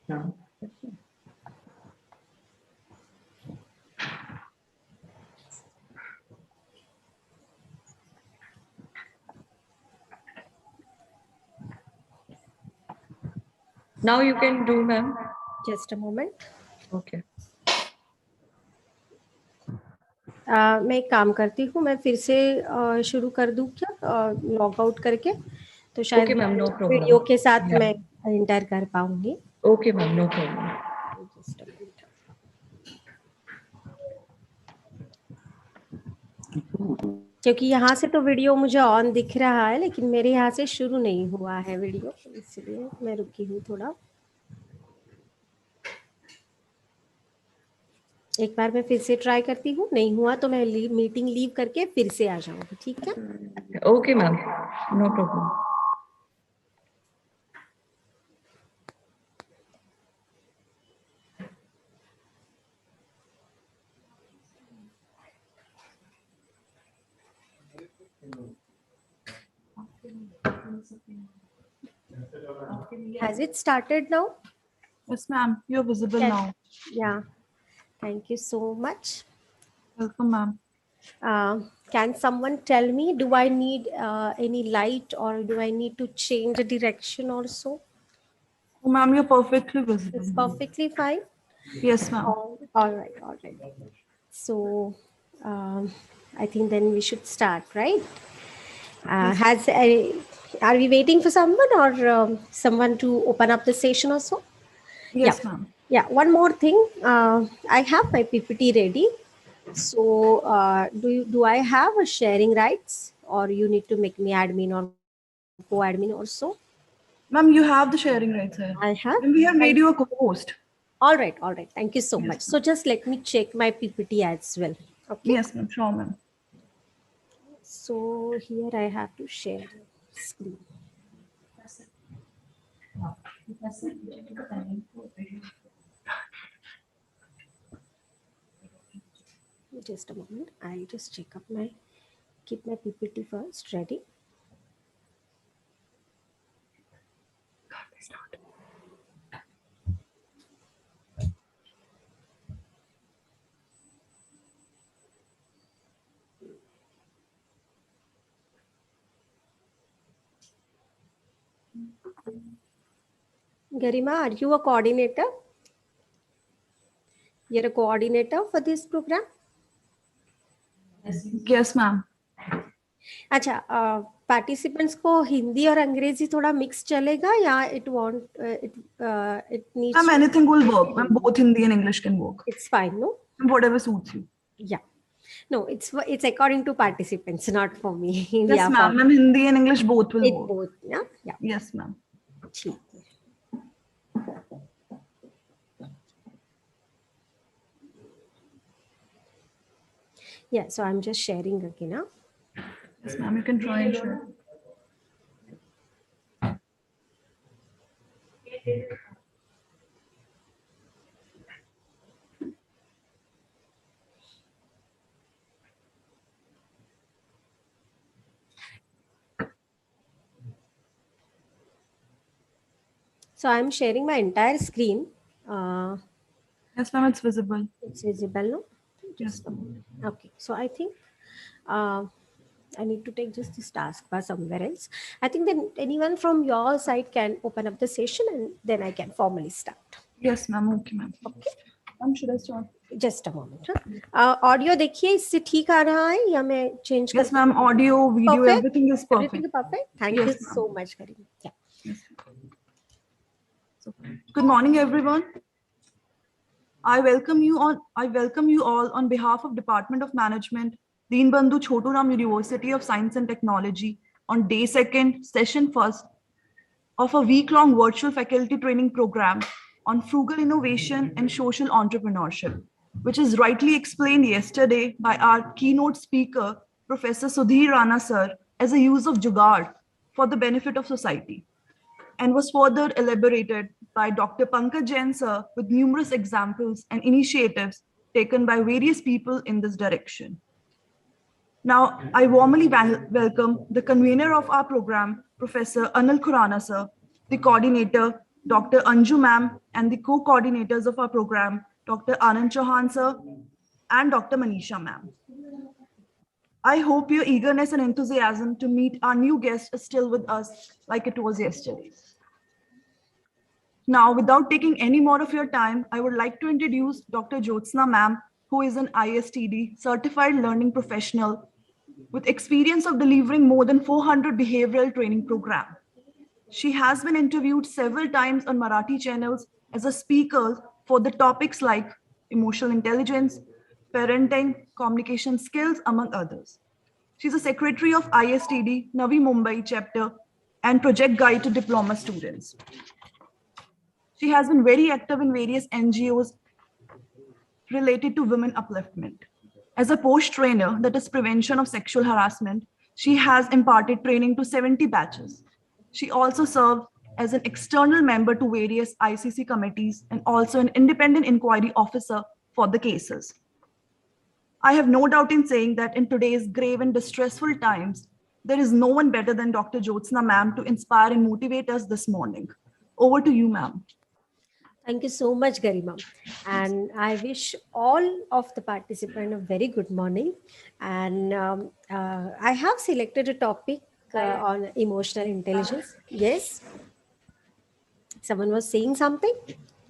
हाँ. Now you can do, ma'am. Just a moment. Okay. मैं एक काम करती हूँ, मैं फिर से शुरू कर दूँ क्या, लॉग आउट करके, तो शायद Okay, ma'am, no problem. Video के साथ Yeah. मैं एंटर कर पाऊंगी. Okay, ma'am, no problem. Just a minute. क्योंकि यहाँ से तो वीडियो मुझे ऑन दिख रहा है, लेकिन मेरे यहाँ से शुरू नहीं हुआ है वीडियो, इसलिए मैं रुकी हूँ थोड़ा. एक बार मैं फिर से ट्राई करती हूँ, नहीं हुआ तो मैं मीटिंग लीव करके फिर से आ जाऊंगी. ठीक है? Okay, ma'am, no problem. Has it started now? Yes, ma'am. You're visible now. Yeah. Thank you so much. Welcome, ma'am. Can someone tell me, do I need any light, or do I need to change the direction also? Oh, ma'am, you're perfectly visible. It's perfectly fine. Yes, ma'am. All right, all right. So I think then we should start, right? Are we waiting for someone, or someone to open up the session also? Yes, Yeah. ma'am. Yeah, one more thing. I have my PPT ready. So do I have a sharing rights, or you need to make me admin or co-admin also? Ma'am, you have the sharing rights here. I have. And we have made you a co-host. All right, all right. Thank you so much. So just let me check my PPT as well. Okay. Yes, ma'am. Sure, ma'am. So here I have to share screen. Just a moment. I'll just check up keep my PPT first ready. Garima, are you a coordinator? You're a coordinator for this program? Yes, ma'am. अच्छा, participants को हिंदी और अंग्रेजी थोड़ा mix चलेगा, या it needs? Ma'am, anything will work. Ma'am, both Hindi and English can work. It's fine, no? Whatever suits you. Yeah. No, it's according to participants, not for me. Yes, ma'am. Ma'am, Hindi and English both will work. Both, yeah? Yeah. Yes, ma'am. ठीक है. Yeah, so I'm just sharing again now. Yes, ma'am. You can try and share. So I'm sharing my entire screen. Yes, ma'am. It's visible. It's visible, no? Yes. Okay. So I think I need to take just this taskbar somewhere else. I think then anyone from your side can open up the session, and then I can formally start. Yes, ma'am. Okay, ma'am. Okay. Ma'am, should I start? Just a moment. Audio देखिए, इससे ठीक आ रहा है या मैं change कर? Yes, ma'am. Audio, video, Perfect? everything is perfect. Everything is perfect. Thank Yes, you ma'am. so much, Karim. Yeah. Yes. So, good morning, everyone. I welcome you all on behalf of Department of Management, Deenbandhu Choturam University of Science and Technology, on day 2nd, session 1st of a week-long virtual faculty training program on frugal innovation and social entrepreneurship, which is rightly explained yesterday by our keynote speaker, Professor Sudhir Rana sir, as a use of jugaad for the benefit of society, and was further elaborated by Dr. Pankaj Jain sir with numerous examples and initiatives taken by various people in this direction. Now, I warmly welcome the convener of our program, Professor Anil Khurana sir, the coordinator, Dr. Anju ma'am, and the co-coordinators of our program, Dr. Anand Chauhan sir, and Dr. Manisha ma'am. I hope your eagerness and enthusiasm to meet our new guest is still with us like it was yesterday. Now, without taking any more of your time, I would like to introduce Dr. Jyotsna ma'am, who is an ISTD certified learning professional with experience of delivering more than 400 behavioral training programs. She has been interviewed several times on Marathi channels as a speaker for the topics like emotional intelligence, parenting, communication skills, among others. She's a secretary of ISTD, Navi Mumbai chapter, and project guide to diploma students. She has been very active in various NGOs related to women upliftment. As a post trainer, that is prevention of sexual harassment, she has imparted training to 70 batches. She also served as an external member to various ICC committees and also an independent inquiry officer for the cases. I have no doubt in saying that in today's grave and distressful times, there is no one better than Dr. Jyotsna ma'am to inspire and motivate us this morning. Over to you, ma'am. Thank you so much, Garima. And I wish all of the participants a very good morning. And I have selected a topic on emotional intelligence. Yes, someone was saying something.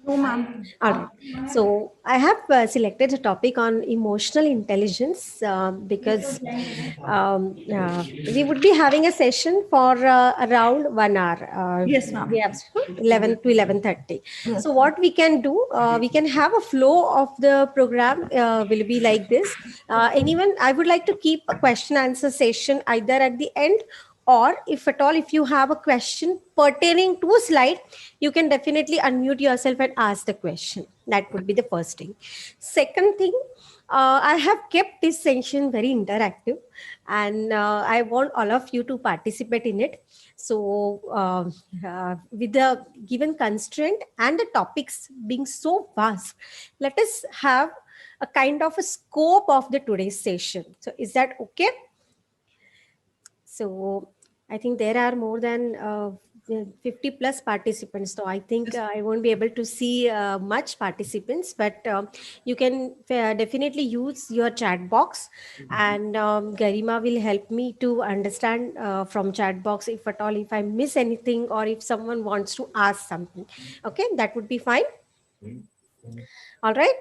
No, ma'am. All right. So I have selected a topic on emotional intelligence because we would be having a session for around 1 hour. Yes, ma'am. We have 11 to 11:30. Yes. So what we can do, we can have a flow of the program will be like this. Anyone, I would like to keep a question answer session either at the end, or if at all, if you have a question pertaining to a slide, you can definitely unmute yourself and ask the question. That would be the first thing. Second thing, I have kept this session very interactive, and I want all of you to participate in it. So with the given constraint and the topics being so vast, let us have a kind of a scope of the today's session. So is that okay? So I think there are more than 50 plus participants. So I think I won't be able to see much participants, but you can definitely use your chat box, and Garima will help me to understand from chat box if at all, if I miss anything or if someone wants to ask something. Okay, that would be fine. All right.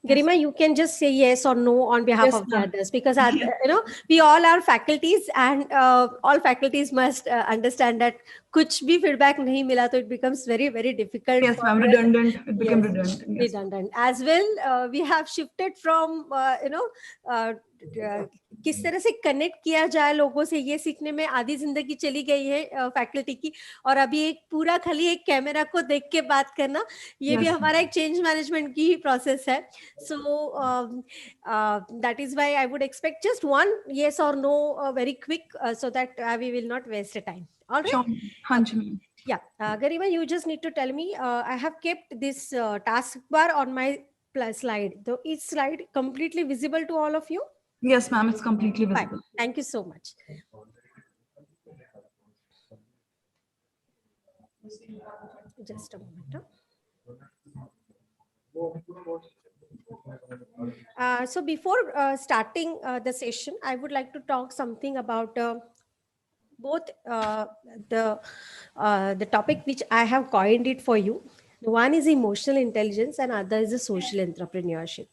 Garima, you can just say yes or no on behalf Yes, of the ma'am. others, because we all are faculties, and all faculties must understand that kuch bhi feedback nahi mila, so it becomes very, very difficult. Yes, For ma'am. Redundant. It became yes, redundant. Yes. redundant as well. We have shifted from किस तरह से connect किया जाए लोगों से, ये सीखने में आधी जिंदगी चली गई है फैकल्टी की, और अभी एक पूरा खाली एक कैमरा को देख के बात करना, ये भी Yes. हमारा एक चेंज मैनेजमेंट की ही प्रोसेस है. So that is why I would expect just one yes or no very quick, so that we will not waste the time. All right. Sure. Hanji, ma'am. Yeah, Garima, you just need to tell me. I have kept this taskbar on my slide. So each slide completely visible to all of you? Yes, ma'am. It's completely Fine. visible. Thank you so much. Just a moment. So before starting the session, I would like to talk something about both the topic which I have coined it for you. One is emotional intelligence and other is the social entrepreneurship.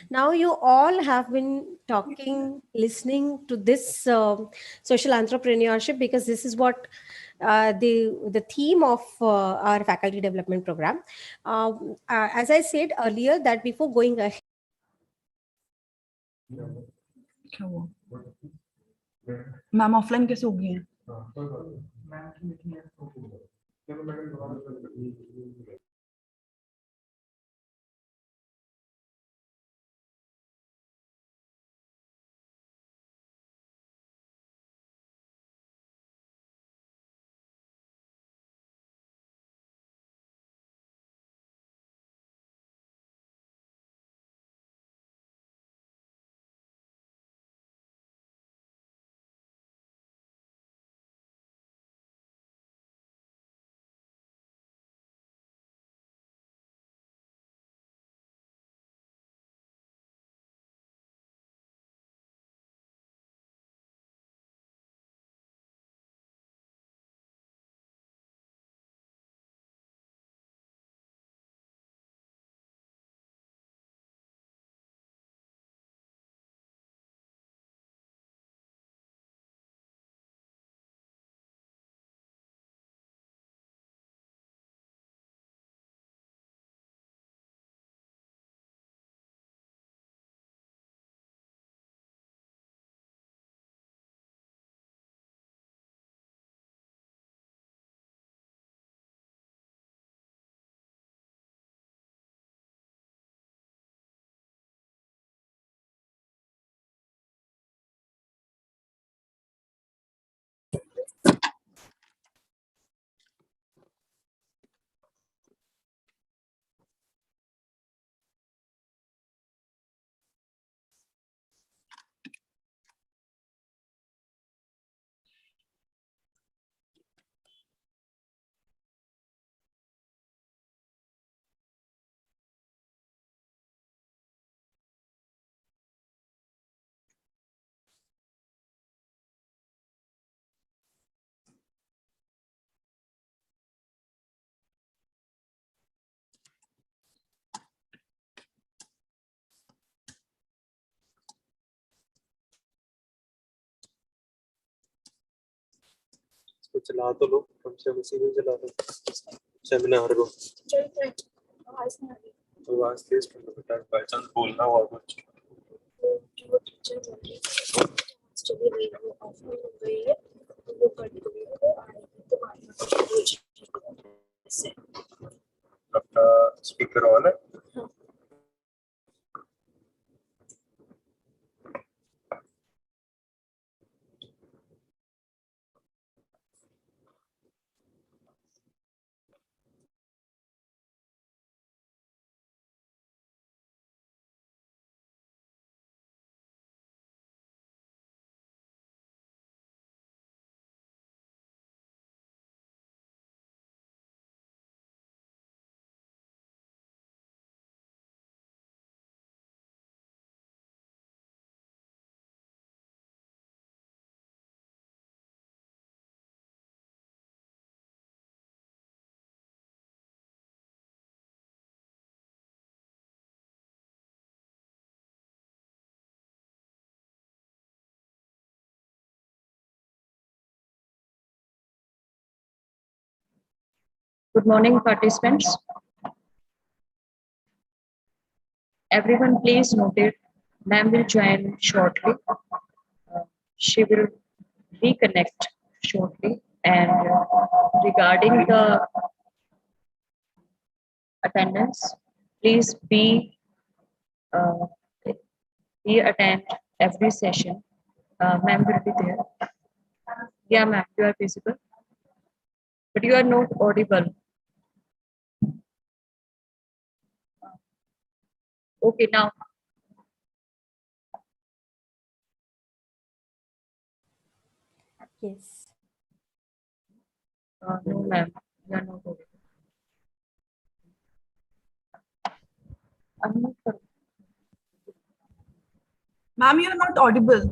Now you all have been talking, listening to this social entrepreneurship, because this is what the theme of our faculty development program. As I said earlier, that before going ahead, क्या हुआ? Ma'am offline कैसे हो गई हैं? तो चला तो लो, कम से कम इसी में चला लो सेमिनार को। तो आज तेज कर लो बेटा, बाय चांस बोलना हुआ कुछ। आपका स्पीकर ऑन है? Good morning, participants. Everyone, please note it. Ma'am will join shortly. She will reconnect shortly. And regarding the attendance, please uh, be attend every session. Ma'am will be there. Yeah, ma'am, you are visible, but you are not audible. Okay, now. Yes. No, ma'am, you are not audible. I'm not. Ma'am, you are not audible.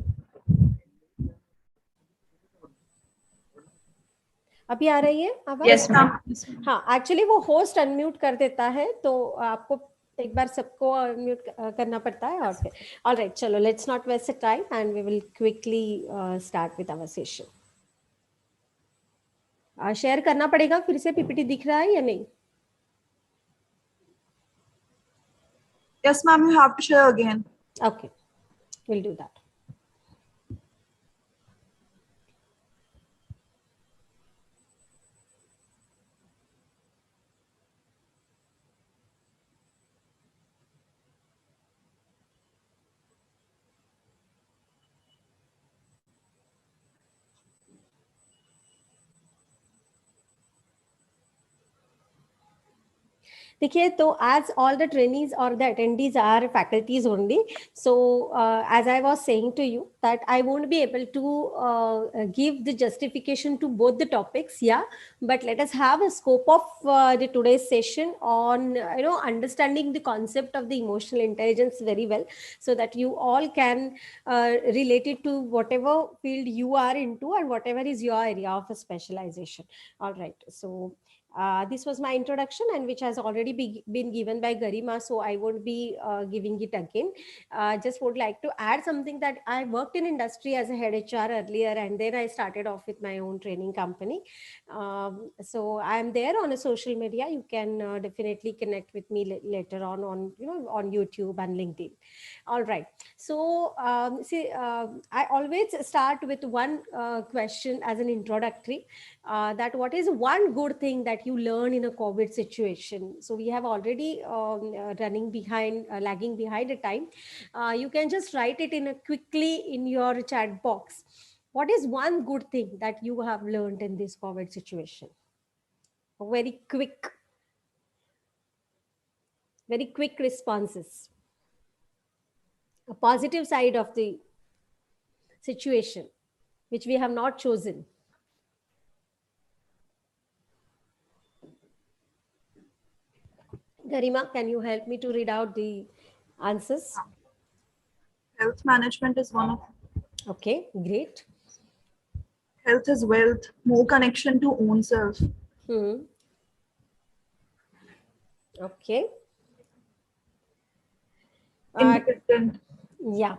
अभी आ रही है आवाज? Yes, ma'am. हाँ, actually वो host unmute कर देता है, तो आपको एक बार सबको अनम्यूट करना पड़ता है। और फिर ऑलराइट, चलो let's not waste time and we will quickly start with our session. Share करना पड़ेगा फिर से, पीपीटी दिख रहा है या नहीं? Yes, ma'am, you have to share again. Okay, we'll do that. देखिए, तो as all the trainees or the attendees are faculties only, so as I was saying to you that I won't be able to give the justification to both the topics, yeah, but let us have a scope of the today's session on understanding the concept of the emotional intelligence very well, so that you all can relate it to whatever field you are into and whatever is your area of specialization. All right, so this was my introduction, and which has already been given by Garima, so I won't be giving it again. Just would like to add something that I worked in industry as a head HR earlier, and then I started off with my own training company. So I am there on a social media. You can definitely connect with me later on on YouTube and LinkedIn. All right. So I always start with one question as an introductory. That what is one good thing that you learn in a COVID situation? So we have already lagging behind the time. You can just write it quickly in your chat box. What is one good thing that you have learned in this COVID situation? Very quick responses. A positive side of the situation, which we have not chosen. Garima, can you help me to read out the answers? Health management is one of. Okay, great. Health is wealth, more connection to own self. Okay. Independent. Yeah.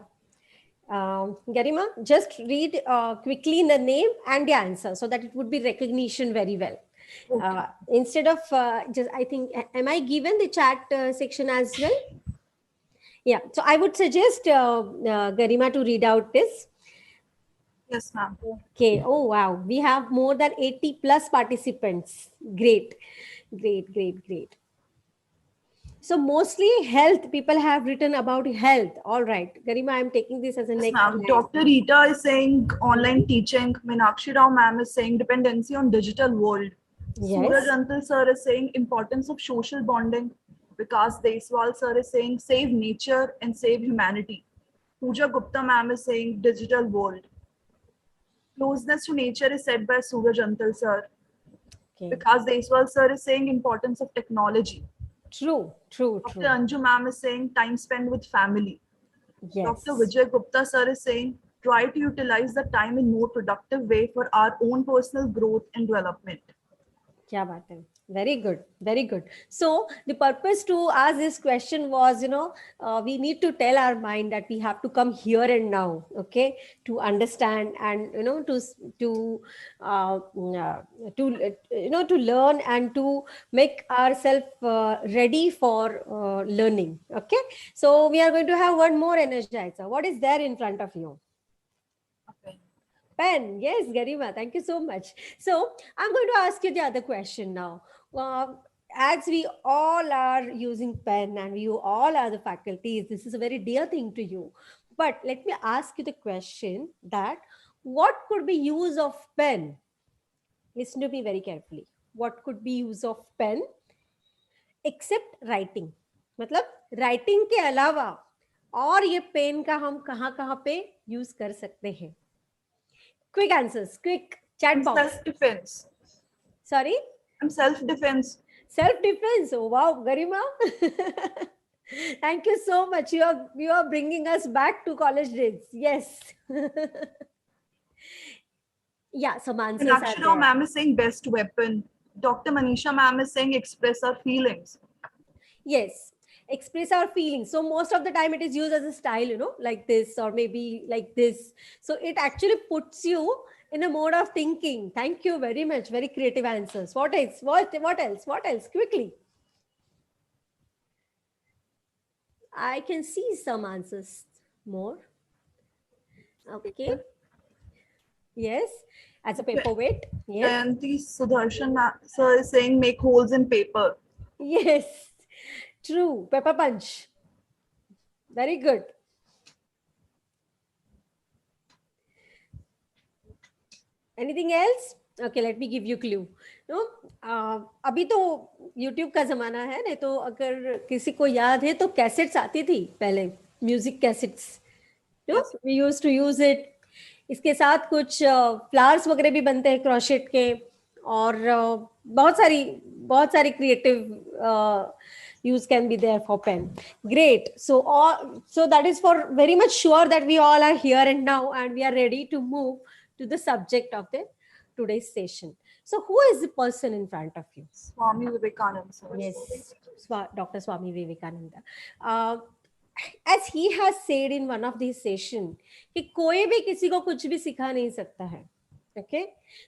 Garima, just read quickly the name and the answer so that it would be recognition very well. Instead of just, I think, am I given the chat section as well? Yeah, so I would suggest Garima to read out this. Yes, ma'am. Okay. Oh, wow. We have more than 80 plus participants. Great, great, great, great. So mostly health, people have written about health. All right. Garima, I'm taking this as a Yes, next ma'am. slide. Dr. Rita is saying online teaching. Meenakshi Rao ma'am is saying dependency on digital world. Suraj Yes. Antal sir is saying importance of social bonding. Vikas Deswal sir is saying save nature and save humanity. Pooja Gupta ma'am is saying digital world. Closeness to nature is said by Suraj Antal sir. Okay. Vikas Deswal sir is saying importance of technology. True, true, Dr. true. Anju ma'am is saying time spent with family. Yes. Dr. Vijay Gupta sir is saying try to utilize the time in more productive way for our own personal growth and development. Kya baat hai? Very good, very good. So the purpose to ask this question was, we need to tell our mind that we have to come here and now, okay, to understand and to learn and to make ourselves ready for learning. Okay, so we are going to have one more energizer. What is there in front of you? Okay. Pen. Yes, Garima, thank you so much. So I'm going to ask you the other question now. As we all are using pen and you all are the faculties, this is a very dear thing to you. But let me ask you the question that what could be use of pen? Listen to me very carefully. What could be use of pen except writing? मतलब writing के अलावा और ये pen का हम कहाँ पे use कर सकते हैं? Quick answers, quick chat box. Self-defense. Sorry? And self-defense. Self-defense. Oh, wow, Garima. Thank you so much. You are bringing us back to college days. Yes. Yeah, some answers are Meenakshi Rao there. ma'am is saying best weapon. Dr. Manisha ma'am is saying express our feelings. Yes, express our feelings. So most of the time it is used as a style, like this or maybe like this. So it actually puts you in a mode of thinking. Thank you very much. Very creative answers. What else? What else? What else? Quickly. I can see some answers more. Okay. Yes. As a paperweight. Yes. And the Sudarshan sir is saying make holes in paper. Yes. True. Pepper punch. Very good. Anything else? Okay, let me give you clue. No, अभी तो YouTube का जमाना है नहीं तो अगर किसी को याद है तो कैसेट्स आती थी पहले music cassettes we used to use it. इसके साथ कुछ फ्लावर्स वगैरह भी बनते हैं क्रोशेट के और बहुत सारी creative use can be there for pen. Great. So that is for very much sure that we all are here and now and we are ready to move to the subject of the today's session. So who is the person in front of you? Swami Vivekananda sir. Yes, Dr. Swami Vivekananda. As he has said in one of these sessions, कि कोई भी किसी को कुछ भी सिखा नहीं सकता है. Okay,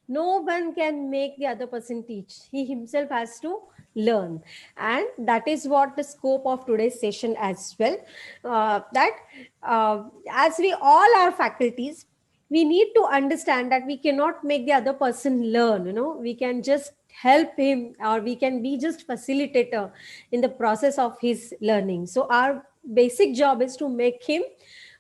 no one can make the other person teach. He himself has to learn, and that is what the scope of today's session as well. As we all are faculties, we need to understand that we cannot make the other person learn. We can just help him or we can be just facilitator in the process of his learning. So our basic job is to make him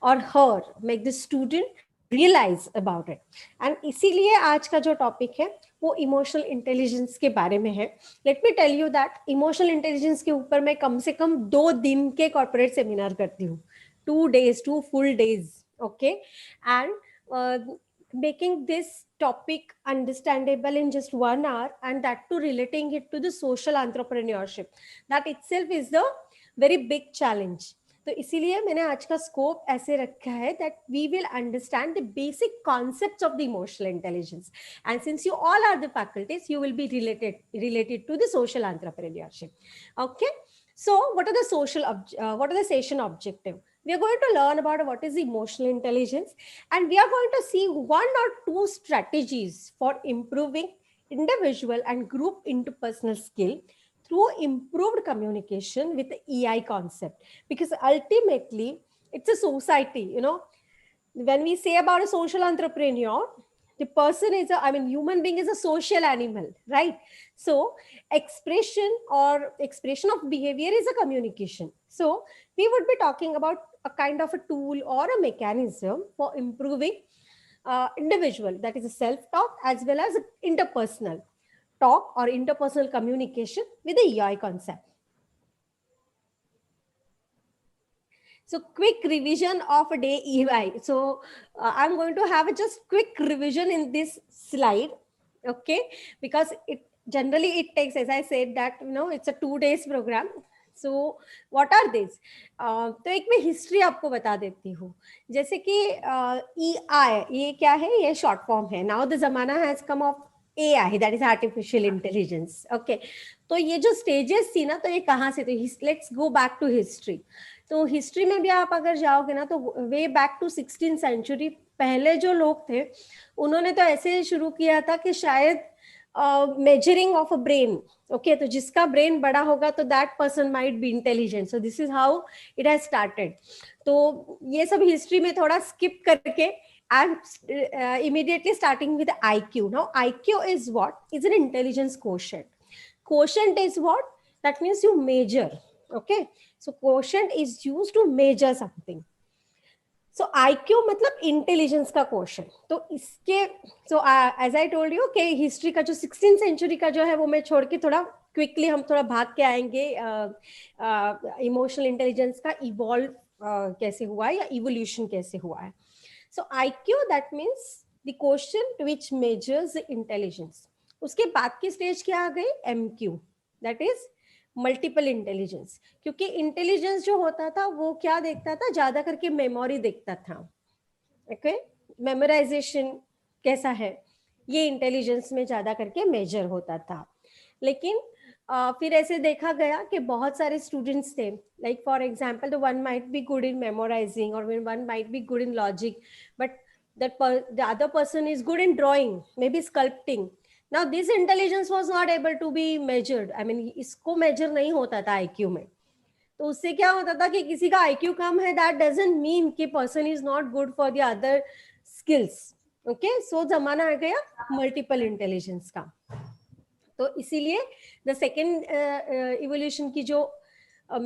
or her, make the student realize about it. And इसीलिए आज का जो topic है वो emotional intelligence के बारे में है. Let me tell you that emotional intelligence के ऊपर मैं कम से कम 2 दिन के कॉर्पोरेट सेमिनार करती हूँ. 2 full days. Okay. And making this topic understandable in just 1 hour and that too relating it to the social entrepreneurship. That itself is the very big challenge. तो इसीलिए मैंने आज का स्कोप ऐसे रखा है that we will understand the basic concepts of the emotional intelligence, and since you all are the faculties, you will be related to the social entrepreneurship. Okay, so what are the session objective? we are going to learn about what is emotional intelligence, and we are going to see 1 or 2 strategies for improving individual and group interpersonal skill through improved communication with the EI concept. Because ultimately, it's a society, you know, when we say about a social entrepreneur, the person is a, I mean, human being is a social animal, right? So expression of behavior is a communication. So we would be talking about a kind of a tool or a mechanism for improving individual, that is a self-talk, as well as interpersonal talk or interpersonal communication with the EI concept. So quick revision of a day EY. So I'm going to have a just quick revision in this slide, okay? Because it generally it takes, as I said, that you know it's a 2 days program. So what are these? तो एक मैं history आपको बता देती हूँ. जैसे कि EI ये क्या है? ये शॉर्ट फॉर्म है. Now the जमाना has come of AI, that is artificial intelligence. Okay. तो ये जो स्टेजेस थी ना, तो ये कहाँ से थी? Let's go back to history. तो हिस्ट्री में भी आप अगर जाओगे ना, तो way back to 16th century पहले जो लोग थे उन्होंने तो ऐसे शुरू किया था कि शायद measuring of a brain, okay, तो जिसका ब्रेन बड़ा होगा तो that person might be intelligent. So this is how it has started. तो ये सब हिस्ट्री में थोड़ा स्किप करके I am immediately starting with IQ. Now IQ is what? Is an intelligence quotient. Quotient is what? That means you measure. Okay. So quotient is used to measure something. So IQ मतलब intelligence का quotient. तो इसके so as I told you कि history का जो 16th century का जो है वो मैं छोड़ के थोड़ा quickly हम थोड़ा भाग के आएंगे emotional intelligence का evolve कैसे हुआ है या evolution कैसे हुआ है. So IQ that means the quotient which measures the intelligence. उसके बाद की स्टेज क्या आ गई? MQ, that is multiple intelligence. क्योंकि इंटेलिजेंस जो होता था वो क्या देखता था? ज्यादा करके मेमोरी देखता था. ओके, मेमोराइजेशन कैसा है ये इंटेलिजेंस में ज्यादा करके मेजर होता था. लेकिन फिर ऐसे देखा गया कि बहुत सारे स्टूडेंट्स थे, like for example the one might be good in memorising और one might be good in logic, but the other person is good in drawing, maybe sculpting. Now this intelligence was not able to be measured. I mean, इसको measure नहीं होता था IQ में. तो उससे क्या होता था कि किसी का IQ कम है, that doesn't mean कि person is not good for the other skills. Okay, so जमाना आ गया multiple intelligence का. तो इसीलिए the second evolution की जो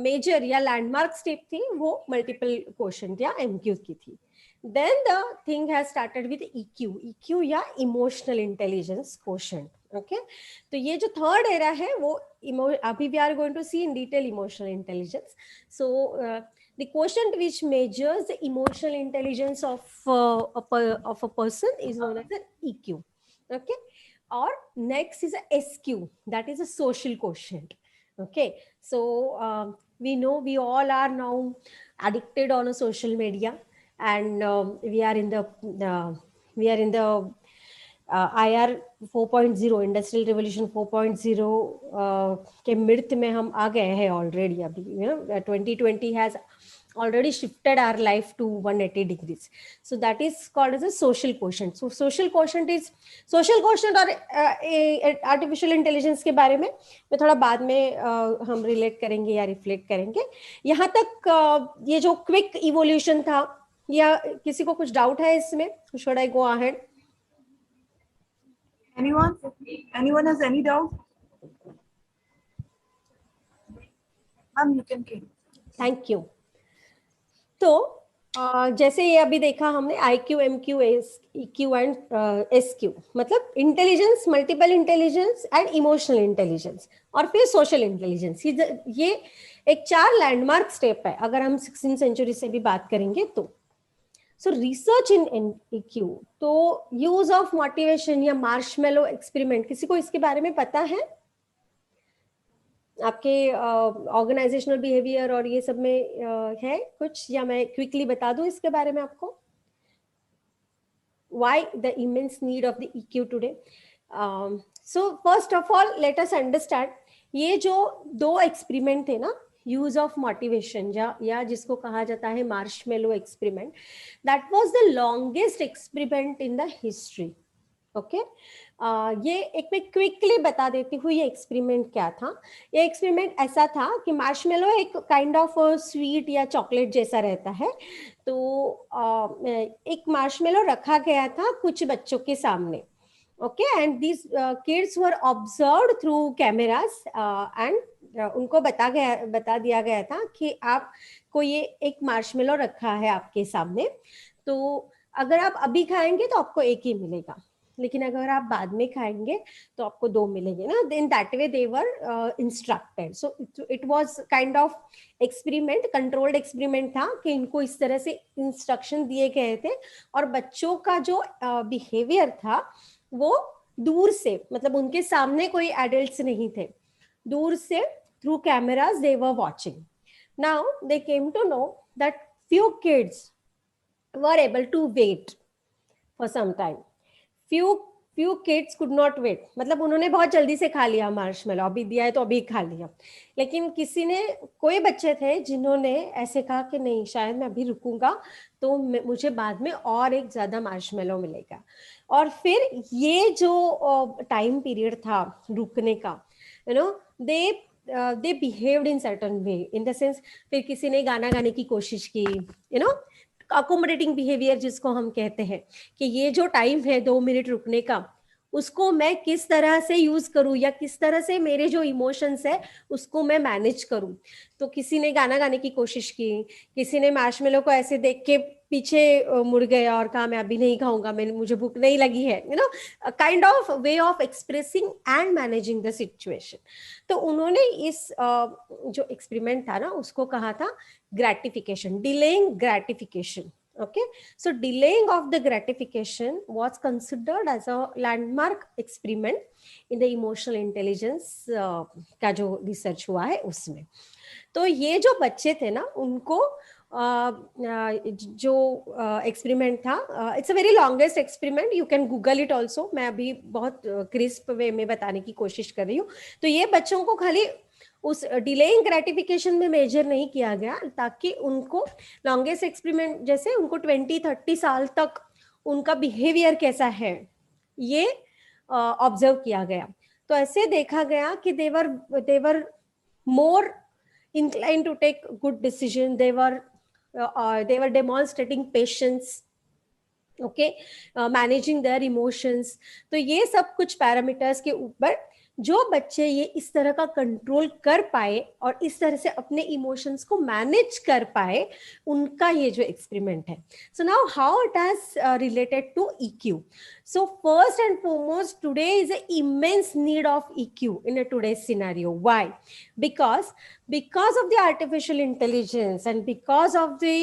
major या landmark step थी वो multiple quotient या MQ की थी. Then the thing has started with EQ या emotional intelligence quotient. Okay, तो ये जो third era है वो अभी we are going to see in detail emotional intelligence. So the quotient which measures the emotional intelligence of a person is known as an EQ. Okay, or next is a SQ, that is a social quotient. Okay, so we know we all are now addicted on a social media. And we are in the IR 4.0 industrial revolution 4.0 के मृत्यु में हम आ गए हैं already. अभी you know 2020 has already shifted our life to 180 degrees. So that is called as a social quotient. So social quotient और artificial intelligence के बारे में मैं थोड़ा बाद में हम रिलेट करेंगे या रिफ्लेक्ट करेंगे. यहाँ तक ये जो क्विक इवोल्यूशन था, या किसी को कुछ डाउट है इसमें? Should I go ahead? Anyone has any doubt? Ma'am, you can keep. Thank you. तो जैसे ये अभी देखा हमने IQ, MQ, EQ and SQ, मतलब intelligence, multiple intelligence and emotional intelligence, और फिर सोशल इंटेलिजेंस. ये एक 4 लैंडमार्क स्टेप है अगर हम 16th सेंचुरी से भी बात करेंगे तो. So research in EQ, तो use of motivation या marshmallow experiment, किसी को इसके बारे में पता है? आपके ऑर्गेनाइजेशनल बिहेवियर और ये सब में है कुछ, या मैं क्विकली बता दूं इसके बारे में आपको? Why the immense need of the EQ today? So first of all, let us understand, ये जो 2 एक्सपेरिमेंट थे ना, यूज ऑफ मोटिवेशन या जिसको कहा जाता है marshmallow experiment, that was the longest experiment in the history. Okay, ये एक मैं क्विकली बता देती हूँ ये एक्सपेरिमेंट क्या था। ये एक्सपेरिमेंट ऐसा था कि मार्शमेलो एक काइंड ऑफ स्वीट या चॉकलेट जैसा रहता है। तो एक मार्शमेलो रखा गया था कुछ बच्चों के सामने। Okay, and these kids were observed through cameras and उनको बता दिया गया था कि आपको ये एक मार्शमेलो रखा है आपके सामने, तो अगर आप अभी खाएंगे तो आपको एक ही मिलेगा, लेकिन अगर आप बाद में खाएंगे तो आपको 2 मिलेंगे ना। In that way they were instructed. So it was kind of experiment, controlled experiment था कि इनको इस तरह से इंस्ट्रक्शन दिए गए थे, और बच्चों का जो बिहेवियर था वो दूर से, मतलब उनके सामने कोई एडल्ट्स नहीं थे, दूर से through cameras they were watching. Now they came to know that few kids were able to wait for some time. few kids could not wait, मतलब उन्होंने बहुत जल्दी से खा लिया मार्शमेलो, अभी दिया है तो अभी खा लिया। लेकिन कोई बच्चे थे जिन्होंने ऐसे कहा कि नहीं, शायद मैं अभी रुकूंगा तो मुझे बाद में और एक ज्यादा मार्शमेलो मिलेगा। और फिर ये जो टाइम पीरियड था रुकने का, you know, they behaved in certain way, in the sense फिर किसी ने गाना गाने की कोशिश की, यू नो, अकोमोडेटिंग बिहेवियर जिसको हम कहते हैं, कि ये जो टाइम है 2 मिनट रुकने का, उसको मैं किस तरह से यूज करूं, या किस तरह से मेरे जो इमोशंस है उसको मैं मैनेज करूं। तो किसी ने गाना गाने की कोशिश की, किसी ने मार्शमेलो को ऐसे देख के पीछे मुड़ गया और कहा मैं अभी नहीं खाऊंगा, मुझे भूख नहीं लगी है, you know, kind of way of expressing and managing the situation. तो उन्होंने इस जो एक्सपेरिमेंट था ना उसको कहा था gratification, delaying gratification. Okay, so delaying of the gratification was considered as a landmark experiment in the emotional intelligence का जो रिसर्च हुआ है उसमें। तो ये जो बच्चे थे ना, उनको जो एक्सपेरिमेंट था, it's a very longest experiment, you can Google it also, मैं अभी बहुत क्रिस्प वे में बताने की कोशिश कर रही हूँ। तो ये बच्चों को खाली उस डिलेइंग ग्रेटिफिकेशन में मेजर नहीं किया गया, ताकि उनको लॉन्गेस्ट एक्सपेरिमेंट जैसे उनको 20-30 साल तक उनका बिहेवियर कैसा है ये ऑब्जर्व किया गया। तो ऐसे देखा गया कि देवर मोर inclined to take good decision, they were demonstrating patience, okay, managing their emotions। तो ये सब कुछ पैरामीटर्स के ऊपर जो बच्चे ये इस तरह का कंट्रोल कर पाए और इस तरह से अपने इमोशंस को मैनेज कर पाए, उनका ये जो एक्सपेरिमेंट है। So now how it has related to EQ। So first and foremost, today is an immense need of EQ in a today's scenario. Why? Because of the artificial intelligence and because of the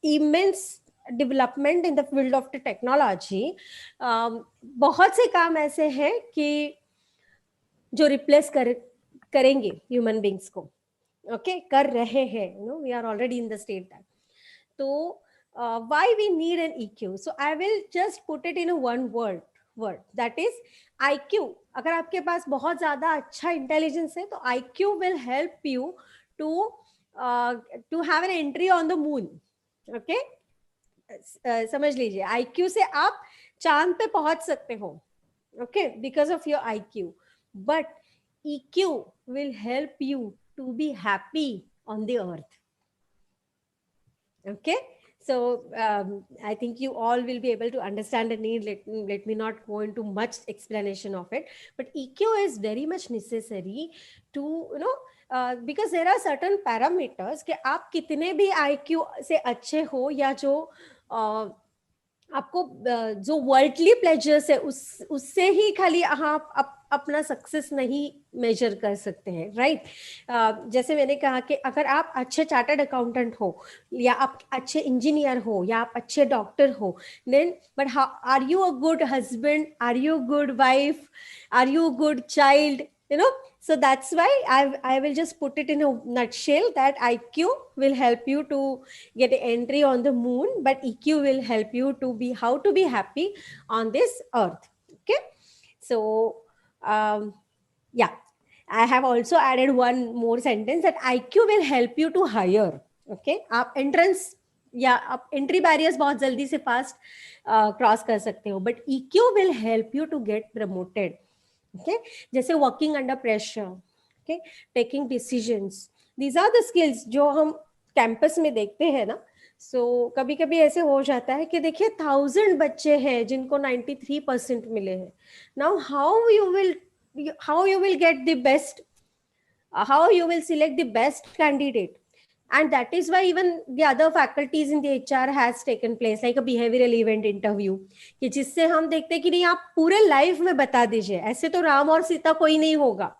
immense development in the field of the technology, बहुत से काम ऐसे हैं कि जो replace करेंगे human beings को, okay, कर रहे हैं, you know, we are already in the state that. तो why we need an EQ? So I will just put it in one word, that is IQ। अगर आपके पास बहुत ज्यादा अच्छा इंटेलिजेंस है तो IQ will help you to have an entry on the moon. Okay, समझ लीजिए, IQ से आप चांद पे पहुंच सकते हो, okay, because of your IQ, but EQ will help you to be happy on the earth. Okay, so I think you all will be able to understand the need. Let me not go into much explanation of it, but EQ is very much necessary to, you know, because there are certain parameters कि आप कितने भी IQ से अच्छे हो या जो आपको जो वर्ल्डली प्लेजर्स है उससे ही खाली आप अपना सक्सेस नहीं मेजर कर सकते हैं, राइट? जैसे मैंने कहा कि अगर आप अच्छे चार्टर्ड अकाउंटेंट हो या आप अच्छे इंजीनियर हो या आप अच्छे डॉक्टर हो, then but are you a good husband, are you a good wife, are you a good child, you know? So that's why I will just put it in a nutshell that IQ will help you to get an entry on the moon, but EQ will help you to be how to be happy on this earth. Okay, so yeah, I have also added one more sentence that IQ will help you to hire. Okay, आप entrance या आप entry barriers बहुत जल्दी से fast cross कर सकते हो, but EQ will help you to get promoted. Okay, जैसे working under pressure, okay, taking decisions. These are the skills जो हम कैंपस में देखते हैं ना. सो कभी कभी ऐसे हो जाता है कि देखिए 1000 बच्चे हैं जिनको 93% मिले हैं. Now how you will get the best, how you will select the best candidate, and that is why even the other faculties in the HR has taken place like a behavioral event interview कि जिससे हम देखते हैं कि नहीं आप पूरे life में बता दीजिए, ऐसे तो राम और सीता कोई नहीं होगा.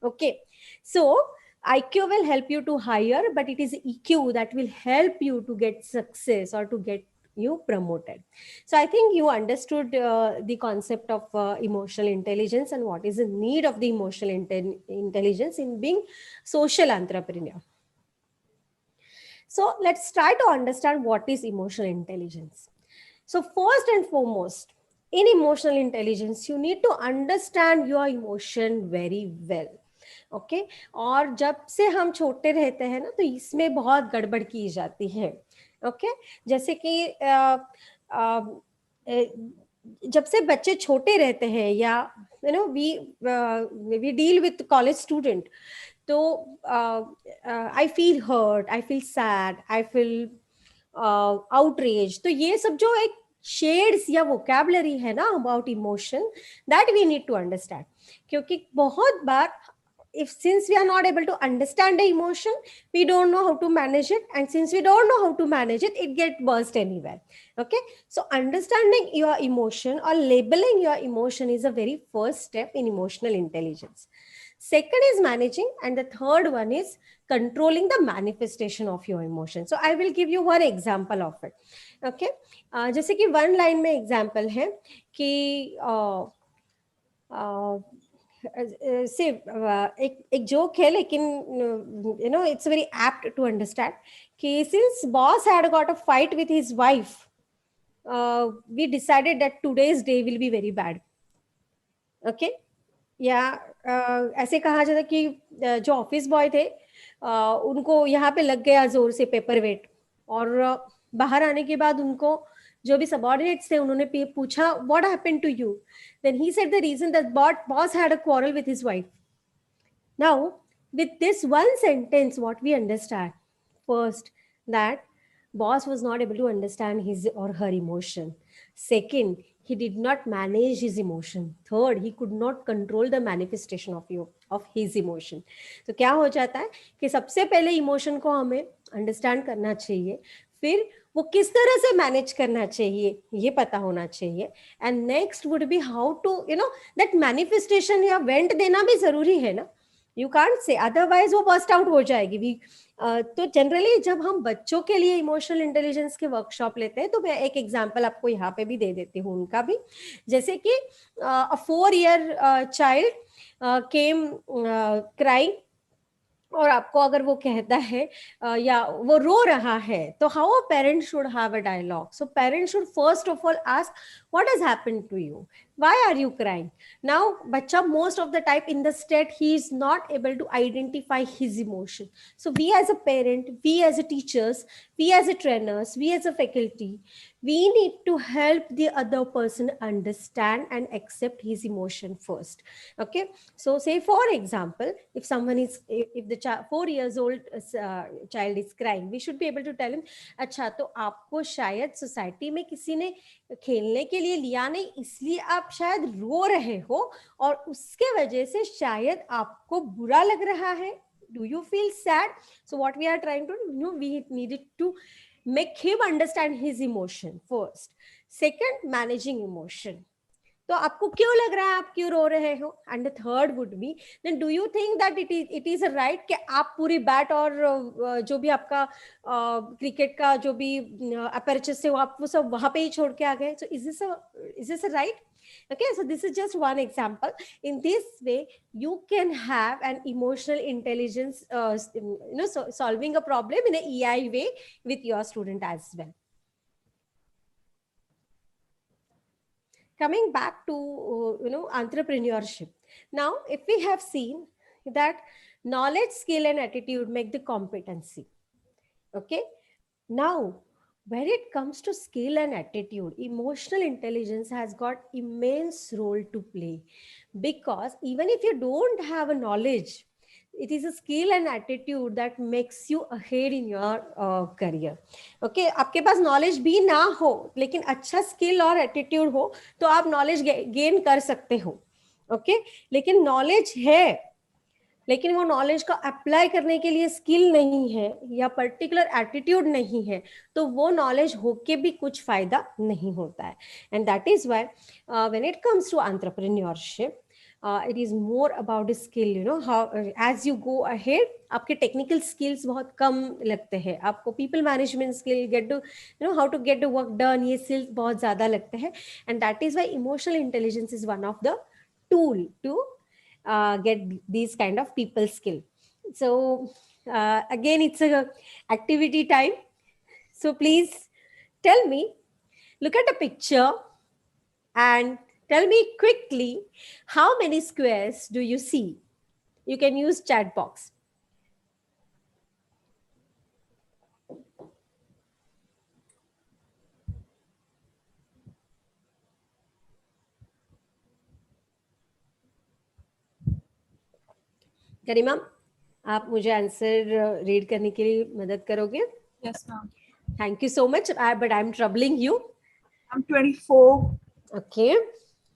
Okay, so IQ will help you to hire, but it is EQ that will help you to get success or to get you promoted. So I think you understood the concept of emotional intelligence and what is the need of the emotional intelligence in being social entrepreneur. So let's try to understand what is emotional intelligence. So first and foremost, in emotional intelligence, you need to understand your emotion very well. Okay और जब से हम छोटे रहते हैं ना तो इसमें बहुत गड़बड़ की जाती है. ओके जैसे कि जब से बच्चे छोटे रहते हैं या you know we deal with college student, तो I feel hurt, I feel sad, I feel outrage. तो ये सब जो एक शेड्स या वोकैबुलरी है ना about emotion, that we need to understand. क्योंकि बहुत बार since we are not able to understand the emotion, we don't know how to manage it, and since we don't know how to manage it, it get burst anywhere. Okay, so understanding your emotion or labeling your emotion is a very first step in emotional intelligence. Second is managing, and the third one is controlling the manifestation of your emotion. So I will give you one example of it. Okay, जैसे कि one line में example है कि से एक joke है लेकिन you know it's very apt to understand कि since boss had got a fight with his wife, we decided that today's day will be very bad. Okay, या ऐसे कहा जाता कि जो ऑफिस बॉय थे उनको यहाँ पे लग गया जोर से पेपर वेट, और बाहर आने के बाद उनको जो भी सबऑर्डिनेट्स थे उन्होंने पूछा what happened to you, then he said the reason that boss had a quarrel with his wife. Now with this one sentence what we understand, first that boss was not able to understand his or her emotion. Second, he did not manage his emotion. Third, he could not control the manifestation of his emotion. तो क्या हो जाता है कि सबसे पहले emotion को हमें अंडरस्टैंड करना चाहिए, फिर वो किस तरह से मैनेज करना चाहिए ये पता होना चाहिए, and next would be how to you know that manifestation या वेंट देना भी जरूरी है ना. यू कांट से अदरवाइज वो बस्ट आउट हो जाएगी. तो जनरली जब हम बच्चों के लिए इमोशनल इंटेलिजेंस के वर्कशॉप लेते हैं तो मैं एक एग्जांपल आपको यहाँ पे भी दे देती हूँ उनका भी. जैसे कि अ 4-year चाइल्ड केम क्राइंग, और आपको अगर वो कहता है या वो रो रहा है, तो how a parent should have a dialogue. So parent should first of all ask what has happened to you, why are you crying. Now bacha most of the time in the state he is not able to identify his emotion. So we as a parent, we as a teachers, we as a trainers, we as a faculty, we need to help the other person understand and accept his emotion first. Okay, so say for example, if someone is if the 4 years old child is crying, we should be able to tell him, अच्छा तो आपको शायद society में किसी ने खेलने के लिए लिया नहीं, इसलिए आप शायद रो रहे हो और उसके वजह से शायद आपको बुरा लग रहा है. Do you feel sad? So what we are trying to do, we needed to make him understand his emotion first. Second, managing emotion. तो आपको क्यों लग रहा है, आप क्यों रो रहे हो. And the third would be then do you think that it is a right कि आप पूरी बैट और जो भी आपका क्रिकेट का जो भी अपर्चस है वो आप वो सब वहां पे ही छोड़ के आ गए. So is this a right. Okay, so this is just one example. In this way you can have an emotional intelligence solving a problem in a EI way with your student as well. Coming back to entrepreneurship. Now if we have seen that knowledge, skill and attitude make the competency. Okay, now when it comes to skill and attitude, emotional intelligence has got immense role to play, because even if you don't have a knowledge, it is a skill and attitude that makes you ahead in your career. Okay, आपके पास knowledge भी ना हो लेकिन अच्छा skill और attitude हो तो आप knowledge gain कर सकते हो. Okay, लेकिन knowledge है लेकिन वो नॉलेज को अप्लाई करने के लिए स्किल नहीं है या पर्टिकुलर एटीट्यूड नहीं है तो वो नॉलेज होके भी कुछ फायदा नहीं होता है. And that is why when it comes to entrepreneurship, it is more about the skill, you know, how as you go ahead आपके टेक्निकल स्किल्स बहुत कम लगते हैं, आपको people management skill, get to you know how to get the work done, ये skills बहुत ज्यादा लगते हैं. And that is why emotional intelligence is one of the tool to get these kind of people skill. So again it's a activity time, so please tell me, look at a picture and tell me quickly how many squares do you see. You can use chat box. करीमा, आप मुझे answer read करने के लिए मदद करोगे? Yes, ma'am. Thank you so much, but I'm troubling you. I'm 24. Okay.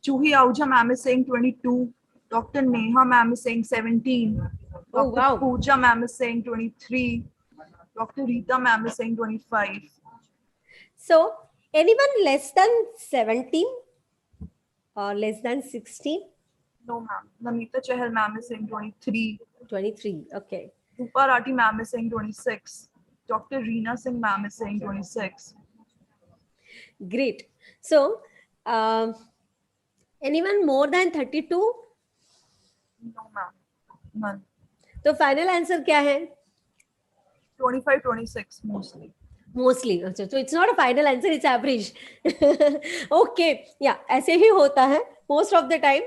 Juhi Ahuja ma'am is saying 22. Dr. Neha ma'am is saying 17. Oh, Dr. wow. Pooja ma'am is saying 23. Dr. Rita ma'am is saying 25. So anyone less than 17 or less than 16? No, ma'am. Namita Chahal ma'am is saying 23. 23. Okay. Rupa Rati ma'am is saying 26. Dr. Reena Singh ma'am is saying 26. Great. So anyone more than 32? No, ma'am. None. तो final answer क्या है? 25, 26 mostly. Mostly. So it's not a final answer, it's average. Okay. Yeah, ऐसे ही होता है most of the time.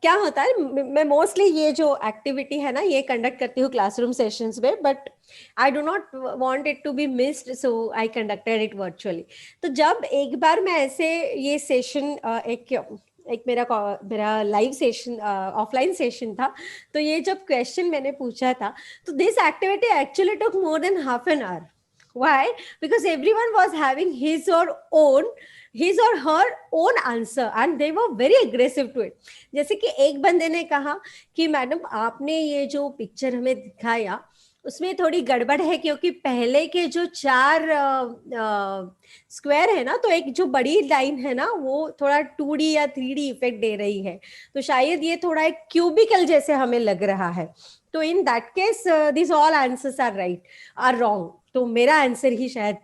क्या होता है, मैं mostly ये जो activity है ना ये conduct करती हूँ classroom sessions में, but I do not want it to be missed, so I conducted it virtually. तो जब एक बार मैं ऐसे ये session एक मेरा लाइव सेशन ऑफलाइन सेशन था, तो ये जब क्वेश्चन मैंने पूछा था तो this activity actually took more than half an hour. Why? Because everyone was having his or her own answer and they were very aggressive to it. जैसे कि एक बंदे ने कहा कि मैडम आपने ये जो पिक्चर हमें दिखाया उसमें थोड़ी गड़बड़ है क्योंकि पहले के जो 4 स्क्वायर है ना, तो एक जो बड़ी लाइन है ना वो थोड़ा 2D या 3D इफेक्ट दे रही है, तो शायद ये थोड़ा एक क्यूबिकल जैसे हमें लग रहा है. तो in that case this all answers are right are wrong, तो मेरा आंसर ही शायद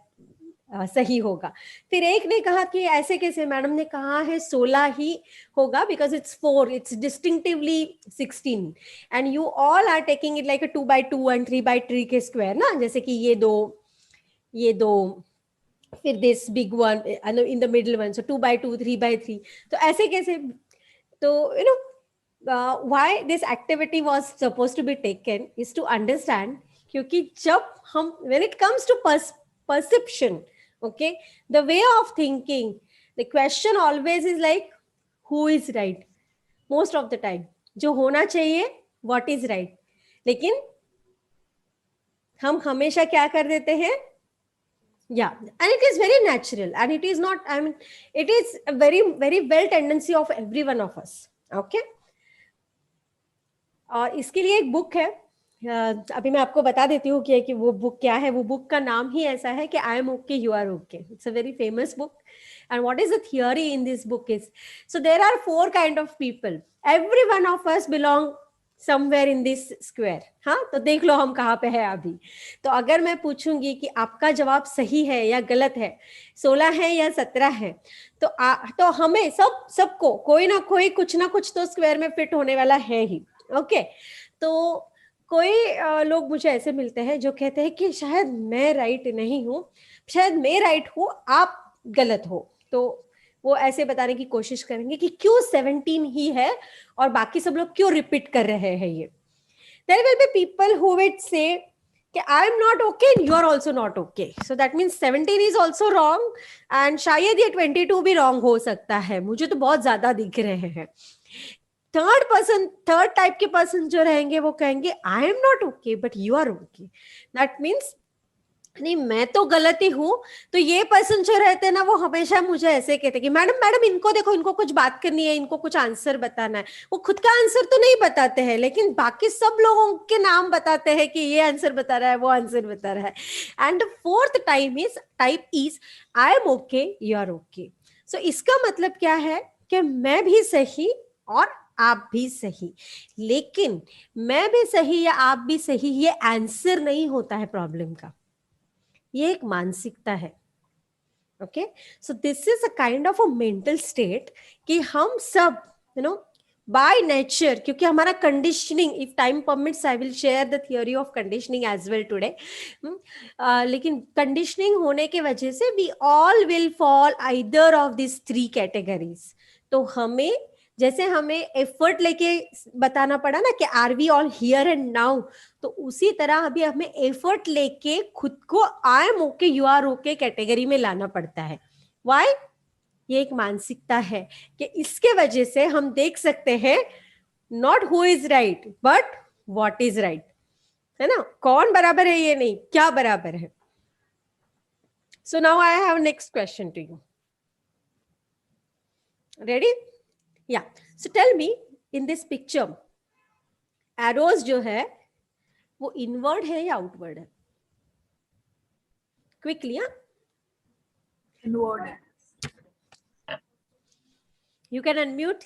सही होगा. फिर एक ने कहा कि ऐसे कैसे, मैडम ने कहा है 16 ही होगा because it's 4, it's distinctively 16 and you all are taking it like a 2x2 and 3x3 के स्क्वायर ना, जैसे कि ये दो फिर this big one in the middle one, so 2x2 3x3, तो ऐसे कैसे. तो you know why this activity was supposed to be taken is to understand, क्योंकि जब हम when it comes to perception, okay, the way of thinking, the question always is like who is right. Most of the time जो होना चाहिए what is right, लेकिन हम हमेशा क्या कर देते हैं, yeah, and it is very natural and it is not, I mean it is a very very well tendency of every one of us. Okay, और इसके लिए एक बुक है, अभी मैं आपको बता देती हूँ कि वो बुक क्या है. वो बुक का नाम ही ऐसा है कि I am okay you are okay. It's a very famous book and what is the theory in this book is, so there are 4 kind of people, every one of us belong somewhere in this square. हाँ, तो देख लो हम कहाँ पे है अभी. तो अगर मैं पूछूंगी कि आपका जवाब सही है या गलत है, 16 है या 17 है, तो हमें सबको कोई ना कोई कुछ ना कुछ तो स्क्वायर में फिट होने वाला है ही. ओके, तो कोई लोग मुझे ऐसे मिलते हैं जो कहते हैं कि शायद मैं राइट नहीं हूँ, शायद मैं राइट हूँ, आप गलत हो. तो वो ऐसे बताने की कोशिश करेंगे कि क्यों 17 ही है और बाकी सब लोग क्यों रिपीट कर रहे हैं ये. There will be people who would say कि I am not okay and you are also not okay. So that means 17 is also wrong and शायद ये 22 भी wrong हो सकता है. मुझे तो बहुत ज्यादा दिख रहे हैं. थर्ड टाइप के पर्सन जो रहेंगे वो कहेंगे I am not okay but you are okay. That means नहीं मैं तो गलत ही हूं. तो ये पर्सन जो रहते हैं ना वो हमेशा मुझे ऐसे कहते हैं कि मैडम मैडम इनको देखो, इनको कुछ बात करनी है, इनको कुछ आंसर बताना है. वो खुद का आंसर तो नहीं बताते हैं लेकिन बाकी सब लोगों के नाम बताते हैं कि ये आंसर बता रहा है, वो आंसर बता रहा है. And fourth type is I am okay you are okay. So इसका मतलब क्या है कि मैं भी सही और आप भी सही. लेकिन मैं भी सही या आप भी सही ये आंसर नहीं होता है प्रॉब्लम का. ये एक मानसिकता है. Okay, so this is a kind of a mental state कि हम सब बाय नेचर, क्योंकि हमारा conditioning, if time permits I will share the theory of conditioning as well today. लेकिन कंडीशनिंग होने के वजह से we all will fall either of this 3 categories. तो हमें जैसे हमें एफर्ट लेके बताना पड़ा ना कि are we all here and now, तो उसी तरह अभी हमें एफर्ट लेके खुद को I am okay you are okay category में लाना पड़ता है. व्हाई? ये एक मानसिकता है कि इसके वजह से हम देख सकते हैं not who is right but what is right, है ना. कौन बराबर है ये नहीं, क्या बराबर है. So now I have next question to you. Ready? Yeah. So tell me, in this picture arrows जो है वो इनवर्ड है या आउटवर्ड है? क्विकली. इनवर्ड है. यू कैन अनम्यूट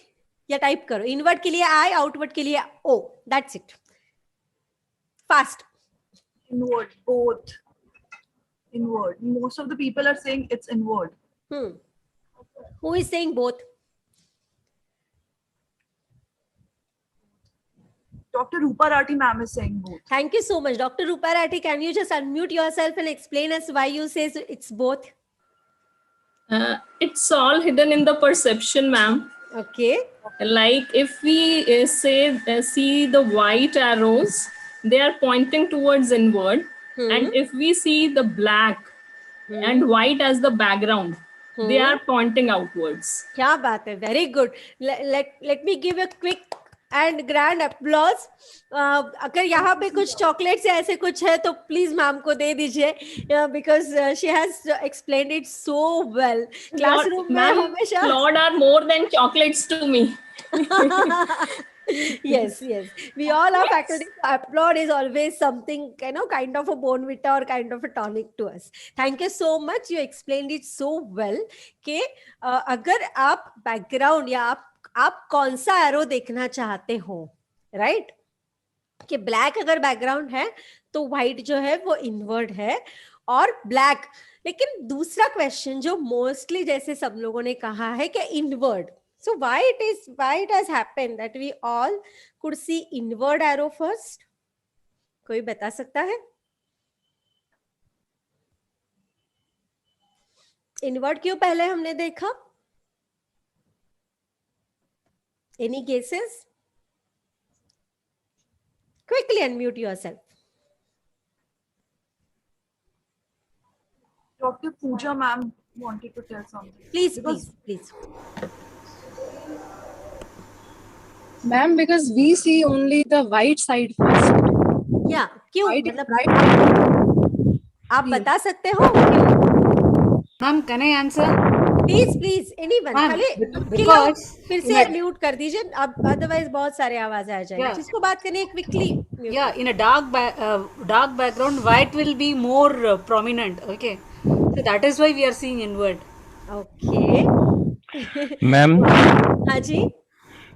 या टाइप करो. इनवर्ड के लिए आई, आउटवर्ड के लिए O. That's it. Fast. Inward, both. Inward. Most of the people are saying it's inward. Who is saying both? Dr. Rupa Rati ma'am is saying both. Thank you so much. Dr. Rupa Rati, can you just unmute yourself and explain us why you say it's both? It's all hidden in the perception, ma'am. Okay. Like if we see the white arrows, they are pointing towards inward. And if we see the black and white as the background, they are pointing outwards. क्या बात है. Very good. Let me give a quick and grand applause. अगर यहाँ पे कुछ chocolates या ऐसे कुछ है तो प्लीज मैम को दे दीजिए, because she has explained it so well. Classroom में हमेशा applaud are more than chocolates to me. yes, we all are faculty. Applaud is always something, kind of a bonvita or kind of a tonic to us. Thank you so much. You explained it so well कि अगर आप background या आप कौन सा arrow देखना चाहते हो, राइट? कि ब्लैक अगर बैकग्राउंड है तो व्हाइट जो है वो इनवर्ड है और ब्लैक. लेकिन दूसरा क्वेश्चन जो मोस्टली जैसे सब लोगों ने कहा है कि inward. So why it has happened that we all could see inward arrow first? कोई बता सकता है? Inward क्यों पहले हमने देखा? Any guesses? Quickly unmute yourself. Dr. Pooja ma'am wanted to tell something. Please. Ma'am, because we see only the white side first. Yeah, क्यों? White is मतलब right. आप बता सकते हो क्यों? Ma'am, can I answer? Please anyone. Ma'am, खाली because फिर से म्यूट कर दीजिए, अब अदरवाइज बहुत सारे आवाज आ जाएंगे. Yeah. जिसको बात करनी है quickly. yeah, in a dark background, white will be more prominent. Okay, so that is why we are seeing inward. Okay. Ma'am, हाँ जी.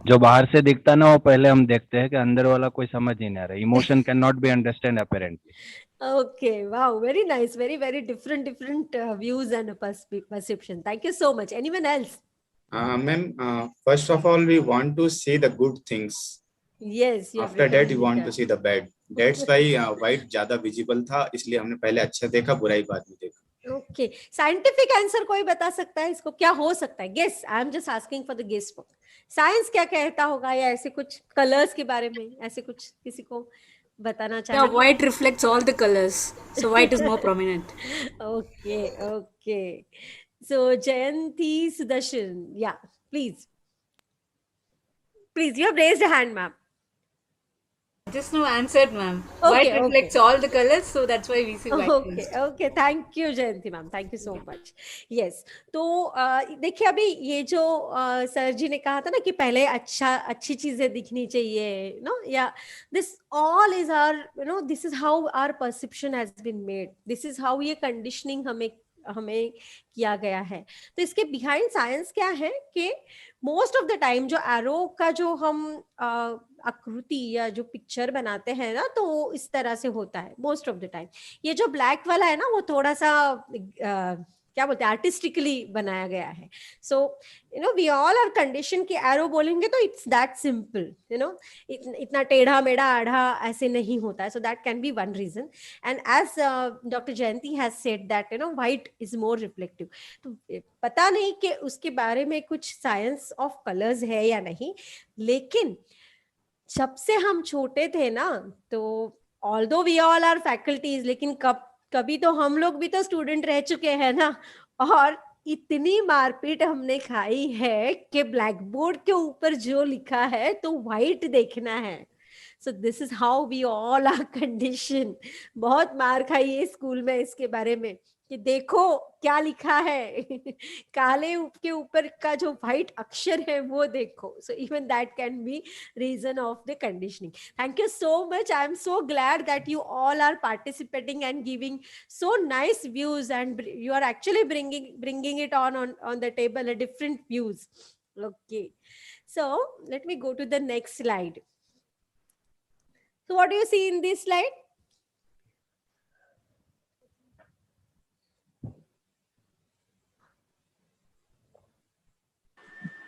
जो बाहर से दिखता ना वो पहले हम देखते हैं कि अंदर वाला कोई समझ ही नहीं आ रहा. Emotion can not be understand apparently. Okay, wow, very nice, very different views and perception. Thank you so much. Anyone else? Ma'am, first of all, we want to see the good things. Yes. After that, you want to see the bad. That's why white ज़्यादा visible था, इसलिए हमने पहले अच्छा देखा, बुराई बाद में देखा. ओके, साइंटिफिक आंसर कोई बता सकता है इसको, क्या हो सकता है? Guess, I am just asking for the guess book. Science क्या कहता होगा, या ऐसे कुछ कलर्स के बारे में ऐसे कुछ किसी को बताना Yeah, चाहेंगे? white reflects all the colors, so white is more prominent. Okay, okay. So Jayanti Sudarshan, yeah, please, you have raised a hand, ma'am. Just now answered, ma'am. Okay, White reflects all the colors, so that's why we see white. Okay okay, thank you Jayanti ma'am, thank you so much. Yes, तो देखिए अभी ये जो sir जी ने कहा था ना कि पहले अच्छी चीजें दिखनी चाहिए, नो, या this all is our, you know, this is how our perception has been made, this is how ये कंडीशनिंग हमें हमें किया गया है। तो इसके बिहाइंड साइंस क्या है कि मोस्ट ऑफ द टाइम जो एरो का जो हम आकृति या जो पिक्चर बनाते हैं ना, तो वो इस तरह से होता है मोस्ट ऑफ द टाइम। ये जो ब्लैक वाला है ना, वो थोड़ा सा क्या बोलते हैं, आर्टिस्टिकली बनाया गया है। So you know, we all are condition कि एरो बोलेंगे तो it's that simple, you know, इतना टेढ़ा मेढ़ा आढ़ा ऐसे नहीं होता है। So that can be one reason. And as doctor Jayanti has said that, you know, white is more reflective. तो पता नहीं कि उसके बारे में कुछ साइंस ऑफ कलर्स है या नहीं, लेकिन जब से हम छोटे थे ना, तो although we all are faculties, लेकिन कभी तो हम लोग भी तो स्टूडेंट रह चुके हैं ना, और इतनी मारपीट हमने खाई है कि ब्लैक बोर्ड के ऊपर जो लिखा है तो व्हाइट देखना है। So this is how we all are condition. बहुत मार खाई है स्कूल में इसके बारे में कि देखो क्या लिखा है काले के ऊपर का जो व्हाइट अक्षर है वो देखो। So even that can be reason of the conditioning. Thank you so much, I am so glad that you all are participating and giving so nice views, and you are actually bringing it on the table, a different views. Okay, so let me go to the next slide. So what do you see in this slide?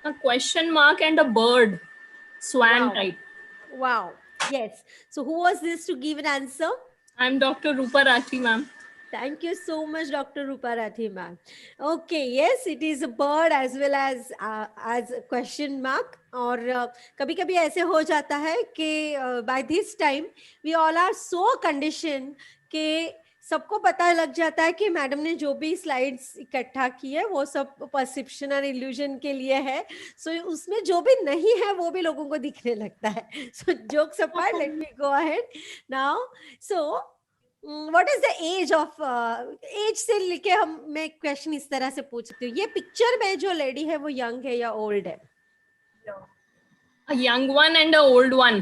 A question mark and a bird, swan Wow. type. Wow, yes. So who was this to give an answer? I'm Dr. Rupa Rathi, ma'am. Thank you so much, Dr. Rupa Rathi, ma'am. Okay, yes, it is a bird as well as a question mark. और कभी कभी ऐसे हो जाता है कि by this time we all are so conditioned कि सबको पता लग जाता है कि मैडम ने जो भी स्लाइड्स इकट्ठा की है वो सब परसेप्शन और इल्यूजन के लिए है। सो उसमें जो भी नहीं है वो भी लोगों को दिखने लगता है। So jokes apart, let me go ahead now. So what is the age of, age से लेके मैं क्वेश्चन इस तरह से पूछ सकती हूँ, ये पिक्चर में जो लेडी है वो यंग है या ओल्ड है? A young one and a old one.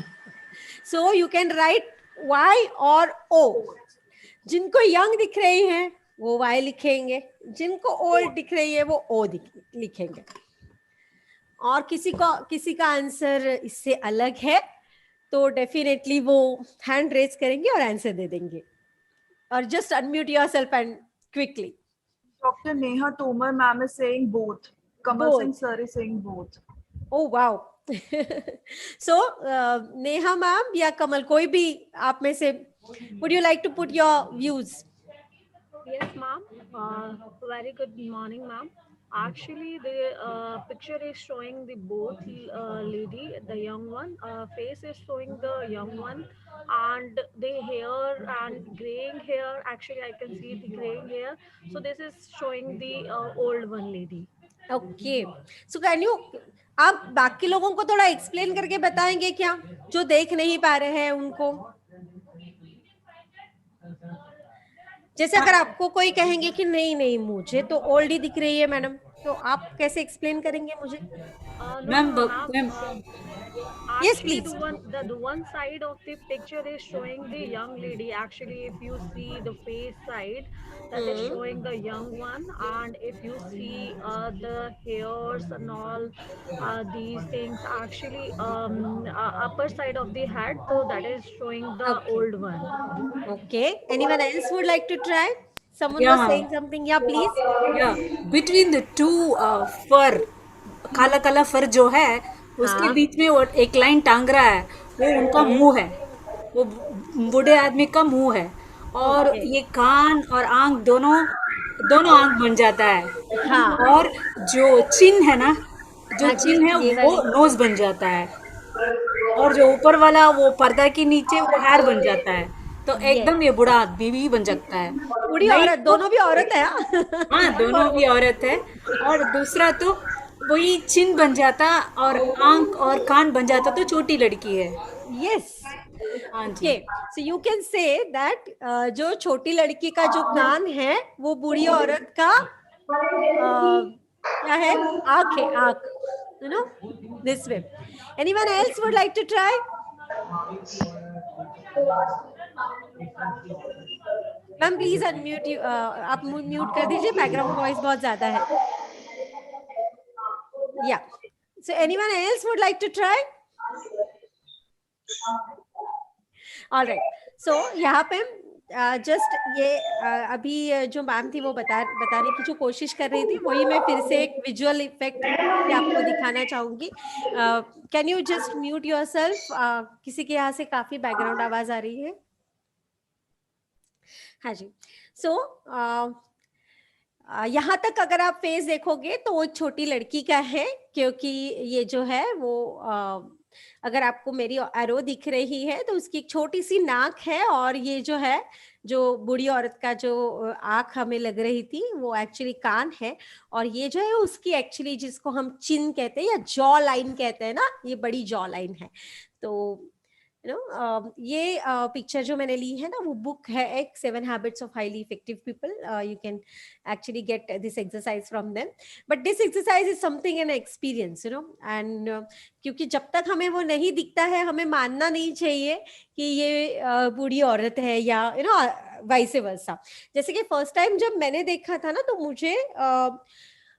So you can write Y or O. जिनको यंग दिख रही है वो Y लिखेंगे, जिनको ओल्ड दिख रही है वो O लिखेंगे। और किसी का आंसर इससे अलग है तो डेफिनेटली वो हैंड रेज करेंगे और आंसर दे देंगे। और just unmute yourself and quickly. Dr. Neha Tomar ma'am is saying both. Kamal Both. Singh sir is saying both. Oh wow. So Neha ma'am या कमल, कोई भी आप में से, would you like to put your views? Yes, ma'am. Very good morning, ma'am. Actually, the picture is showing the both lady, the young one. Face is showing the young one, and the hair and graying hair. Actually, I can see the graying hair. So this is showing the old one lady. Okay. So can you, आप बाकी लोगों को थोड़ा explain करके बताएंगे क्या, जो देख नहीं पा रहे हैं उनको? जैसे अगर आपको कोई कहेंगे कि नहीं मुझे तो ओल्ड ही दिख रही है मैडम, तो आप कैसे एक्सप्लेन करेंगे मुझे? Ma'am, Yes, please. The one side of the picture is showing the young lady. Actually, if you see the face side, that is showing the young one, and if you see the hairs and all these things, actually upper side of the head, so that is showing the old one. Okay. Anyone else would like to try? Someone Yeah, was ma'am. saying something. Yeah, please. yeah, between the two fur, काला काला फर जो है उसके बीच में वो एक line टांग रहा है, वो उनका मुंह है, वो बूढ़े आदमी का मुंह है। और ये कान और आंख दोनों दोनों आंख बन जाता है। हाँ और जो चिन है ना, जो हाँ जी, चिन है ये वो वाली नोज बन जाता है। और जो ऊपर वाला वो पर्दा के नीचे वो हेयर बन जाता है। तो ये एकदम ये बूढ़ा आदमी भी बन सकता है। बूढ़ी नहीं औरत, तो दोनों भी औरत है हाँ, दोनों भी औरत है। और दूसरा तो वही चिन बन जाता और आंख और कान बन जाता तो छोटी लड़की है। यस हाँ जी। Okay, so you can say that जो छोटी लड़की का जो कान है वो बूढ़ी औरत का क्या है, आंख है, आंख, you know, this way. Anyone else would like to try? Ma'am please unmute you, आप म्यूट कर दीजिए, बैकग्राउंड वॉइस बहुत ज्यादा है। Yeah so anyone else would like to try? Alright, so यहाँ पे जस्ट ये अभी जो मैम थी वो बताने की जो कोशिश कर रही थी, वही मैं फिर से एक विजुअल इफेक्ट से आपको दिखाना चाहूंगी। Can you just mute yourself? किसी के यहाँ से काफी बैकग्राउंड आवाज आ रही है। हाँ जी, सो यहाँ तक अगर आप फेस देखोगे तो वो एक छोटी लड़की का है, क्योंकि ये जो है वो अगर आपको मेरी एरो दिख रही है तो उसकी एक छोटी सी नाक है, और ये जो है जो बूढ़ी औरत का जो आंख हमें लग रही थी वो एक्चुअली कान है, और ये जो है उसकी एक्चुअली जिसको हम चिन कहते हैं या जॉ लाइन कहते हैं ना, ये बड़ी जॉ लाइन है। तो यू नो ये पिक्चर जो मैंने ली है ना, वो बुक है एक 7 habits of highly effective people. You can actually get this exercise from them, but this exercise is something an experience, you know, and क्योंकि जब तक हमें वो नहीं दिखता है हमें मानना नहीं चाहिए कि ये बूढ़ी औरत है या यू नो वाइस वर्सा। जैसे कि फर्स्ट टाइम जब मैंने देखा था ना तो मुझे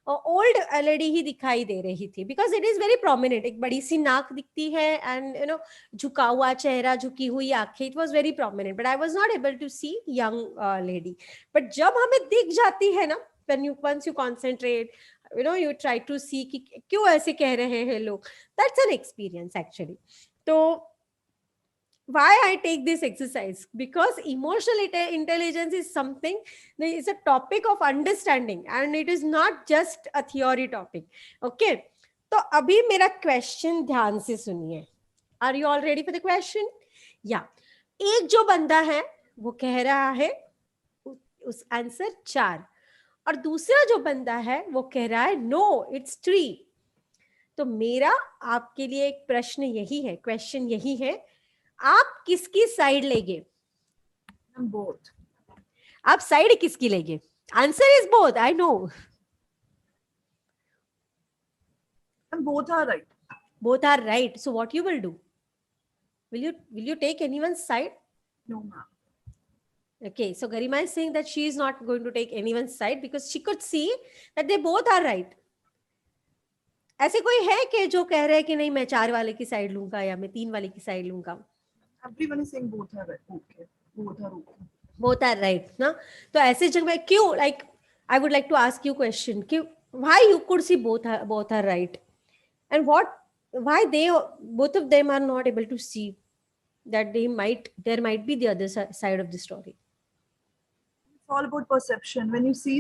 ओल्ड एलईडी ही दिखाई दे रही थी, because it is very prominent, एक बड़ी सी नाक दिखती है एंड यू नो झुका हुआ चेहरा, झुकी हुई आंखें, it was very prominent, but I was not able to see young lady. But जब हमें दिख जाती है ना, when you once you concentrate, you know, you try to see कि क्यों ऐसे कह रहे हैं लोग, that's an experience actually. तो why I take this exercise, because emotional intelligence is something, is a topic of understanding and it is not just a theory topic. Okay, तो अभी मेरा क्वेश्चन ध्यान से सुनिए। Are you all ready for the question? Yeah. एक जो बंदा है वो कह रहा है उस आंसर 4, और दूसरा जो बंदा है वो कह रहा है नो इट्स 3। तो मेरा आपके लिए एक प्रश्न यही है, क्वेश्चन यही है, आप किसकी साइड लेंगे? बोथ। आप साइड किसकी लेंगे? Answer is both, I know. Both are right. Both are right. So what you will do? Will you take anyone's side? No, ma'am. Okay, so Garima is saying that she is not going to take anyone's side because she could see that they both are right. ऐसे कोई है कि जो कह रहे हैं कि नहीं मैं 4 वाले की साइड लूंगा या मैं 3 वाले की साइड लूंगा? Everyone is saying both are right. Okay. Both are okay. Both are right ना? तो ऐसे जगह क्यों, like I would like to ask you question कि why you could see both are right, and why both of them are not able to see that there might be the other side of the story? It's all about perception. When you see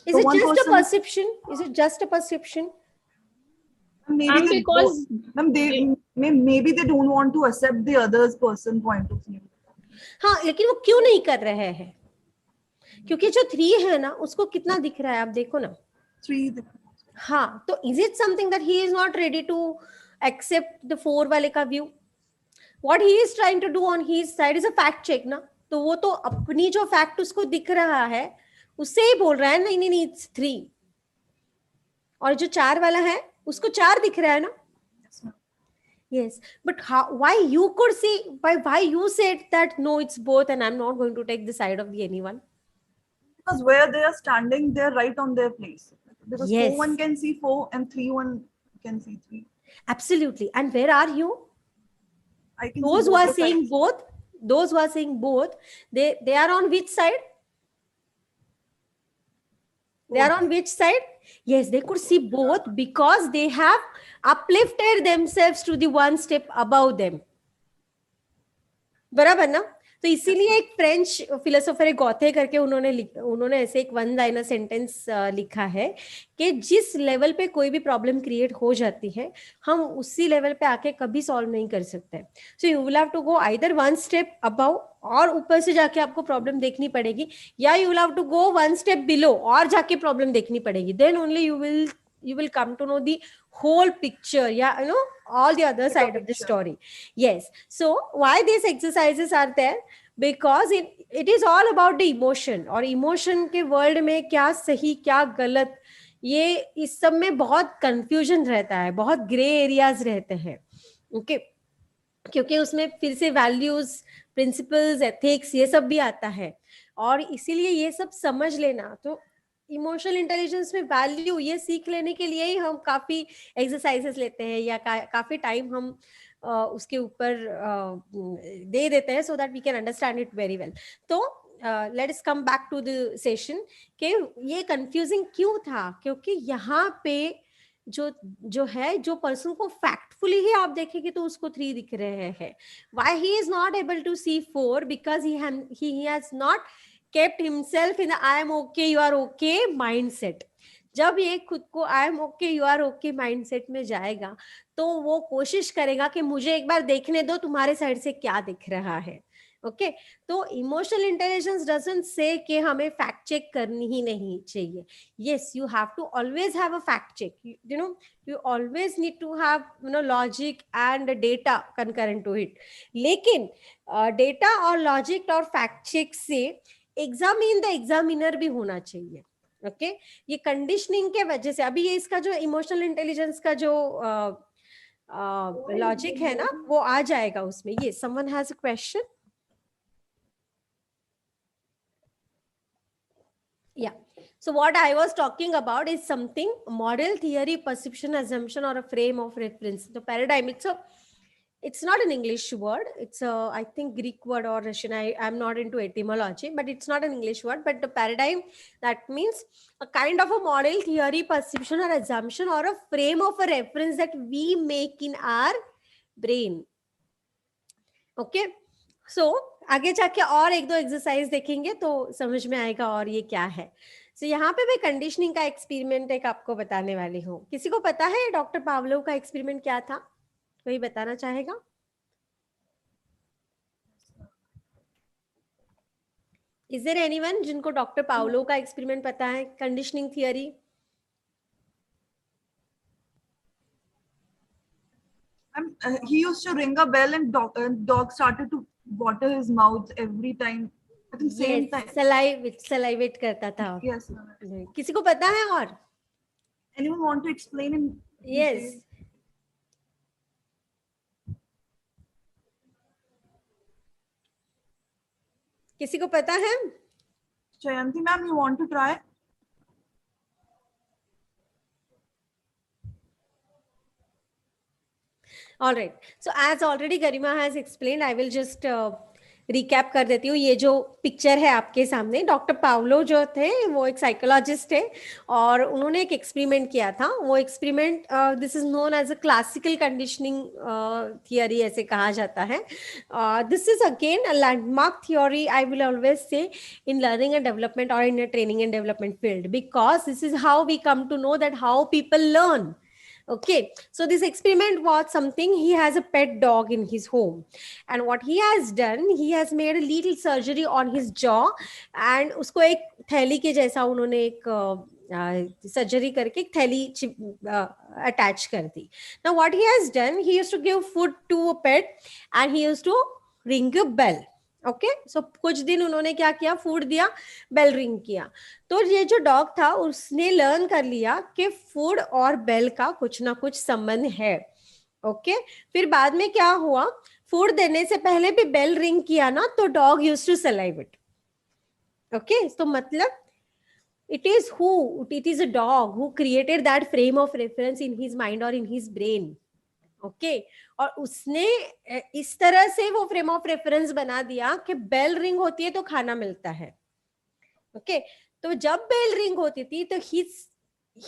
Is it just a perception? Is it just a perception? maybe because maybe they don't want to accept the other's person point of view. हाँ, लेकिन वो क्यों नहीं कर रहे हैं? क्योंकि जो 3 है ना उसको कितना दिख रहा है आप देखो ना, 3. हाँ, तो is it something that he is not ready to accept the 4 वाले का view? What he is trying to do on his side is a fact check ना, तो वो तो अपनी जो फैक्ट उसको दिख रहा है उससे ही बोल रहा है नहीं नहीं नहीं it's 3, और जो 4 वाला है उसको 4 दिख रहा है ना. Yes, but why you could see, why you said that no it's both and I'm not going to take the side of anyone? Because where they are standing, they're right on their place. Because Yes. 4 1 can see 4 and 3 1 can see 3. Absolutely. And where are you? I can Those see who are both saying sides. both, those who are saying both, they are on which side? They are on which side? Yes, they could see both because they have uplifted themselves to the one step above them. बराबर ना? तो इसीलिए एक French philosopher है गौथे करके, उन्होंने ऐसे एक वन लाइनर सेंटेंस लिखा है कि जिस लेवल पे कोई भी प्रॉब्लम क्रिएट हो जाती है, हम उसी लेवल पे आके कभी सॉल्व नहीं कर सकते. So you will have to go either one step above, और ऊपर से जाके आपको प्रॉब्लम देखनी पड़ेगी, या you will have to go one step below और जाके प्रॉब्लम देखनी पड़ेगी. Then only you will come to know the whole picture, yeah, you know, all the other side of the story. Yes. So why these exercises are there? Because it is all about the emotion. और emotion के world में क्या सही क्या गलत, ये इस सब में बहुत confusion रहता है, बहुत gray areas रहते हैं. Okay. क्योंकि उसमें फिर से values, principles, ethics ये सब भी आता है, और इसीलिए ये सब समझ लेना. तो इमोशनल इंटेलिजेंस में वैल्यू ये सीख लेने के लिए ही हम काफी एक्सरसाइजेस लेते हैं, या काफी टाइम हम उसके ऊपर दे देते हैं, so that we can understand it very well. तो let us come back to the session कि ये कंफ्यूजिंग क्यों था, क्योंकि यहाँ पे जो पर्सन को फैक्टफुली ही आप देखेंगे तो उसको 3 दिख रहे हैं. Why he is not able to see 4? Because he has not kept himself in the I am okay, you are okay mindset. जब ये खुद को I am okay, you are okay mindset में जाएगा, तो वो कोशिश करेगा कि मुझे एक बार देखने दो तुम्हारे साइड से क्या दिख रहा है. ओके. तो इमोशनल इंटेलिजेंस डजंट से कि हमें फैक्ट चेक करनी ही नहीं चाहिए. Yes, you have to always have a fact check. You know, you always need to have, you know, logic and data concurrent to it. लेकिन data और logic और fact check से एग्जामिन द एग्जामिनर भी होना चाहिए. Okay. ये conditioning के वजह से अभी ये इसका जो इमोशनल इंटेलिजेंस का जो लॉजिक है ना, वो आ जाएगा उसमें. ये someone has a question. Yeah. So what I was talking about is something model, theory, perception, assumption, or a frame of reference. The paradigm, it's not an English word. It's a, I think, Greek word or Russian. I'm not into etymology, but it's not an English word. But the paradigm, that means a kind of a model, theory, perception, or assumption, or a frame of a reference that we make in our brain. Okay. So आगे जाके और 1-2 exercise देखेंगे तो समझ में आएगा और ये क्या है. So यहाँ पे मैं कंडीशनिंग का एक्सपेरिमेंट एक आपको बताने वाली हूँ. किसी को पता है डॉक्टर पावलोव का एक्सपेरिमेंट क्या था? कोई बताना चाहेगा? Is there anyone जिनको डॉक्टर पावलोव का एक्सपेरिमेंट पता है, conditioning theory? He used to ring a bell and dog started to water his mouth every time. I think same time. Salivate करता था. Yes. किसी को पता है और? Anyone want to explain in Yes. detail? किसी को पता है? Jayanti ma'am, you want to try? All right. So as already Garima has explained, I will just recap कर देती हूँ. ये जो पिक्चर है आपके सामने, डॉक्टर पावलो जो थे वो एक साइकोलॉजिस्ट है और उन्होंने एक एक्सपेरिमेंट किया था. वो experiment this is known as a classical conditioning theory, ऐसे कहा जाता है. This is again a landmark theory, I will always say, in learning and development और in training and development field, because this is how we come to know that how people learn. Okay, so this experiment was something, he has a pet dog in his home, and what he has done, he has made a little surgery on his jaw, and उसको एक थैली के जैसा उन्होंने एक surgery करके एक थैली अटैच कर दी. Now what he has done, he used to give food to a pet and he used to ring a bell. Okay. So कुछ दिन उन्होंने क्या किया, फूड दिया, बेल रिंग किया. तो ये जो डॉग था उसने लर्न कर लिया कि फूड और बेल का कुछ ना कुछ संबंध है. ओके. फिर बाद में क्या हुआ, फूड देने से पहले भी बेल रिंग किया ना, तो डॉग यूज्ड टू सलाइवेट. ओके. तो मतलब it is a dog who created that frame of reference in his mind or in his brain. Okay. और उसने इस तरह से वो फ्रेम ऑफ रेफरेंस बना दिया कि बेल रिंग होती है तो खाना मिलता है. ओके. तो जब बेल रिंग होती थी तो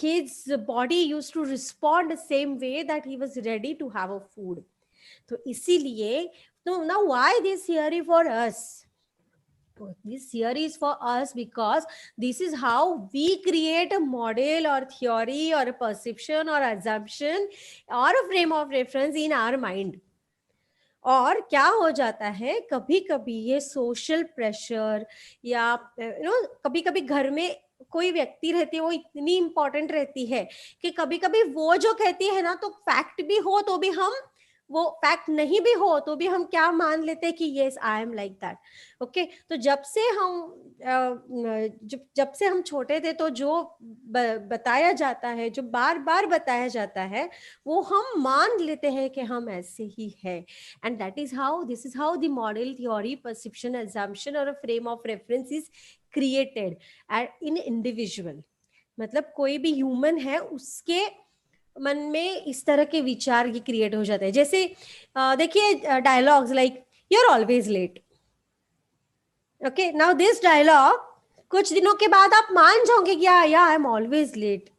his body used to respond the same way that he was ready to have a food. तो इसीलिए So now why this theory for us? This theory is for us because this is how we create a model or theory or a perception or assumption or a frame of reference in our mind. और क्या हो जाता है, कभी कभी ये social pressure या कभी कभी घर में कोई व्यक्ति रहती है, वो इतनी इंपॉर्टेंट रहती है कि कभी कभी वो जो कहती है ना, तो फैक्ट भी हो तो भी हम, वो फैक्ट नहीं भी हो तो भी हम क्या मान लेते हैं कि yes I am like that. Okay, तो जब से हम छोटे थे तो जो बताया जाता है, जो बार बार बताया जाता है, वो हम मान लेते हैं कि हम ऐसे ही है. And this is how the model, theory, perception, assumption or a frame of reference is created in individual. मतलब कोई भी ह्यूमन है, उसके मन में इस तरह के विचार ये क्रिएट हो जाते हैं. जैसे देखिए dialogues like you are always late. Okay, now this dialogue कुछ दिनों के बाद आप मान जाओगे कि या आई एम ऑलवेज लेट.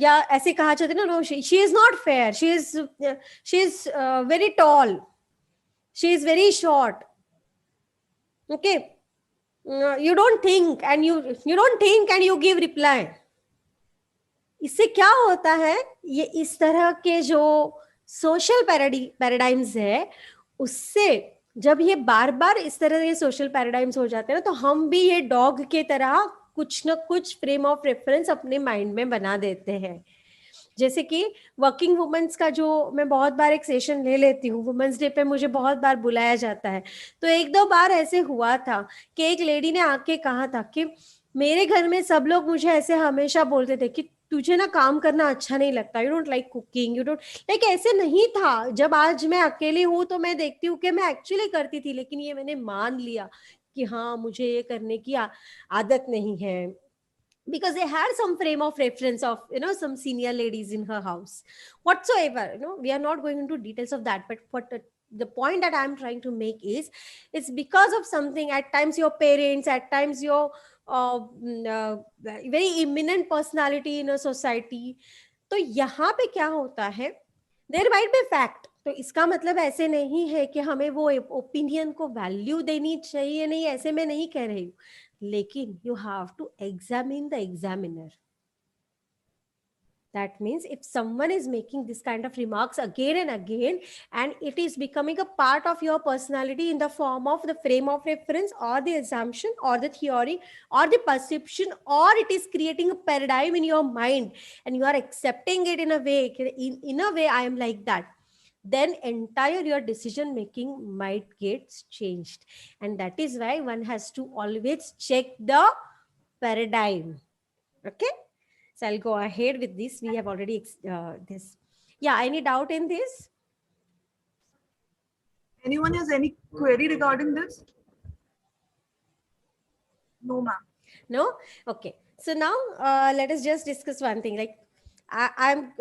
या ऐसे कहा जाता है ना, no she is not fair, she is very tall, she is very short. Okay, you don't think and you give reply. इससे क्या होता है, ये इस तरह के जो सोशल पैराडाइम्स है, उससे जब ये बार बार इस तरह के सोशल पैराडाइम्स हो जाते हैं ना, तो हम भी ये डॉग के तरह कुछ ना कुछ फ्रेम ऑफ रेफरेंस अपने माइंड में बना देते हैं. जैसे कि वर्किंग वुमेन्स का जो मैं बहुत बार एक सेशन ले लेती हूँ, वुमेन्स डे पे मुझे बहुत बार बुलाया जाता है. तो एक दो बार ऐसे हुआ था कि एक लेडी ने आके कहा था कि मेरे घर में सब लोग मुझे ऐसे हमेशा बोलते थे कि तुझे ना काम करना अच्छा नहीं लगता, you don't like cooking, you don't like. ऐसे नहीं था. जब आज मैं अकेली हूँ तो मैं देखती हूँ कि मैं एक्चुअली करती थी, लेकिन ये मैंने मान लिया कि हाँ मुझे ये करने की आदत नहीं है. Because they had some frame of reference of some senior ladies in her house whatsoever. We are not going into details of that, but what the point that I'm trying to make is, it's because of something. At times your parents, at times your very eminent personality in a society. तो यहाँ पे क्या होता है, there might be fact. तो इसका मतलब ऐसे नहीं है कि हमें वो ओपिनियन को वैल्यू देनी चाहिए, नहीं, ऐसे मैं नहीं कह रही हूँ. लेकिन you have to examine the examiner. That means if someone is making this kind of remarks again and again, and it is becoming a part of your personality in the form of the frame of reference or the assumption or the theory or the perception, or it is creating a paradigm in your mind and you are accepting it in a way, in a way I am like that, then entire your decision making might get changed. And that is why one has to always check the paradigm. Okay, so I'll go ahead with this. We have already this. Yeah, any doubt in this? Anyone has any query regarding this? No, ma'am. No? Okay. So now let us just discuss one thing. Like I'm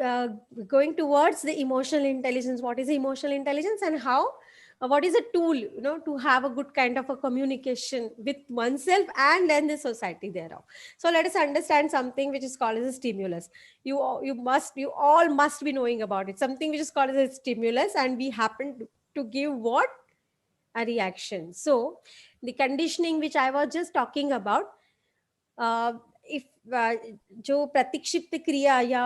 going towards the emotional intelligence. What is emotional intelligence, and how, what is a tool, to have a good kind of a communication with oneself and then the society thereof. So let us understand something which is called as a stimulus. You all must be knowing about it. Something which is called as a stimulus, and we happen to give what? A reaction. So the conditioning which I was just talking about, if जो प्रतिक्षिप्त क्रिया या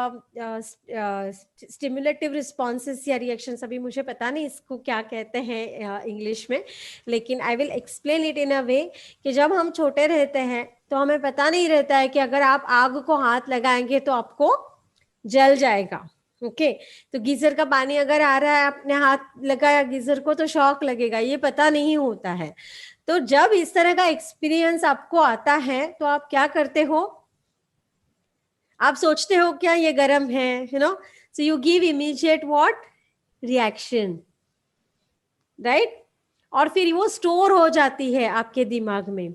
stimulative responses या reactions, अभी मुझे पता नहीं इसको क्या कहते हैं इंग्लिश में, लेकिन I will explain it in a way कि जब हम छोटे रहते हैं तो हमें पता नहीं रहता है कि अगर आप आग को हाथ लगाएंगे तो आपको जल जाएगा. ओके, तो गीजर का पानी अगर आ रहा है, आपने हाथ लगाया गीजर को तो शॉक लगेगा, ये पता नहीं होता है. तो जब इस तरह का एक्सपीरियंस आपको आता है तो आप क्या करते हो, आप सोचते हो क्या ये गर्म है, so you give immediate what? Reaction, right? और फिर वो स्टोर हो जाती है आपके दिमाग में.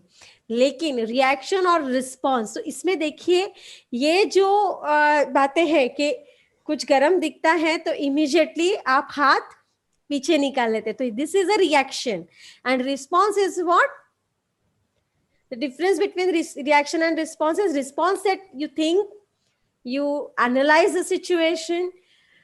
लेकिन रिएक्शन और रिस्पॉन्स, तो इसमें देखिए ये जो बातें हैं कि कुछ गर्म दिखता है तो इमीडिएटली आप हाथ पीछे निकाल लेते, तो this is a reaction. And response is what? The difference between reaction and response is response that you think, you analyze the situation,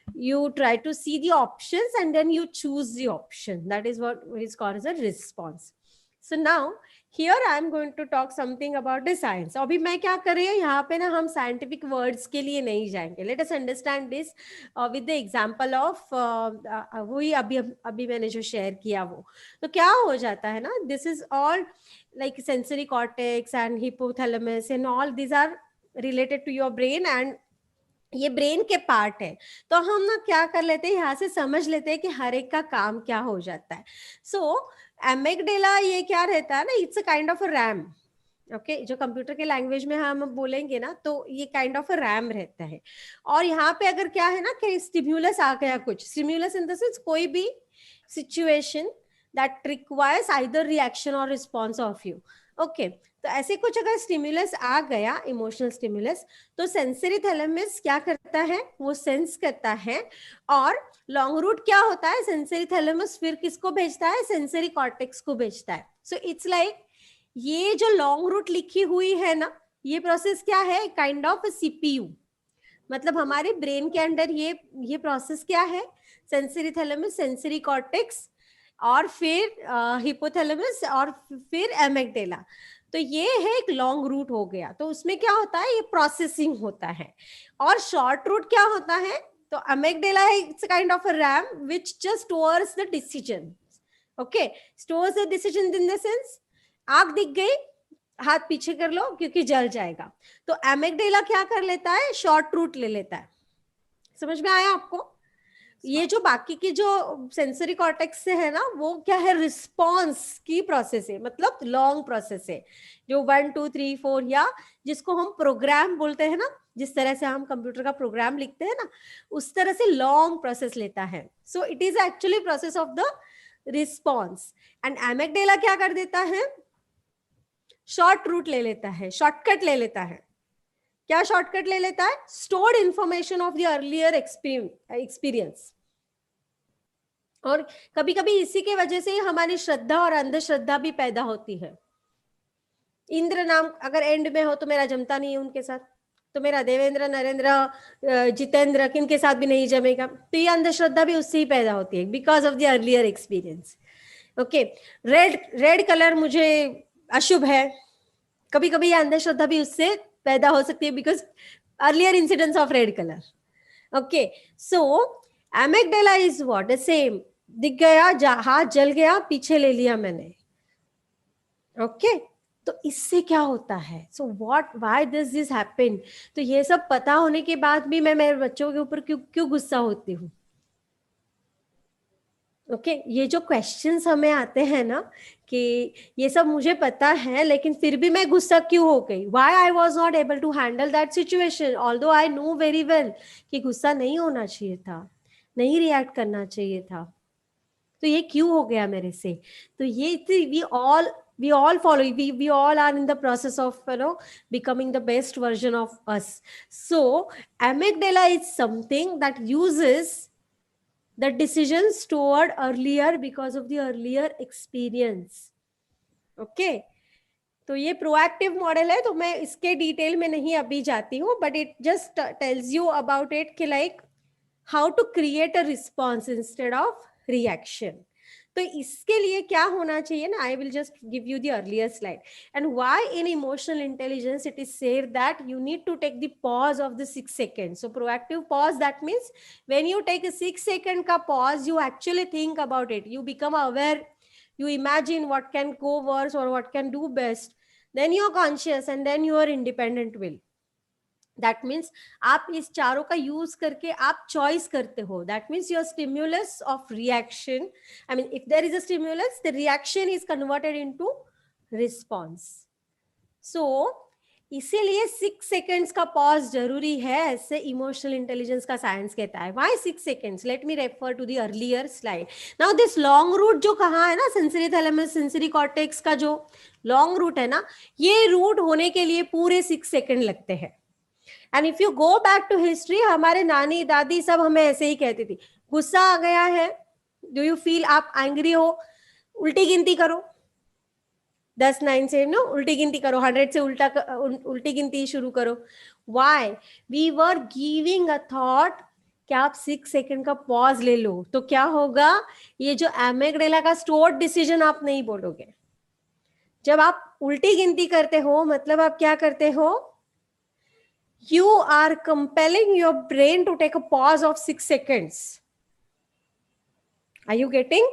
you try to see the options and then you choose the option. That is what is called as a response. So now here I am going to talk something about the science. अभी मैं क्या कर रही हूँ यहाँ पे ना, हम scientific words के लिए नहीं जाएंगे. Let us understand this with the example of वही अभी मैंने जो share किया वो. तो क्या हो जाता है ना, this is all like sensory cortex and hypothalamus and all these are related to your brain and ये ब्रेन के पार्ट है. तो हम ना क्या कर लेते हैं, यहाँ से समझ लेते हैं कि हर एक का काम क्या हो जाता है. सो एमिगडाला ये क्या रहता है ना, it's a kind of a RAM. Okay, जो कंप्यूटर के लैंग्वेज में हम बोलेंगे ना, तो ये काइंड ऑफ अ रैम रहता है. और यहाँ पे अगर क्या है ना कि स्टिम्युलस आ गया, कुछ स्टिम्युलस इन द सेंस कोई भी situation that requires either reaction और रिस्पॉन्स ऑफ यू. ओके, तो ऐसे कुछ अगर स्टिम्युलस आ गया, इमोशनल स्टिम्युलस, तो सेंसरी थैलेमस क्या करता है, वो सेंस करता है. और लॉन्ग रूट क्या होता है, सेंसरी थैलेमस फिर किसको भेजता है, सेंसरी कॉर्टेक्स को भेजता है. सो इट्स लाइक ये जो लॉन्ग रूट लिखी हुई है ना, ये प्रोसेस क्या है, काइंड ऑफ सीपीयू. मतलब हमारे ब्रेन के अंदर ये प्रोसेस क्या है, सेंसरी थैलेमस, सेंसरी कॉर्टेक्स और फिर हिपोथैलेमस और फिर एमिगडाला. तो ये है एक लॉन्ग रूट हो गया. तो उसमें क्या होता है, ये प्रोसेसिंग होता है. और शॉर्ट रूट क्या होता है, तो एमिगडाला है, it's kind of a RAM which just stores the decision. Okay, stores the decision in the sense आग दिख गई, हाथ पीछे कर लो क्योंकि जल जाएगा. तो एमिगडाला क्या कर लेता है, शॉर्ट रूट ले लेता है. समझ में आया आपको? ये जो बाकी की जो सेंसरी कॉर्टेक्स से है ना, वो क्या है, रिस्पॉन्स की प्रोसेस है, मतलब लॉन्ग प्रोसेस है, जो 1 2 3 4 या जिसको हम प्रोग्राम बोलते हैं ना, जिस तरह से हम कंप्यूटर का प्रोग्राम लिखते हैं ना, उस तरह से लॉन्ग प्रोसेस लेता है. So it is actually process of the response. And amygdala क्या कर देता है, शॉर्ट रूट ले लेता है, शॉर्टकट ले लेता है. क्या शॉर्टकट ले लेता है, stored information of the earlier experience. और कभी कभी इसी के वजह से हमारी श्रद्धा और अंधश्रद्धा भी पैदा होती है. इंद्र नाम अगर एंड में हो तो मेरा जमता नहीं है उनके साथ, तो मेरा देवेंद्र, नरेंद्र, जितेंद्र किन के साथ भी नहीं जमेगा. तो ये अंधश्रद्धा भी उससे ही पैदा होती है, because of the earlier experience. Okay, red colour मुझे अशुभ है, कभी कभी ये अंधश्रद्धा भी उससे पैदा हो सकती है, because earlier incidents of red colour. Okay, so amygdala is what, the same. दिख गया, हाथ जल गया, पीछे ले लिया मैंने. ओके, तो इससे क्या होता है, सो व्हाई दिस हैपन. तो ये सब पता होने के बाद भी मैं मेरे बच्चों के ऊपर क्यों गुस्सा होती हूँ. ओके, ये जो क्वेश्चंस हमें आते हैं ना, कि ये सब मुझे पता है लेकिन फिर भी मैं गुस्सा क्यों हो गई, why I was not able to handle that situation, although I know very well कि गुस्सा नहीं होना चाहिए था, नहीं रिएक्ट करना चाहिए था, तो ये क्यों हो गया मेरे से. तो ये we all follow, we all are in the process of becoming the best version of us. So amygdala is something that uses the decisions stored earlier because of the earlier experience. Okay, तो ये proactive model है, तो मैं इसके detail में नहीं अभी जाती हूँ, but it just tells you about it कि like how to create a response instead of reaction. तो इसके लिए क्या होना चाहिए ना, I will just give you the earlier slide. And why in emotional intelligence it is said that you need to take the pause of the 6 seconds. So proactive pause, that means when you take a 6 second का pause, you actually think about it, you become aware, you imagine what can go worse or what can do best, then you're conscious and then you are independent will. That means आप इस चारों का use करके आप choice करते हो. That means your stimulus of reaction, I mean if there is a stimulus, the reaction is converted into response. So इसीलिए 6 seconds का pause जरूरी है, ऐसे इमोशनल इंटेलिजेंस का साइंस कहता है. Why 6 seconds? Let me refer to the earlier slide. Now this long route जो कहा है ना, सेंसरी थैलेमस, सेंसरी कॉर्टेक्स का जो लॉन्ग रूट है ना, ये रूट होने के लिए पूरे 6 सेकेंड लगते हैं. And if you go back to history, हमारे नानी दादी सब हमें ऐसे ही कहती थी, गुस्सा आ गया है, डू यू फील आप एंग्री हो, उल्टी गिनती करो, 10 9 से नो उल्टी गिनती करो, 100 से उल्टी गिनती शुरू करो. Why? We were giving a thought कि आप 6 सेकंड का पॉज ले लो, तो क्या होगा, ये जो एमिगडाला का स्टोर्ड डिसीजन आप नहीं बोलोगे. जब आप उल्टी गिनती करते हो, मतलब आप क्या करते हो, you are compelling your brain to take a pause of 6 seconds. Are you getting?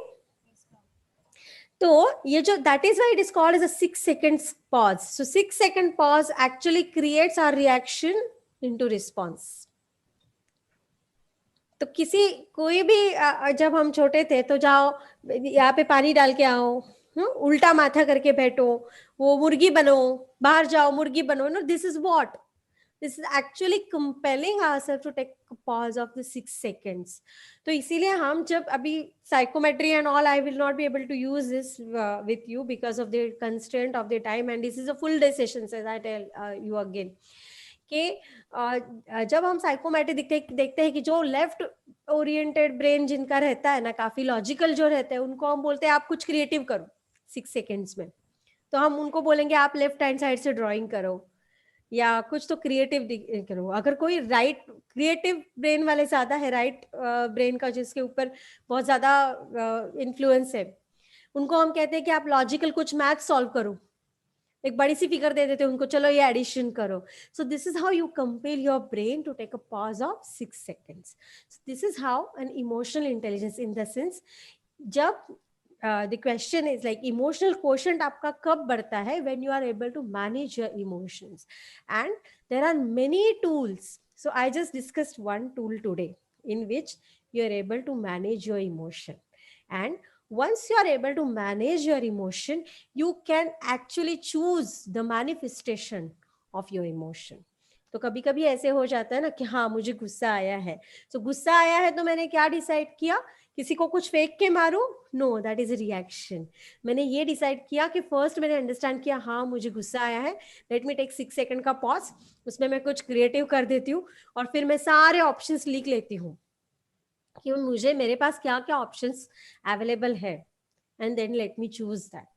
तो ये जो, that is why it is called as a 6 seconds pause. So 6 second pause actually creates our reaction into response. तो किसी कोई भी जब हम छोटे थे तो जाओ यहाँ पे पानी डाल के आओ, उल्टा माथा करके बैठो, वो मुर्गी बनो, बाहर जाओ मुर्गी बनो. No, this is what, this is actually compelling ourselves to take a pause of the 6 seconds. तो इसीलिए हम जब अभी psychometry and all, I will not be able to use this with you because of the constraint of the time, and this is a full day session, as I tell you again. कि जब हम psychometry देखते हैं कि जो left oriented brain जिनका रहता है ना, काफी लॉजिकल जो रहते हैं, उनको हम बोलते हैं आप कुछ क्रिएटिव करो 6 सेकेंड्स में. तो हम उनको बोलेंगे आप लेफ्ट हैंड साइड से ड्राइंग करो या कुछ तो क्रिएटिव करो. अगर कोई राइट क्रिएटिव ब्रेन वाले ज्यादा है, राइट ब्रेन का जिसके ऊपर बहुत ज्यादा इन्फ्लुएंस है, उनको हम कहते हैं कि आप लॉजिकल कुछ मैथ सॉल्व करो. एक बड़ी सी फिगर दे देते हैं उनको, चलो ये एडिशन करो. So this is how you compel your brain to take a pause of 6 seconds. This is how an emotional intelligence, in the sense जब the question is like emotional quotient आपका कब बढ़ता है, when you are able to manage your emotions. And there are many tools. So I just discussed one tool today in which you are able to manage your emotion. And once you are able to manage your emotion, you can actually choose the manifestation of your emotion. तो कभी कभी ऐसे हो जाता है ना कि हाँ मुझे गुस्सा आया है, तो गुस्सा आया है तो मैंने क्या डिसाइड किया, किसी को कुछ फेंक के मारो? No, that is a reaction. मैंने ये डिसाइड किया कि फर्स्ट मैंने अंडरस्टैंड किया हाँ मुझे गुस्सा आया है, लेट मी टेक 6 सेकंड का पॉज, उसमें मैं कुछ क्रिएटिव कर देती हूँ और फिर मैं सारे ऑप्शंस लिख लेती हूँ कि मुझे मेरे पास क्या क्या ऑप्शंस अवेलेबल है, and then let me choose that.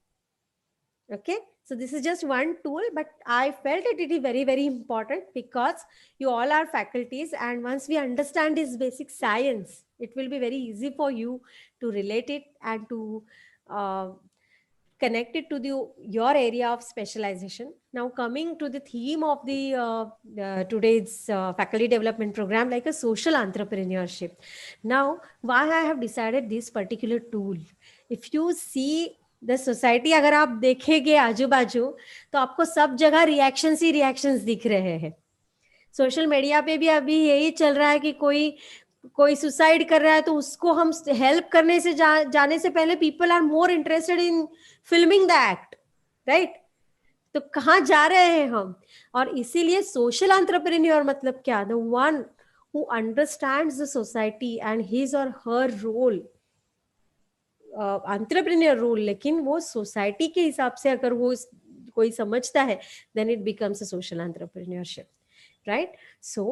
Okay, so this is just one tool, but I felt it is very, very important because you all are faculties, and once we understand this basic science, it will be very easy for you to relate it and to connect it to your area of specialization. Now coming to the theme of the today's faculty development program, like a social entrepreneurship. Now why I have decided this particular tool, if you see the society, अगर आप देखेंगे आजू बाजू तो आपको सब जगह reactions ही reactions दिख रहे हैं. सोशल मीडिया पे भी अभी यही चल रहा है कि कोई सुसाइड कर रहा है तो उसको हम हेल्प करने से जाने से पहले people are more interested in filming the act, right? तो कहाँ जा रहे हैं हम? और इसीलिए सोशल एंटरप्रेन्योर मतलब क्या, the one who understands the society and his और हर रोल, एंटरप्रेन्योर रोल, लेकिन वो सोसाइटी के हिसाब से अगर वो कोई समझता है, then it becomes a social entrepreneurship, right? So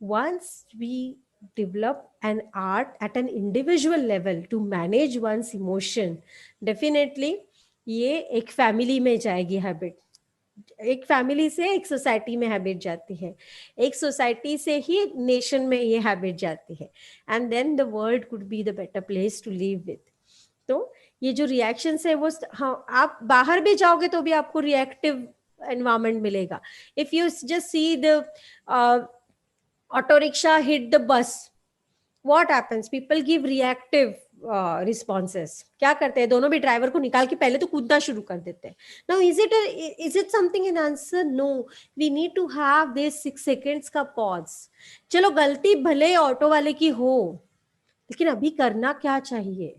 once we develop an art at an individual level to manage one's emotion, definitely ये एक फैमिली में जाएगी हैबिट, एक फैमिली से एक सोसाइटी में हैबिट जाती है, एक सोसाइटी से ही नेशन में ये हैबिट जाती है, and then the world could be the better place to live with. तो ये जो रिएक्शंस है वो, हाँ, आप बाहर भी जाओगे तो भी आपको रिएक्टिव एनवायरनमेंट मिलेगा. If you just see the auto rickshaw hit the bus, what happens? People give reactive responses. क्या करते हैं? दोनों भी ड्राइवर को निकाल के पहले तो कूदना शुरू कर देते हैं. Now is it something in answer? No, we need to have this 6 seconds का पॉज. चलो गलती भले ऑटो वाले की हो, लेकिन अभी करना क्या चाहिए?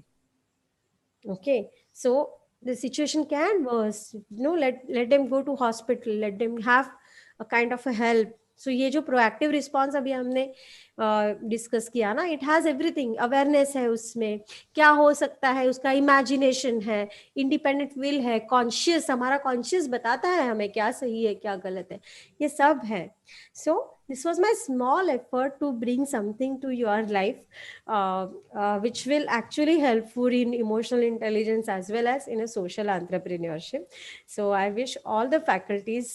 Okay, so the situation can worse, let them go to hospital, let them have a kind of a help. So ये जो प्रोएक्टिव रिस्पॉन्स अभी हमने डिस्कस किया ना, इट हैज एवरीथिंग. अवेयरनेस है उसमें, क्या हो सकता है, उसका इमेजिनेशन है, इंडिपेंडेंट विल है, कॉन्शियस, हमारा कॉन्शियस बताता है हमें क्या सही है क्या गलत है, ये सब है. सो this was my small effort to bring something to your life which will actually helpful in emotional intelligence as well as in a social entrepreneurship. So I wish all the faculties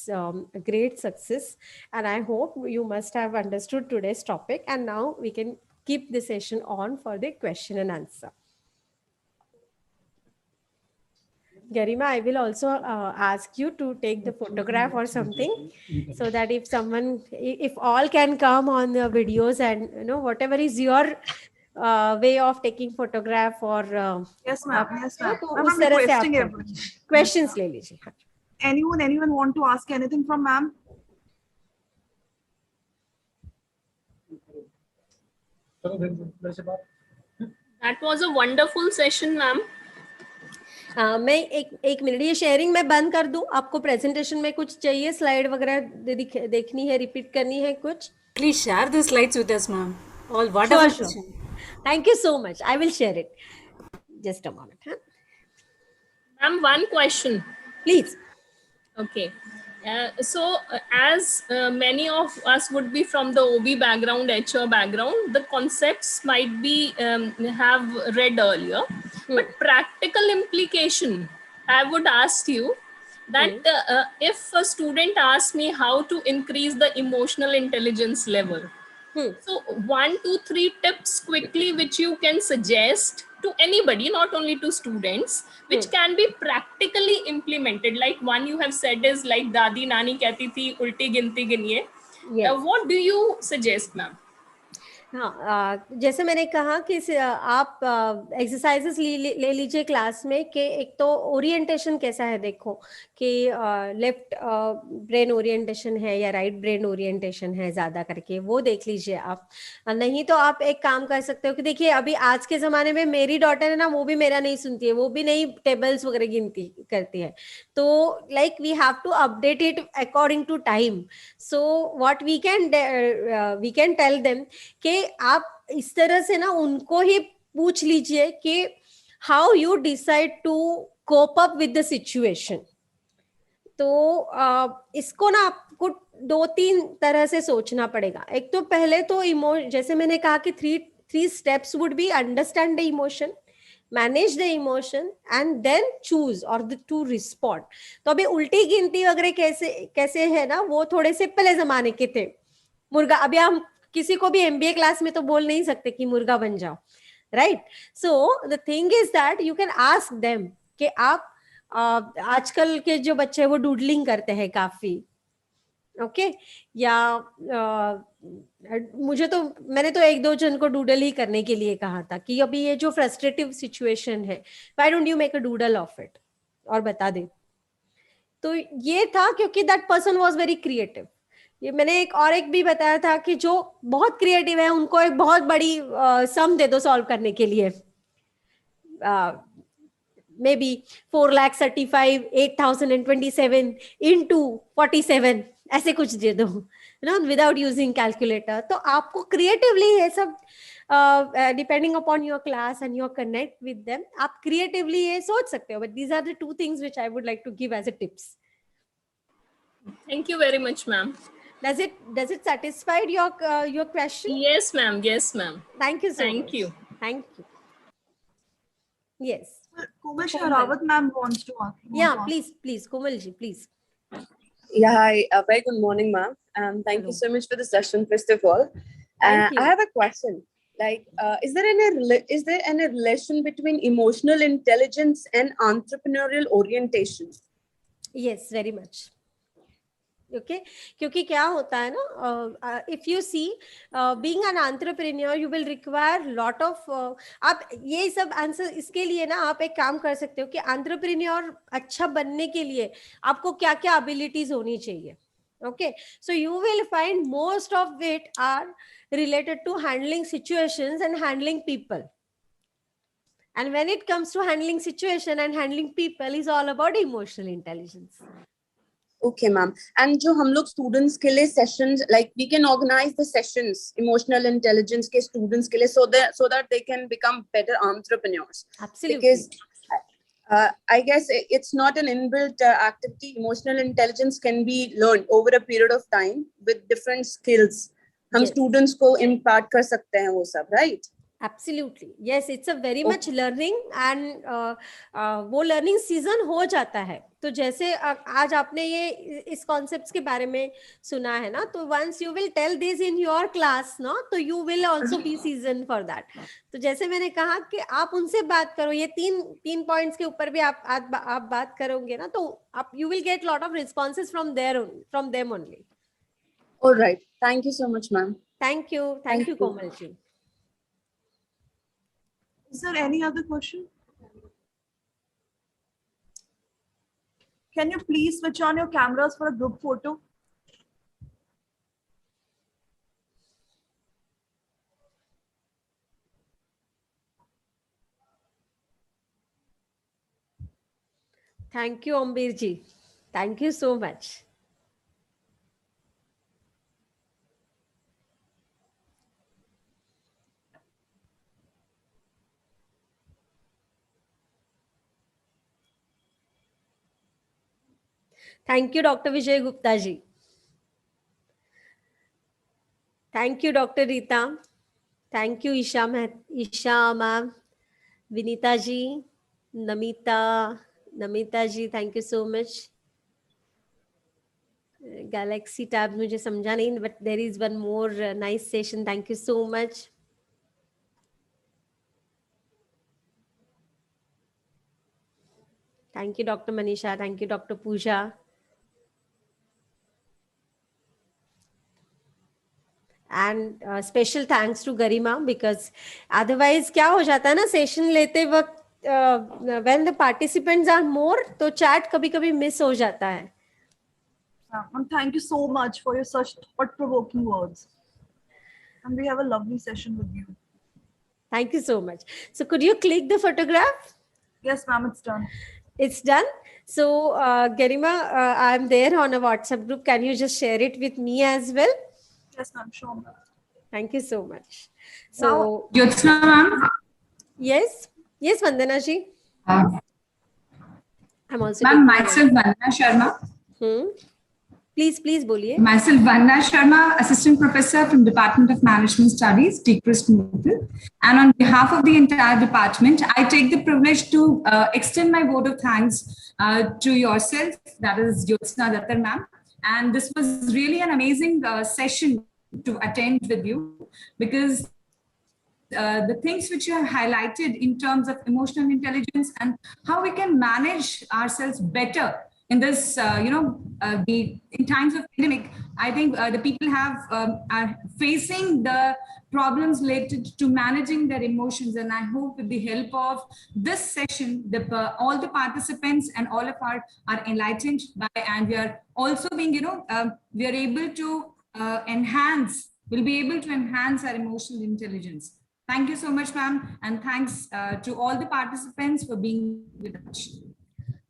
great success, and I hope you must have understood today's topic, and now we can keep the session on for the question and answer. Garima, I will also ask you to take the photograph or something, so that if someone, if all can come on the videos, and whatever is your way of taking photograph or Yes, ma'am. Yes, ma'am. तो Ma'am, उस I'm तरह से requesting आप everyone. questions ले लीजिए. हाँ. Anyone want to ask anything from ma'am? That was a wonderful session, ma'am. मैं एक मिनट, ये शेयरिंग मैं बंद कर दूं. आपको प्रेजेंटेशन में कुछ चाहिए, स्लाइड वगैरह देखनी है, रिपीट करनी है कुछ? Please share the slides with us, ma'am. All wonderful Sure. session. Thank you so much. I will share it. Just a moment. Huh? Ma'am, one question. Please. Okay. As many of us would be from the OB background, HR background, the concepts might be have read earlier, but practical implication, I would ask you that if a student asks me how to increase the emotional intelligence level, so 1, 2, 3 tips quickly which you can suggest to anybody, not only to students, which can be practically implemented. Like one you have said is like Dadi Nani कहती थी उल्टी गिनती गिनिए. What do you suggest, ma'am? हाँ, जैसे मैंने कहा कि आप एक्सरसाइजेस ले लीजिए क्लास में, कि एक तो ओरिएंटेशन कैसा है देखो, कि लेफ्ट ब्रेन ओरिएंटेशन है या राइट ब्रेन ओरिएंटेशन है, ज़्यादा करके वो देख लीजिए आप. नहीं तो आप एक काम कर सकते हो कि देखिए अभी आज के ज़माने में मेरी डॉटर है ना, वो भी मेरा नहीं सुनती है, वो भी नहीं टेबल्स वगैरह गिनती करती है. तो like we have to update it according to time. So what we can tell them कि आप इस तरह से ना उनको ही पूछ लीजिए कि how you decide to cope up with the situation. तो इसको ना आपको 2-3 तरह से सोचना पड़ेगा. एक तो पहले तो जैसे मैंने कहा कि 3 steps would be understand the emotion, manage the emotion and then choose or to respond. तो अभी उल्टी गिनती वगैरह कैसे है ना, वो थोड़े से पहले जमाने के थे. मुर्गा, अभी हम किसी को भी MBA क्लास में तो बोल नहीं सकते कि मुर्गा बन जाओ, right? So the thing is that you can ask them कि आप आजकल के जो बच्चे वो डूडलिंग करते हैं काफी, ओके? या मैंने तो 1-2 जन को डूडल ही करने के लिए कहा था कि अभी ये जो फ्रस्ट्रेटिव सिचुएशन है, why don't you make a doodle of it, और बता दे. तो ये था क्योंकि that person was very creative. ये मैंने एक भी बताया था कि जो बहुत क्रिएटिव है उनको एक बहुत बड़ी सम दे दो सॉल्व करने के लिए, मे बी 4,35,8,027 into 47 ऐसे कुछ दे दो, विदाउट यूजिंग कैलकुलेटर. तो आपको क्रिएटिवली ये सब depending upon your class and your connect with them, आप क्रिएटिवली ये सोच सकते हो. But these are the 2 things which I would like to give as a tips. Thank you very much, ma'am. Does it satisfy your question? Yes, ma'am. Yes, ma'am. Thank you so much. Thank you. Thank you. Yes. Komal Sharawat ma'am wants to ask. Yeah, please, Komal ji, please. Yeah, hi. Very good morning, ma'am. Thank you so much for the session, first of all. Thank you. I have a question. Like, is there any relation between emotional intelligence and entrepreneurial orientation? Yes, very much. Okay, क्योंकि क्या होता है ना, if you see being an entrepreneur you will require lot of आप ये सब answer इसके लिए ना आप एक काम कर सकते हो कि entrepreneur अच्छा बनने के लिए आपको क्या क्या abilities होनी चाहिए. Okay, so you will find most of it are related to handling situations and handling people. And when it comes to handling situation and handling people is all about emotional intelligence. Okay, ma'am. And जो हम लोग students के लिए sessions, like we can organize the sessions emotional intelligence के students के लिए so that they can become better entrepreneurs. Absolutely. Because I guess it's not an inbuilt activity. Emotional intelligence can be learned over a period of time with different skills. हम Yes. students को impart कर सकते हैं वो सब, right? Absolutely. Yes, it's a very much learning and वो learning season हो जाता है. तो जैसे आज आपने ये इस concepts के बारे में सुना है ना, तो once you will tell this in your class ना, तो you will also be seasoned for that. तो जैसे मैंने कहा कि आप उनसे बात करो, ये तीन points के ऊपर भी आप बात करोगे ना, तो आप you will get lot of responses from them only. All right. Thank you so much, ma'am. Thank you, Komal ji. Is there any other question? Can you please switch on your cameras for a group photo? Thank you, Ambir ji. Thank you so much. Thank you, Dr. Vijay Gupta ji. Thank you, Dr. Rita. Thank you, Isha ma'am, Vinita ji, Namita ji. Thank you so much. Galaxy tab मुझे समझा नहीं, but there is one more nice session. Thank you so much. Thank you, Dr. Manisha. Thank you, Dr. Pooja. And special thanks to Garima, because otherwise क्या हो जाता है ना session लेते वक्त when the participants are more, तो chat कभी-कभी miss हो जाता है. And thank you so much for your such thought-provoking words. And we have a lovely session with you. Thank you so much. So could you click the photograph? Yes, ma'am, it's done. It's done. So Garima, I'm there on a WhatsApp group. Can you just share it with me as well? Yes, ma'am, sure, ma'am. Thank you so much. So, Jyotsna, ma'am. Yes, Vandana ji. I'm also. Ma'am, myself, Vandana Sharma. Please boliye. Myself, Vandana Sharma, Assistant Professor from Department of Management Studies, AICTE-DCRUST. And on behalf of the entire department, I take the privilege to extend my vote of thanks to yourself, that is Jyotsna, Datar ma'am. And this was really an amazing session to attend with you, because the things which you have highlighted in terms of emotional intelligence and how we can manage ourselves better in this, in times of pandemic, I think the people are facing the problems related to managing their emotions. And I hope with the help of this session, all the participants and all of are enlightened by, and we are also being, we are able to we'll be able to enhance our emotional intelligence. Thank you so much, ma'am. And thanks to all the participants for being with us.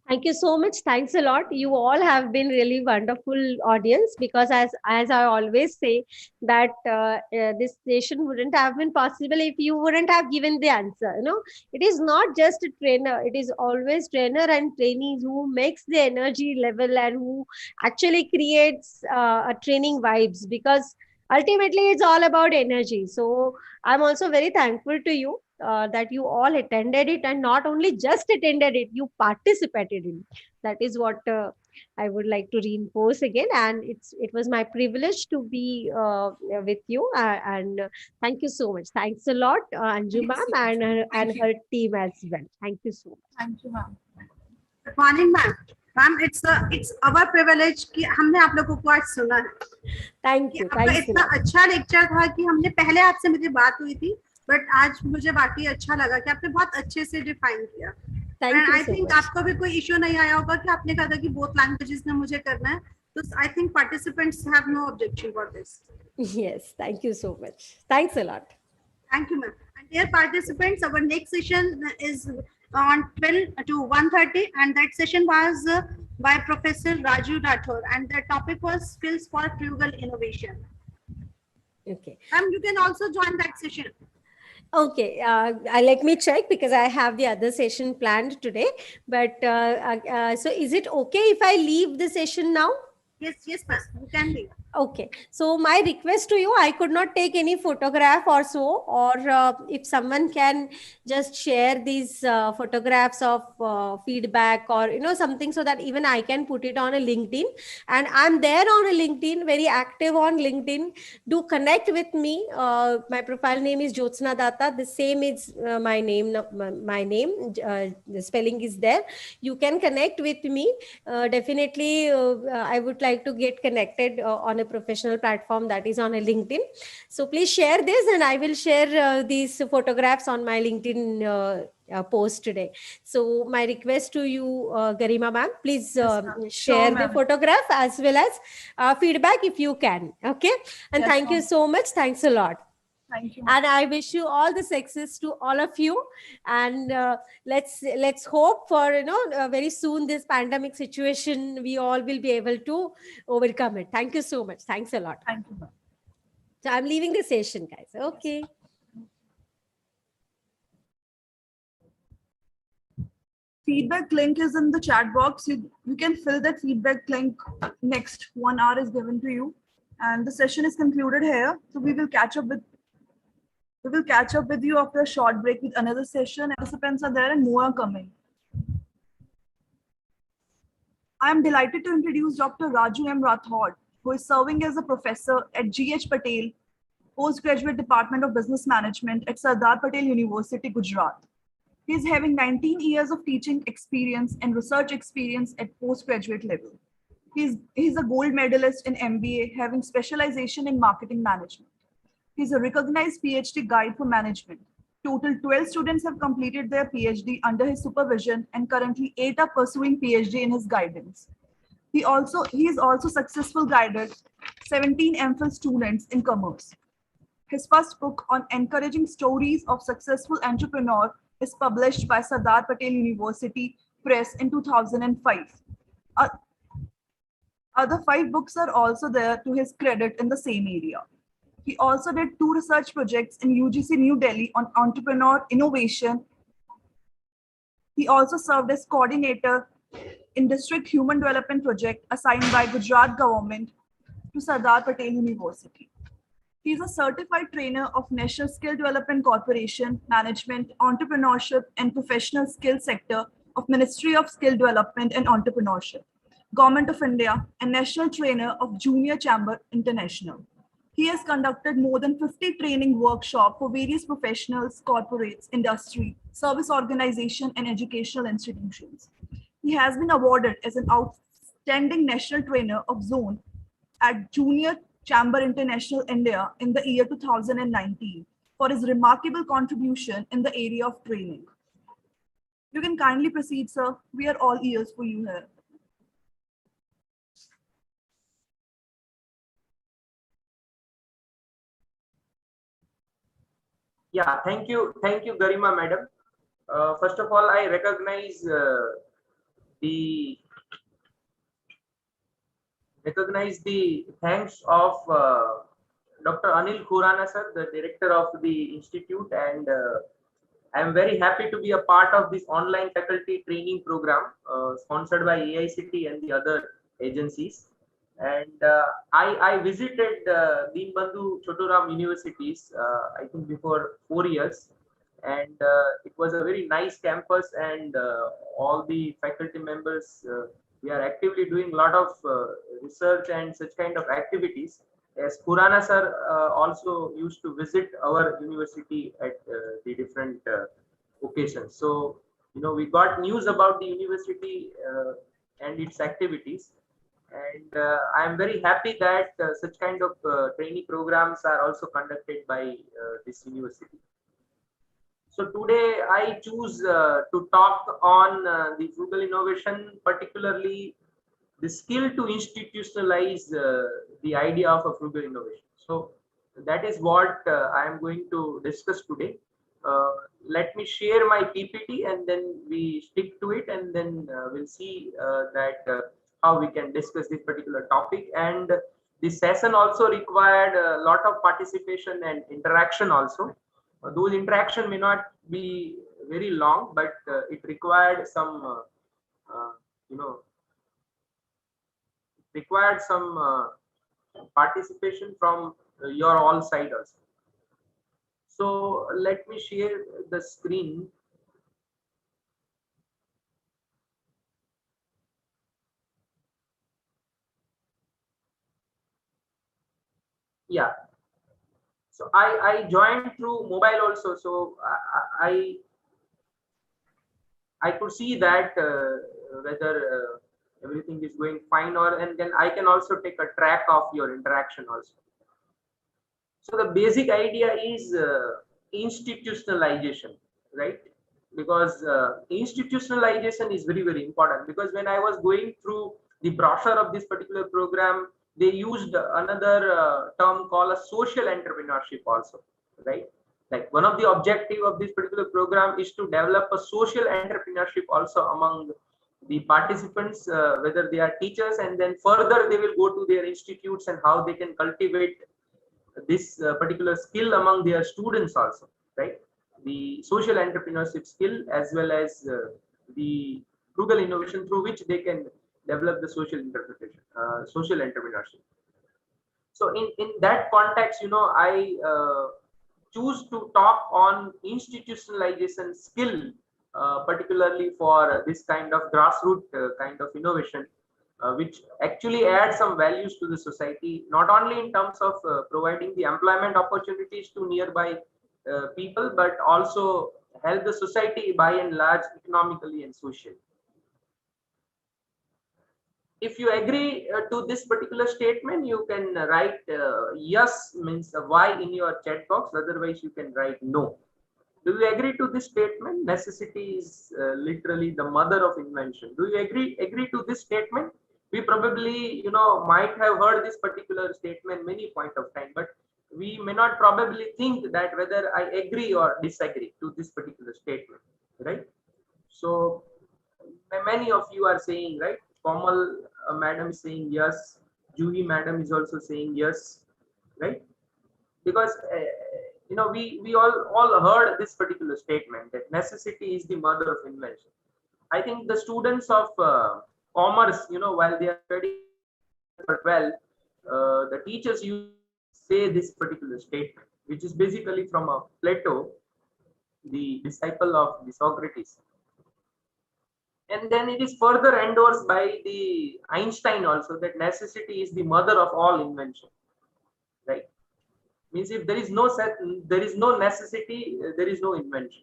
Thank you so much. Thanks a lot. You all have been really wonderful audience, because as I always say that this session wouldn't have been possible if you wouldn't have given the answer. It is not just a trainer. It is always trainer and trainees who makes the energy level and who actually creates a training vibes, because ultimately it's all about energy. So I'm also very thankful to you that you all attended it, and not only just attended it, you participated in it. That is what I would like to reinforce again, and it was my privilege to be with you, and thank you so much. Thanks a lot, Anju ma'am, and her team as well. Thank you so much. Thank you, ma'am. Good morning, ma'am. Ma'am, it's our privilege कि हमने आप लोगों को आज सुना है. Thank you. आपका इतना अच्छा लेक्चर था कि हमने पहले आपसे मुझे बात हुई थी, बट आज मुझे वाकई अच्छा लगा कि आपने बहुत अच्छे से डिफाइन किया. एंड आई थिंक आपको भी कोई इश्यू नहीं आया होगा कि आपने कहा था कि बोथ लैंग्वेजेस में मुझे करना है, तो I think participants have no objection for this. Yes, thank you so much. Thanks a lot. Thank you, ma'am. And dear participants, our next session is on 12 to 1:30, and that session was by Professor Raju Rathore, and the topic was skills for frugal innovation. Okay. You can also join that session. Okay, let me check, because I have the other session planned today. But so is it okay if I leave the session now? Yes, ma'am. You can leave. Okay, so my request to you, I could not take any photograph or so, or if someone can just share these photographs of feedback or something, so that even I can put it on a LinkedIn. And I'm there on a LinkedIn, very active on LinkedIn. Do connect with me. My profile name is Jyotsna Datar. The same is my name. My name. The spelling is there. You can connect with me. Definitely, I would like to get connected on a professional platform, that is on a LinkedIn. So please share this, and I will share these photographs on my LinkedIn post today. So my request to you, Garima ma'am, please share the photograph as well as feedback if you can. Okay, and Yes, thank you so much. Thanks a lot. Thank you. And I wish you all the success to all of you. And let's hope for very soon this pandemic situation we all will be able to overcome it. Thank you so much. Thanks a lot. Thank you. So I'm leaving the session, guys. Okay. Feedback link is in the chat box. You can fill that feedback link. Next 1 hour is given to you, and the session is concluded here. So we will catch up with you after a short break with another session. Participants are there and more are coming. I am delighted to introduce Dr. Raju M. Rathore, who is serving as a professor at G.H. Patel, Postgraduate Department of Business Management at Sardar Patel University, Gujrat. He is having 19 years of teaching experience and research experience at postgraduate level. He's a gold medalist in MBA, having specialization in marketing management. He's a recognized PhD guide for management. Total 12 students have completed their PhD under his supervision, and currently 8 are pursuing PhD in his guidance. He is also successful guided 17 MPhil students in commerce. His first book on encouraging stories of successful entrepreneur is published by Sardar Patel University Press in 2005. Other 5 books are also there to his credit in the same area. He also did 2 research projects in UGC New Delhi on entrepreneur innovation. He also served as coordinator in District Human Development Project assigned by Gujrat government to Sardar Patel University. He is a certified trainer of National Skill Development Corporation, Management, Entrepreneurship and Professional Skills Sector of Ministry of Skill Development and Entrepreneurship, Government of India, and National Trainer of Junior Chamber International. He has conducted more than 50 training workshops for various professionals, corporates, industry, service organization, and educational institutions. He has been awarded as an outstanding national trainer of zone at Junior Chamber International India in the year 2019 for his remarkable contribution in the area of training. You can kindly proceed, sir. We are all ears for you here. Yeah, thank you, Garima madam. First of all, I recognize the thanks of Dr. Anil Khurana sir, the director of the institute, and I am very happy to be a part of this online faculty training program sponsored by AICTE and the other agencies. And I visited Deenbandhu Choturam universities, I think before 4 years, and it was a very nice campus, and all the faculty members, we are actively doing a lot of research and such kind of activities. As Khurana sir also used to visit our university at the different occasions. So, we got news about the university and its activities. And I am very happy that such kind of training programs are also conducted by this university. So today I choose to talk on the frugal innovation, particularly the skill to institutionalize the idea of a frugal innovation. So that is what I am going to discuss today. Let me share my PPT and then we stick to it, and then we'll see that how we can discuss this particular topic. And this session also required a lot of participation and interaction also. Those interaction may not be very long, but it required some participation from your all side also. So let me share the screen. Yeah. So I joined through mobile also. So I could see that whether everything is going fine, or and then I can also take a track of your interaction also. So the basic idea is institutionalization, right? Because institutionalization is very, very important, because when I was going through the brochure of this particular program, they used another term called a social entrepreneurship also, right? Like one of the objective of this particular program is to develop a social entrepreneurship also among the participants, whether they are teachers, and then further they will go to their institutes and how they can cultivate this particular skill among their students also, right? The social entrepreneurship skill, as well as the frugal innovation through which they can develop the social interpretation, social entrepreneurship. So in that context, I choose to talk on institutionalization skill, particularly for this kind of grassroots kind of innovation, which actually adds some values to the society, not only in terms of providing the employment opportunities to nearby people, but also help the society by and large economically and socially. If you agree to this particular statement, you can write yes, means Y in your chat box. Otherwise, you can write no. Do you agree to this statement? Necessity is literally the mother of invention. Do you agree to this statement? We probably, might have heard this particular statement many point of time, but we may not probably think that whether I agree or disagree to this particular statement, right? So many of you are saying, right? Komal madam is saying yes. Juhi madam is also saying yes, right? Because we all heard this particular statement that necessity is the mother of invention. I think the students of commerce, while they are studying well, the teachers used to say this particular statement, which is basically from a Plato, the disciple of the Socrates. And then it is further endorsed by the Einstein also, that necessity is the mother of all invention, right? Means if there is no necessity, there is no invention,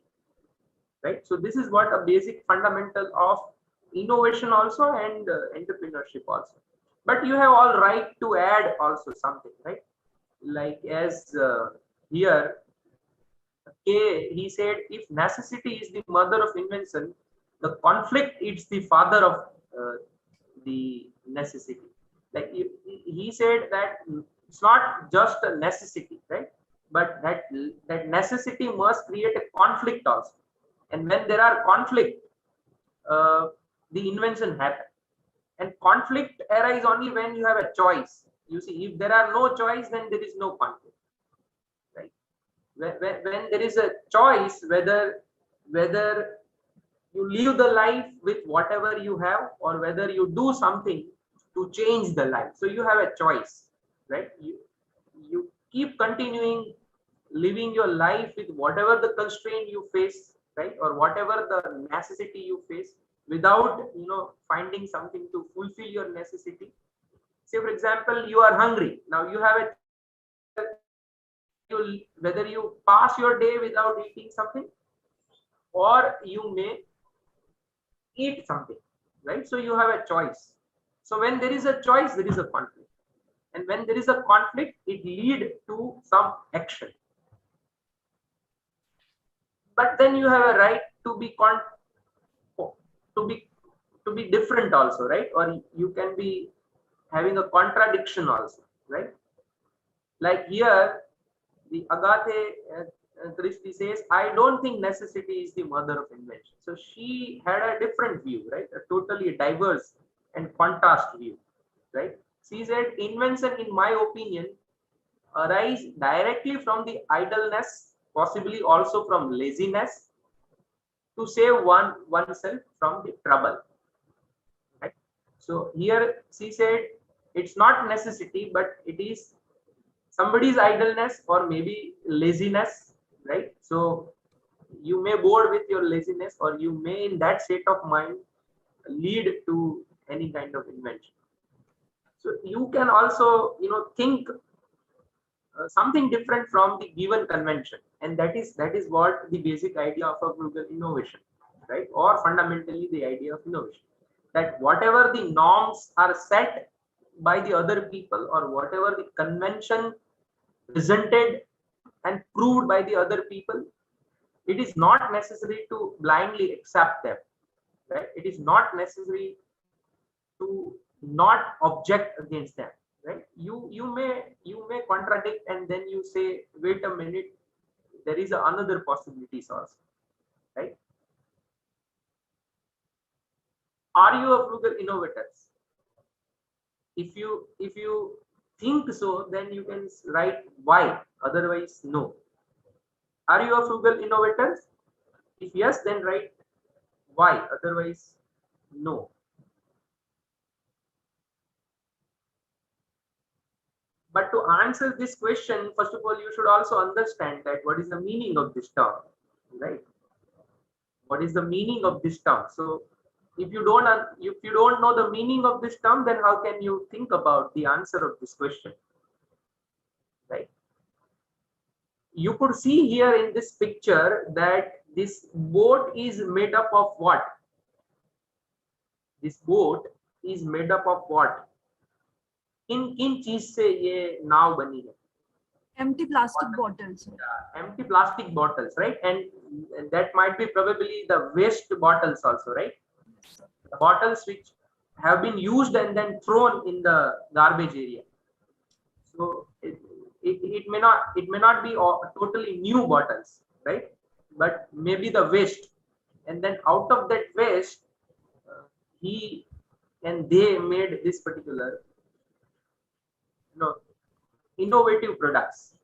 right? So this is what a basic fundamental of innovation also, and entrepreneurship also. But you have all right to add also something, right? Like as here, he said, if necessity is the mother of invention, the conflict is the father of the necessity. Like he said that it's not just a necessity, right? But that necessity must create a conflict also. And when there are conflict, the invention happens. And conflict arises only when you have a choice. You see, if there are no choice, then there is no conflict, right? When there is a choice, whether you live the life with whatever you have, or whether you do something to change the life, so you have a choice, right? You keep continuing living your life with whatever the constraint you face, right? Or whatever the necessity you face, without finding something to fulfill your necessity. Say for example, you are hungry. Now you have whether you pass your day without eating something, or you may eat something, right? So you have a choice. So when there is a choice, there is a conflict, and when there is a conflict, it leads to some action. But then you have a right to be different also, right? Or you can be having a contradiction also, right? Like here, the AICTE-DCRUST says, I don't think necessity is the mother of invention. So she had a different view, right? A totally diverse and contrast view, right? She said, invention, in my opinion, arise directly from the idleness, possibly also from laziness, to save oneself from the trouble, right? So here she said, it's not necessity, but it is somebody's idleness or maybe laziness, right? So you may bored with your laziness, or you may in that state of mind lead to any kind of invention. So you can also, think something different from the given convention, and that is what the basic idea of a frugal innovation, right? Or fundamentally the idea of innovation, that whatever the norms are set by the other people, or whatever the convention presented and proved by the other people, it is not necessary to blindly accept them, right? It is not necessary to not object against them, right? You may contradict, and then you say, wait a minute, there is another possibilities also, right? Are you a frugal innovator? If you think so, then you can write why, otherwise no. Are you a frugal innovator? If yes, then write why, otherwise no. But to answer this question, first of all, you should also understand that what is the meaning of this term, right? What is the meaning of this term? So if you don't know the meaning of this term, then how can you think about the answer of this question, right? You could see here in this picture that this boat is made up of what? This boat is made up of what? किन चीज से ये नाव बनी है? Empty plastic bottles. Empty plastic bottles, right? And that might be probably the waste bottles also, right? The bottles which have been used and then thrown in the garbage area. So it may not be totally new bottles, right? But maybe the waste, and then out of that waste, they made this particular, innovative products,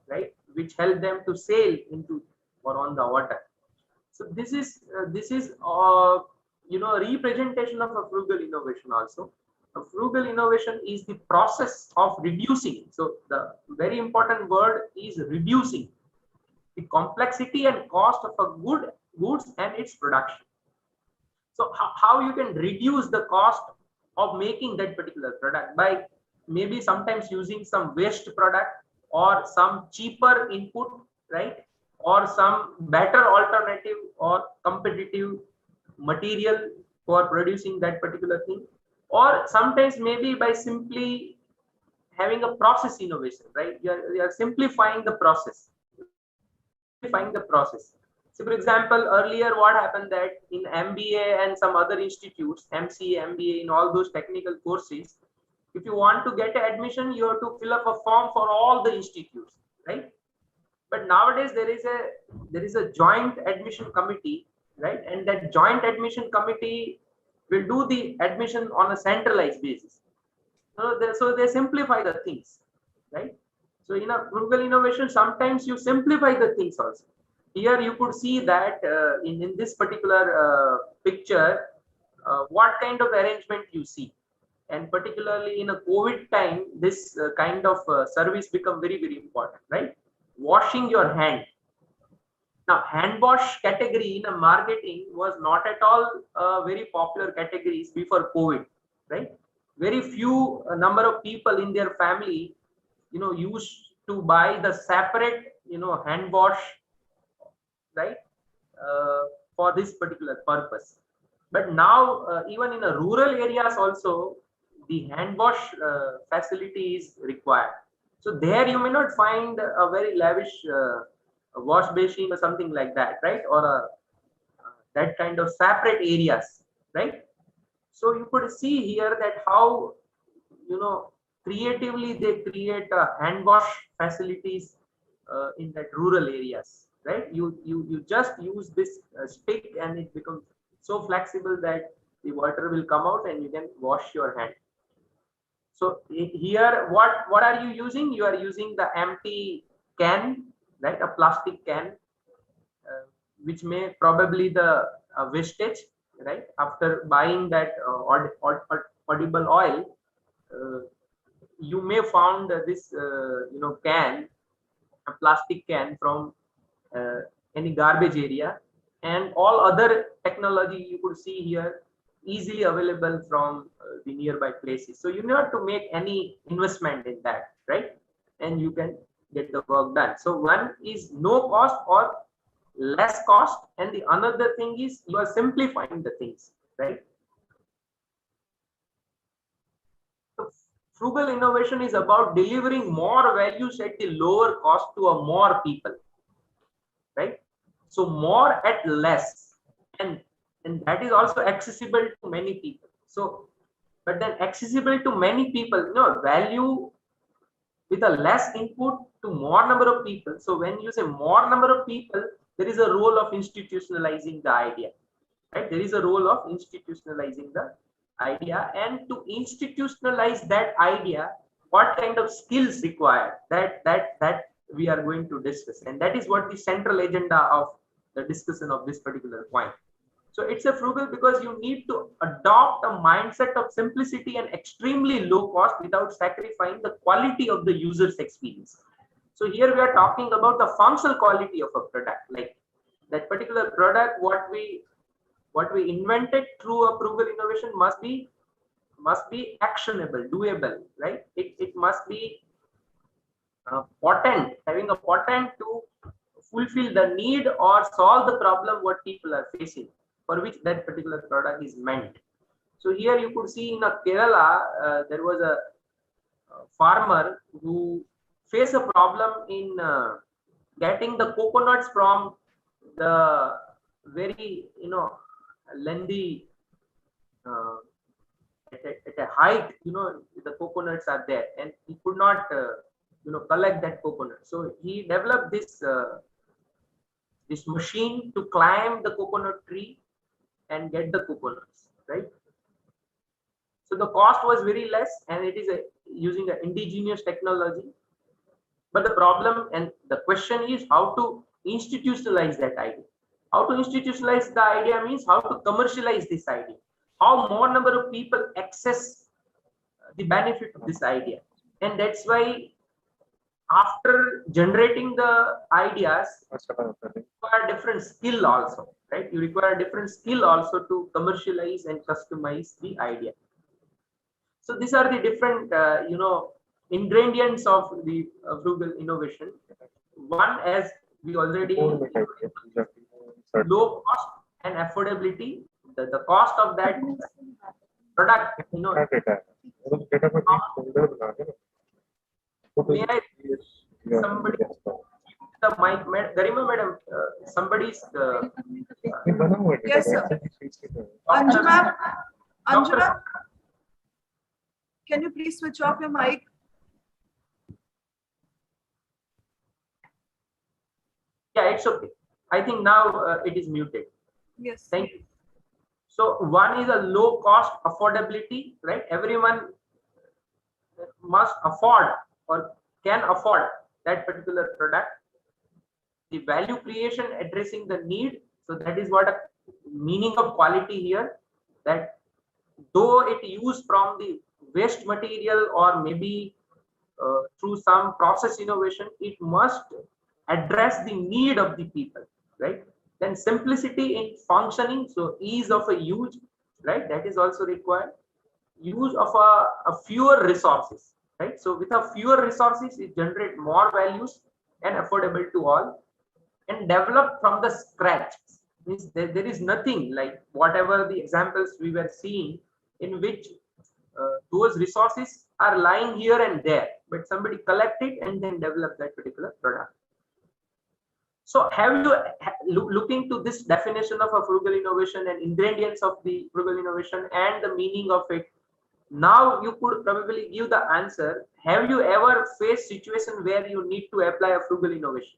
right, which help them to sail into or on the water. So this is a representation of a frugal innovation also. A frugal innovation is the process of reducing. So the very important word is reducing the complexity and cost of a goods and its production. So how you can reduce the cost of making that particular product? By maybe sometimes using some waste product or some cheaper input, right? Or some better alternative or competitive material for producing that particular thing. Or sometimes maybe by simply having a process innovation, right? You are simplifying the process. So for example, earlier what happened that in MBA and some other institutes, MCA, MBA, in all those technical courses, if you want to get admission, you have to fill up a form for all the institutes, right? But nowadays there is a joint admission committee, right? And that joint admission committee will do the admission on a centralized basis. So they simplify the things, right? So in a frugal innovation, sometimes you simplify the things also. Here you could see that in this particular picture, what kind of arrangement you see. And particularly in a COVID time, this kind of service become very, very important, right? Washing your hand. Now, hand wash category in a marketing was not at all very popular categories before COVID, right? Very few number of people in their family, used to buy the separate, hand wash, right? For this particular purpose. But now, even in a rural areas also, the hand wash facility is required. So there you may not find a very lavish wash basin or something like that, right? Or that kind of separate areas, right? So you could see here that how, creatively they create hand wash facilities in that rural areas, right? You just use this stick and it becomes so flexible that the water will come out and you can wash your hand. So here, what are you using? You are using the empty can, right? A plastic can, which may probably the wastage, right? After buying that audible oil, you may found this can, a plastic can from any garbage area, and all other technology you could see here easily available from the nearby places. So you don't have to make any investment in that, right? And you can get the work done. So one is no cost or less cost, and the another thing is you are simplifying the things, right? So frugal innovation is about delivering more values at the lower cost to a more people, right? So more at less, and that is also accessible to many people. So, but then accessible to many people, value with a less input to more number of people. So when you say more number of people, there is a role of institutionalizing the idea, right? There is a role of institutionalizing the idea, and to institutionalize that idea, what kind of skills required, that we are going to discuss, and that is what the central agenda of the discussion of this particular point. So it's a frugal because you need to adopt a mindset of simplicity and extremely low cost without sacrificing the quality of the user's experience. So here we are talking about the functional quality of a product, like that particular product, what we invented through a frugal innovation must be actionable, doable, right? It must be potent, having a potent to fulfill the need or solve the problem what people are facing, for which that particular product is meant. So here you could see in Kerala, there was a farmer who faced a problem in getting the coconuts from the very lengthy at a height, the coconuts are there, and he could not collect that coconut. So he developed this machine to climb the coconut tree and get the coconuts, right? So the cost was very less, and it is using an indigenous technology. But the problem and the question is how to institutionalize that idea. How to institutionalize the idea means how to commercialize this idea. How more number of people access the benefit of this idea. And that's why after generating the ideas, you require different skill also, right? You require different skill also to commercialize and customize the idea. So these are the different, ingredients of the frugal innovation. One, as we already low cost and affordability. The cost of that product, may I somebody the mic, Garima madam, somebody's yes sir. Anjuma, can you please switch off your mic? Yeah, it's okay. I think now it is muted. Yes. Thank you. So one is a low cost affordability, right? Everyone must afford or can afford that particular product. The value creation addressing the need. So that is what a meaning of quality here, that though it used from the waste material or maybe through some process innovation, it must address the need of the people, right? Then simplicity in functioning, so ease of a use, right? That is also required. Use of a fewer resources, right? So with a fewer resources, it generate more values and affordable to all, and develop from the scratch. Means there is nothing like whatever the examples we were seeing in which those resources are lying here and there, but somebody collect it and then develop that particular product. So have you look into this definition of a frugal innovation and ingredients of the frugal innovation and the meaning of it? Now you could probably give the answer. Have you ever faced situation where you need to apply a frugal innovation?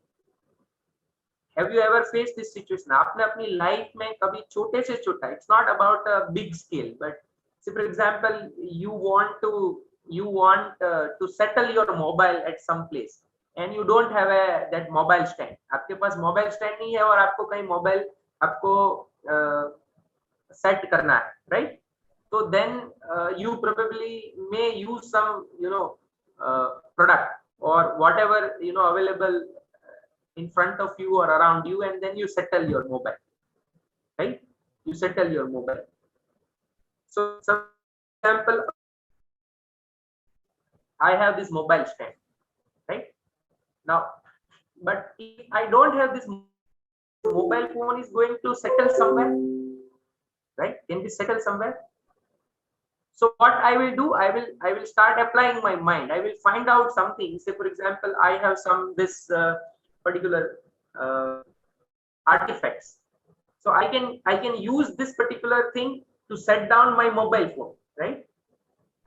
Have you ever faced this situation? आपने अपनी life में कभी छोटे से छोटा, it's not about a big scale, but say for example, you want to settle your mobile at some place, and you don't have that mobile stand. आपके पास mobile stand नहीं है और आपको कहीं mobile आपको set करना है, right? So then you probably may use some product or whatever available in front of you or around you, and then you settle your mobile, right? You settle your mobile. So, for example, I have this mobile stand, right? Now, but if I don't have this mobile phone, is going to settle somewhere, right? Can be settled somewhere. So what I will do, I will start applying my mind. I will find out something. Say, for example, I have this particular artifacts. So I can use this particular thing to set down my mobile phone, right?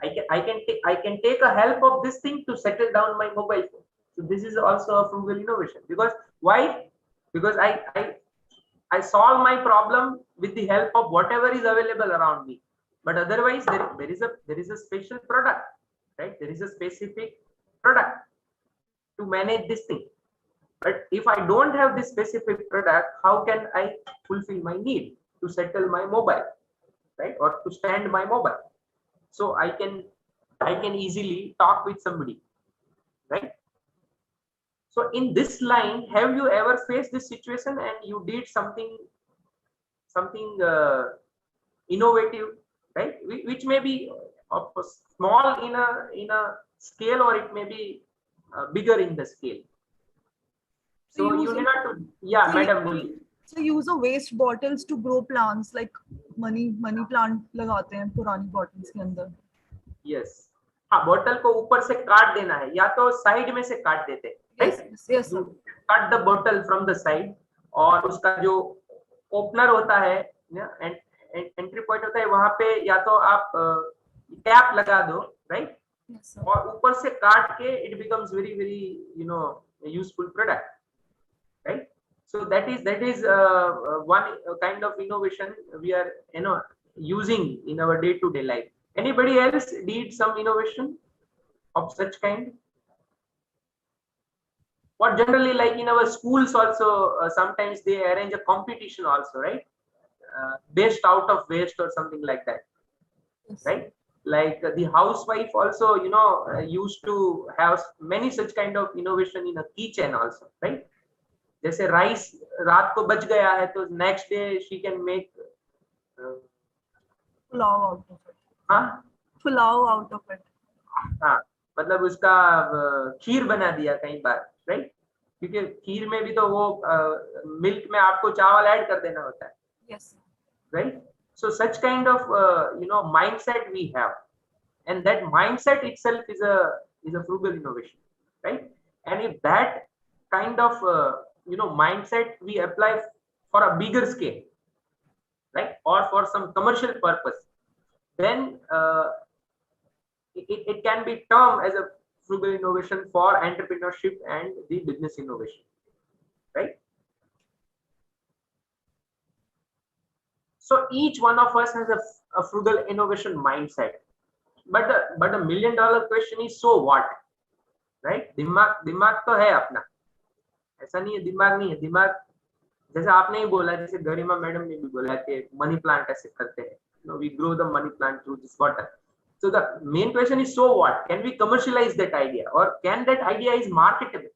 I can take a help of this thing to settle down my mobile phone. So this is also a frugal innovation. Because why? Because I solve my problem with the help of whatever is available around me. But otherwise, there is a special product, right? There is a specific product to manage this thing. But if I don't have this specific product, how can I fulfill my need to settle my mobile, right? Or to stand my mobile? So I can easily talk with somebody, right? So in this line, have you ever faced this situation and you did something innovative, right? Which may be small in a scale, or it may be bigger in the scale. So you need not to, yeah, madam. So use of waste bottles to grow plants, like money plant लगाते हैं पुरानी bottles के अंदर. Yes. हाँ, bottle को ऊपर से काट देना है या तो साइड में से काट देते हैं. Yes, sir. Cut the bottle from the side, और उसका जो ओपनर होता है, एंट्री पॉइंट होता है, वहां पे या तो आप कैप लगा दो, राइट? और ऊपर से काट के it becomes very very useful product, right? So that is one kind of innovation we are using in our day-to-day life. Anybody else did some innovation of such kind? What generally, like in our schools also, sometimes they arrange a competition also, right? Based out of waste or something like that, right? Like the housewife also, used to have many such kind of innovation in a kitchen also, right? जैसे rice रात को बच गया है तो next day she can make pulao out of it. हाँ, pulao out of it. हाँ, मतलब उसका खीर बना दिया कई बार, राइट? क्योंकि खीर में भी तो वो मिल्क में आपको चावल ऐड कर देना होता है. Yes. Right? So such kind of mindset we have, and that mindset itself is a frugal innovation, right? And if that kind of mindset we apply for a bigger scale, right, or for some commercial purpose, then it can be termed as a frugal innovation for entrepreneurship and the business innovation, right? So each one of us has a frugal innovation mindset, but the $1 million question is, so what, right? दिमाग तो है अपना, ऐसा नहीं है दिमाग नहीं है. दिमाग जैसे आपने ही बोला, जैसे गरिमा मैडम ने भी बोला कि मनी प्लांट ऐसे करते हैं, we grow the money plant through this water. So the main question is, so what? Can we commercialize that idea, or can that idea is marketable?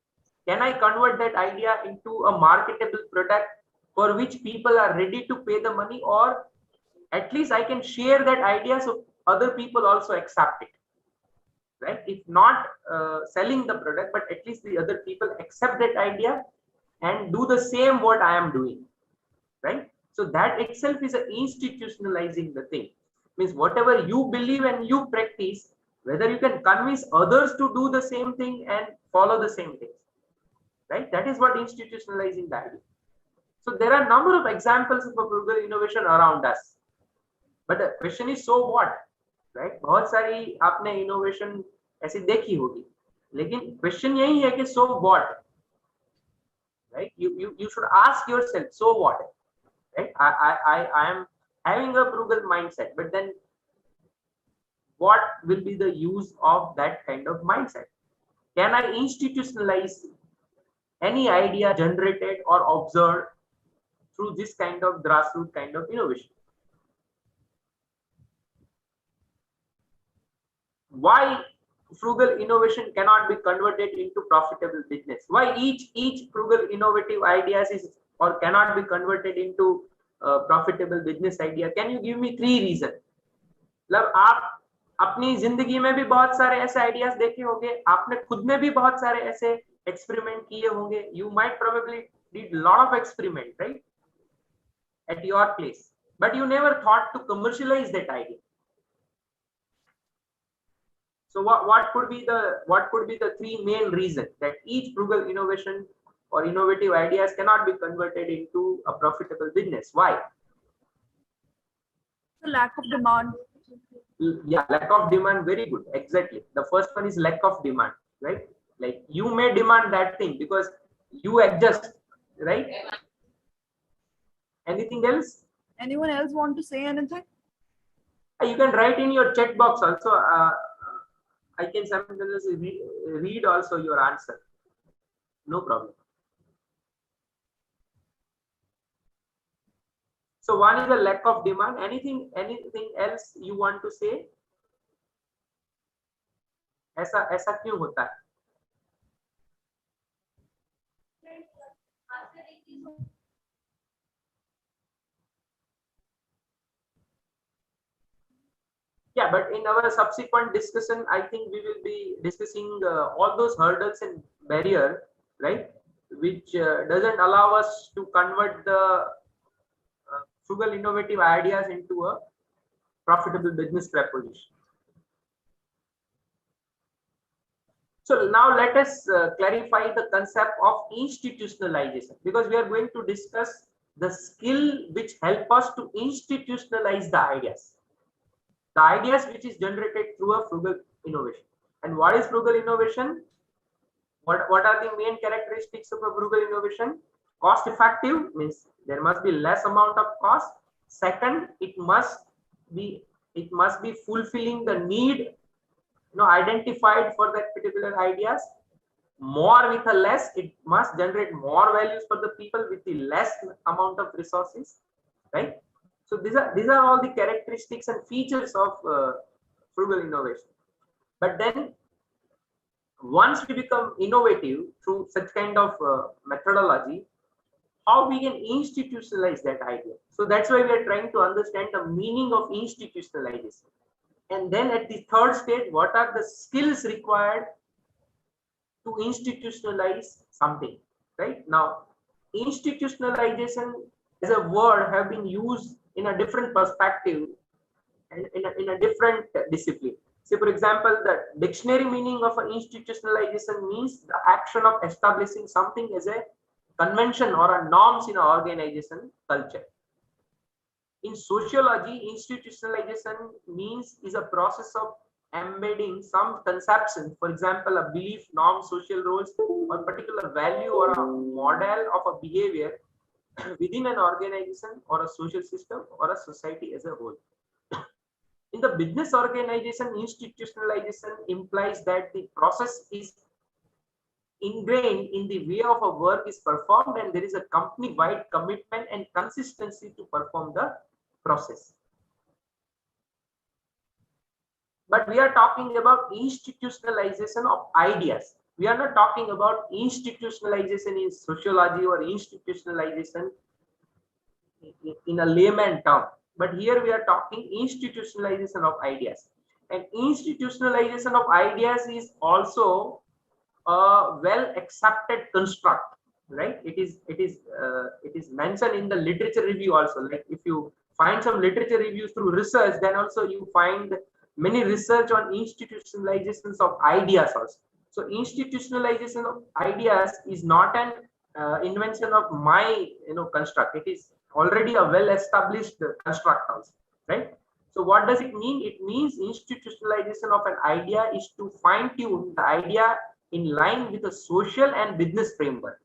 Can I convert that idea into a marketable product for which people are ready to pay the money, or at least I can share that idea so other people also accept it, right? If not selling the product, but at least the other people accept that idea and do the same what I am doing, right? So that itself is a institutionalizing the thing. Means whatever you believe and you practice, whether you can convince others to do the same thing and follow the same things, right? That is what institutionalizing the idea. So there are a number of examples of frugal innovation around us, but the question is, so what, right? बहुत सारी आपने innovation ऐसी देखी होगी, लेकिन question यही है कि so what, right? You should ask yourself, so what, right? I am having a frugal mindset, but then what will be the use of that kind of mindset? Can I institutionalize any idea generated or observed through this kind of grassroots kind of innovation? Why frugal innovation cannot be converted into profitable business? Why each frugal innovative ideas is or cannot be converted into profitable business idea? Can you give me 3 reasons? मतलब आप अपनी जिंदगी में भी बहुत सारे ऐसे ideas देखे होंगे, आपने खुद में भी बहुत सारे ऐसे एक्सपेरिमेंट किए होंगे. You might probably did lot of experiment, right, at your place, but you never thought to commercialize that idea. So what could be the 3 main reasons that each frugal innovation or innovative ideas cannot be converted into a profitable business? Why? The lack of demand. Yeah, lack of demand. Very good. Exactly. The first one is lack of demand, right? Like you may demand that thing because you adjust, right? Anything else? Anyone else want to say anything? You can write in your chat box also. I can simultaneously read also your answer. No problem. So one is a lack of demand. Anything else you want to say? ऐसा क्यों होता है? Yeah, but in our subsequent discussion, I think we will be discussing all those hurdles and barriers, right, which doesn't allow us to convert the frugal innovative ideas into a profitable business proposition. So now let us clarify the concept of institutionalization, because we are going to discuss the skill which help us to institutionalize the ideas. The ideas which is generated through a frugal innovation. And what is frugal innovation? What are the main characteristics of a frugal innovation? Cost effective means there must be less amount of cost. Second, it must be fulfilling the need identified for that particular ideas. More with a less, it must generate more values for the people with the less amount of resources, right? So these are all the characteristics and features of frugal innovation. But then once we become innovative through such kind of methodology, how we can institutionalize that idea? So that's why we are trying to understand the meaning of institutionalization. And then at the third stage, what are the skills required to institutionalize something, right? Now, institutionalization as a word have been used in a different perspective and in a different discipline. Say, for example, the dictionary meaning of an institutionalization means the action of establishing something as a convention or a norms in an organization culture. In sociology, institutionalization means is a process of embedding some conception, for example, a belief, norm, social roles, or particular value or a model of a behavior within an organization or a social system or a society as a whole. In the business organization, institutionalization implies that the process is ingrained in the way of a work is performed, and there is a company-wide commitment and consistency to perform the process. But we are talking about institutionalization of ideas. We are not talking about institutionalization in sociology or institutionalization in a layman term. But here we are talking institutionalization of ideas. And institutionalization of ideas is also a well accepted construct, right? It is mentioned in the literature review also. Like if you find some literature reviews through research, then also you find many research on institutionalizations of ideas also. So institutionalization of ideas is not an invention of my construct. It is already a well established construct also, right? So what does it mean? It means institutionalization of an idea is to fine tune the idea in line with a social and business framework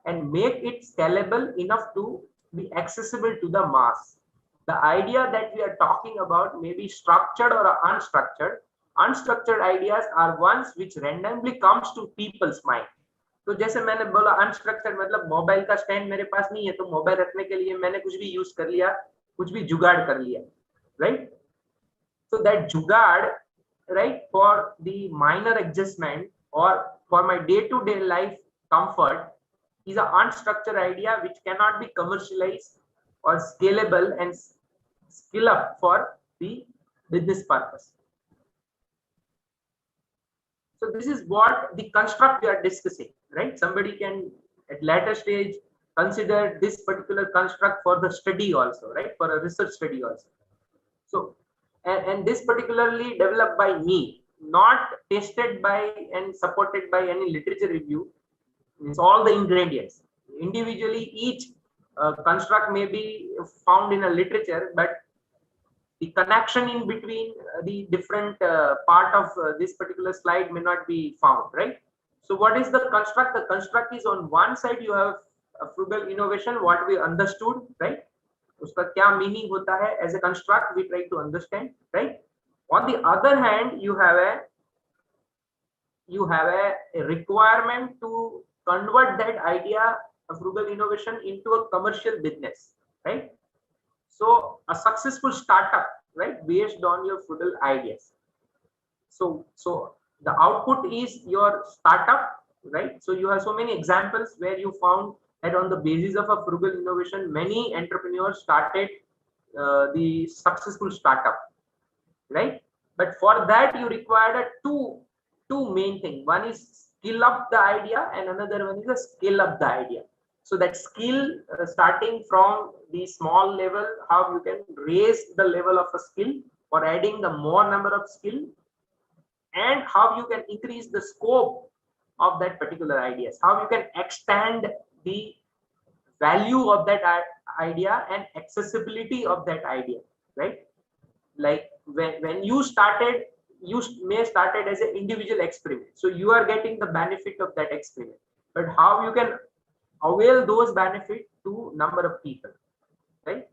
and make it scalable enough to be accessible to the mass. The idea that we are talking about may be structured or unstructured. Unstructured ideas are ones which randomly comes to people's mind. तो जैसे मैंने बोला unstructured मतलब mobile का stand मेरे पास नहीं है, तो मोबाइल रखने के लिए मैंने कुछ भी यूज कर लिया, कुछ भी जुगाड़ कर लिया, right? So that जुगाड़ right, for the minor adjustment or for my day-to-day life comfort is an unstructured idea which cannot be commercialized or scalable and scale up for the business purpose. So this is what the construct we are discussing, right? Somebody can at later stage consider this particular construct for the study also, right? For a research study also. So, and this particularly developed by me, not tested by and supported by any literature review. It's all the ingredients. Individually, each construct may be found in a literature, but the connection in between the different part of this particular slide may not be found, right? So what is the construct? The construct is on one side you have a frugal innovation, what we understood, right? Uska kya meaning hota hai as a construct, we try to understand, right? On the other hand, you have a requirement to convert that idea of frugal innovation into a commercial business, right? So a successful startup, right, based on your frugal ideas. So the output is your startup, right? So you have so many examples where you found that on the basis of a frugal innovation, many entrepreneurs started the successful startup, right? But for that you required two main things. One is skill up the idea and another one is a scale up the idea. So that skill starting from the small level, how you can raise the level of a skill or adding the more number of skill, and how you can increase the scope of that particular ideas, how you can extend the value of that idea and accessibility of that idea, right? Like when you started, you may started as an individual experiment, so you are getting the benefit of that experiment, but how you can avail those benefits to number of people, right?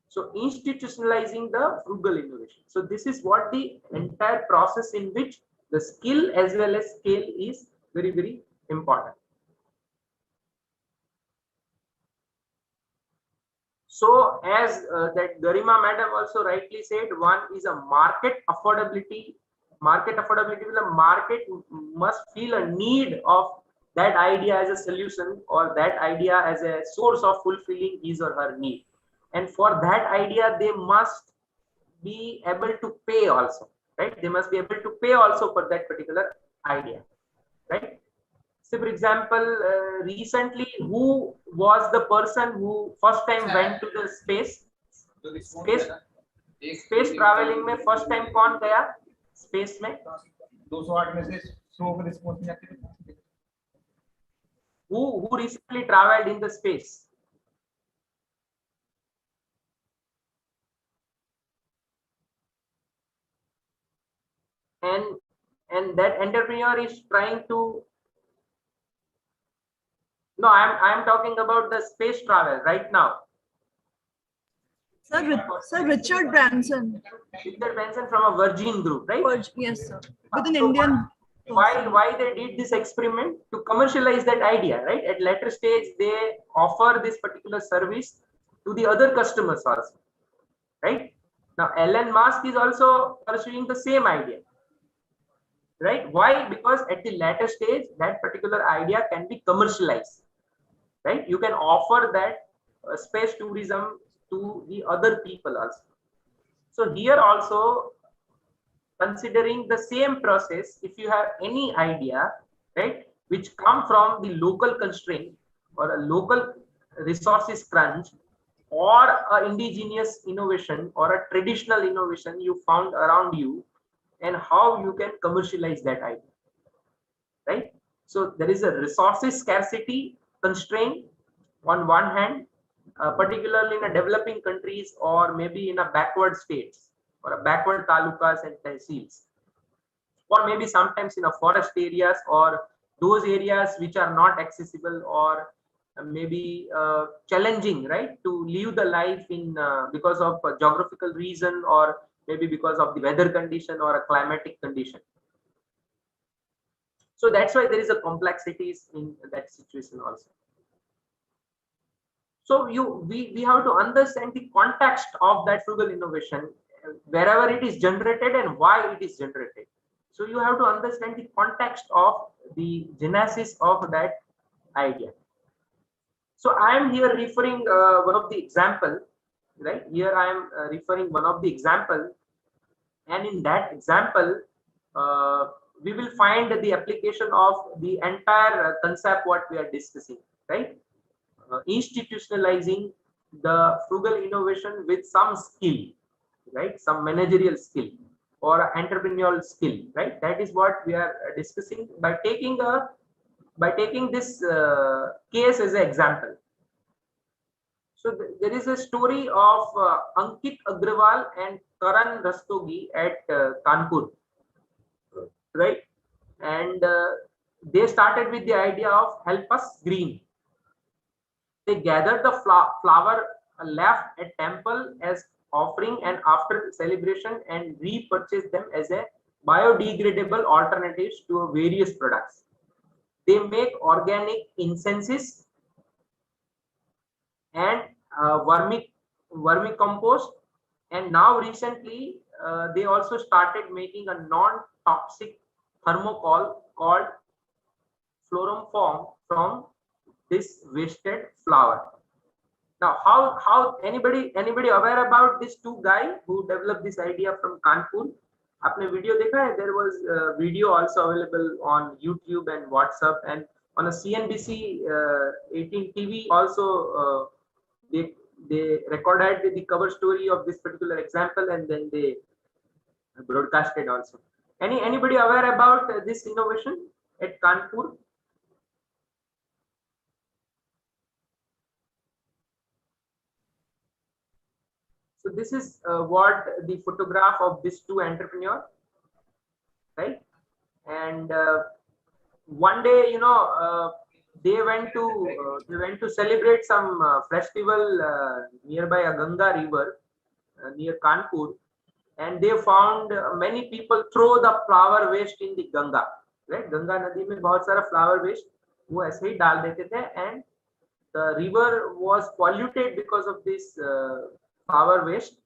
So institutionalizing the frugal innovation. So this is what the entire process in which the skill as well as scale is very, very important. So as that Garima madam also rightly said, one is a market affordability. Market affordability will the market must feel a need of that idea as a solution or that idea as a source of fulfilling his or her need. And for that idea, they must be able to pay also, right? They must be able to pay also for that particular idea, right? So for example, recently, who was the person who first time went to the space? Space traveling में first time कौन गया? Space में? 208 में से 100 को response नहीं आती। Who recently traveled in the space? And that entrepreneur is trying to. No, I'm talking about the space travel right now. Sir, Richard Branson. Richard Branson from a Virgin Group, right? Yes, sir. With an Indian. Why they did this experiment? To commercialize that idea, right? At later stage, they offer this particular service to the other customers also, right? Now, Elon Musk is also pursuing the same idea, right? Why? Because at the later stage, that particular idea can be commercialized, right? You can offer that space tourism to the other people also. So here also, considering the same process, if you have any idea, right, which come from the local constraint or a local resources crunch or a indigenous innovation or a traditional innovation you found around you, and how you can commercialize that idea, right? So there is a resources scarcity constraint on one hand, particularly in a developing countries or maybe in a backward states or a backward talukas and tehsils, or maybe sometimes in a forest areas or those areas which are not accessible or maybe challenging, right, to live the life in because of a geographical reason or maybe because of the weather condition or a climatic condition. So that's why there is a complexities in that situation also. So we have to understand the context of that frugal innovation, wherever it is generated and why it is generated. So you have to understand the context of the genesis of that idea. So I am here referring one of the example, right? Here I am referring one of the example, and in that example, we will find the application of the entire concept what we are discussing, right? Institutionalizing the frugal innovation with some skill, right? Some managerial skill or entrepreneurial skill, right? That is what we are discussing by taking this case as an example. So there is a story of Ankit Agrawal and Karan Rastogi at Kanpur, right? And they started with the idea of help us green. They gathered the flower left at temple as offering and after celebration and repurchased them as a biodegradable alternatives to various products. They make organic incenses and vermicompost, and now recently they also started making a non-toxic thermocol called fluoroform from this wasted flour. Now, how anybody aware about these two guys who developed this idea from Kanpur? आपने video देखा है? There was a video also available on YouTube and WhatsApp, and on a CNBC 18 TV also they recorded the cover story of this particular example, and then they broadcasted also. Anybody aware about this innovation at Kanpur? So this is what the photograph of these two entrepreneurs, right? And one day, you know, they went to celebrate some festival nearby a Ganga river near Kanpur, and they found many people throw the flower waste in the Ganga, right? Ganga नदी में बहुत सारा flower waste वो ऐसे ही डाल देते थे, and the river was polluted because of this flower waste,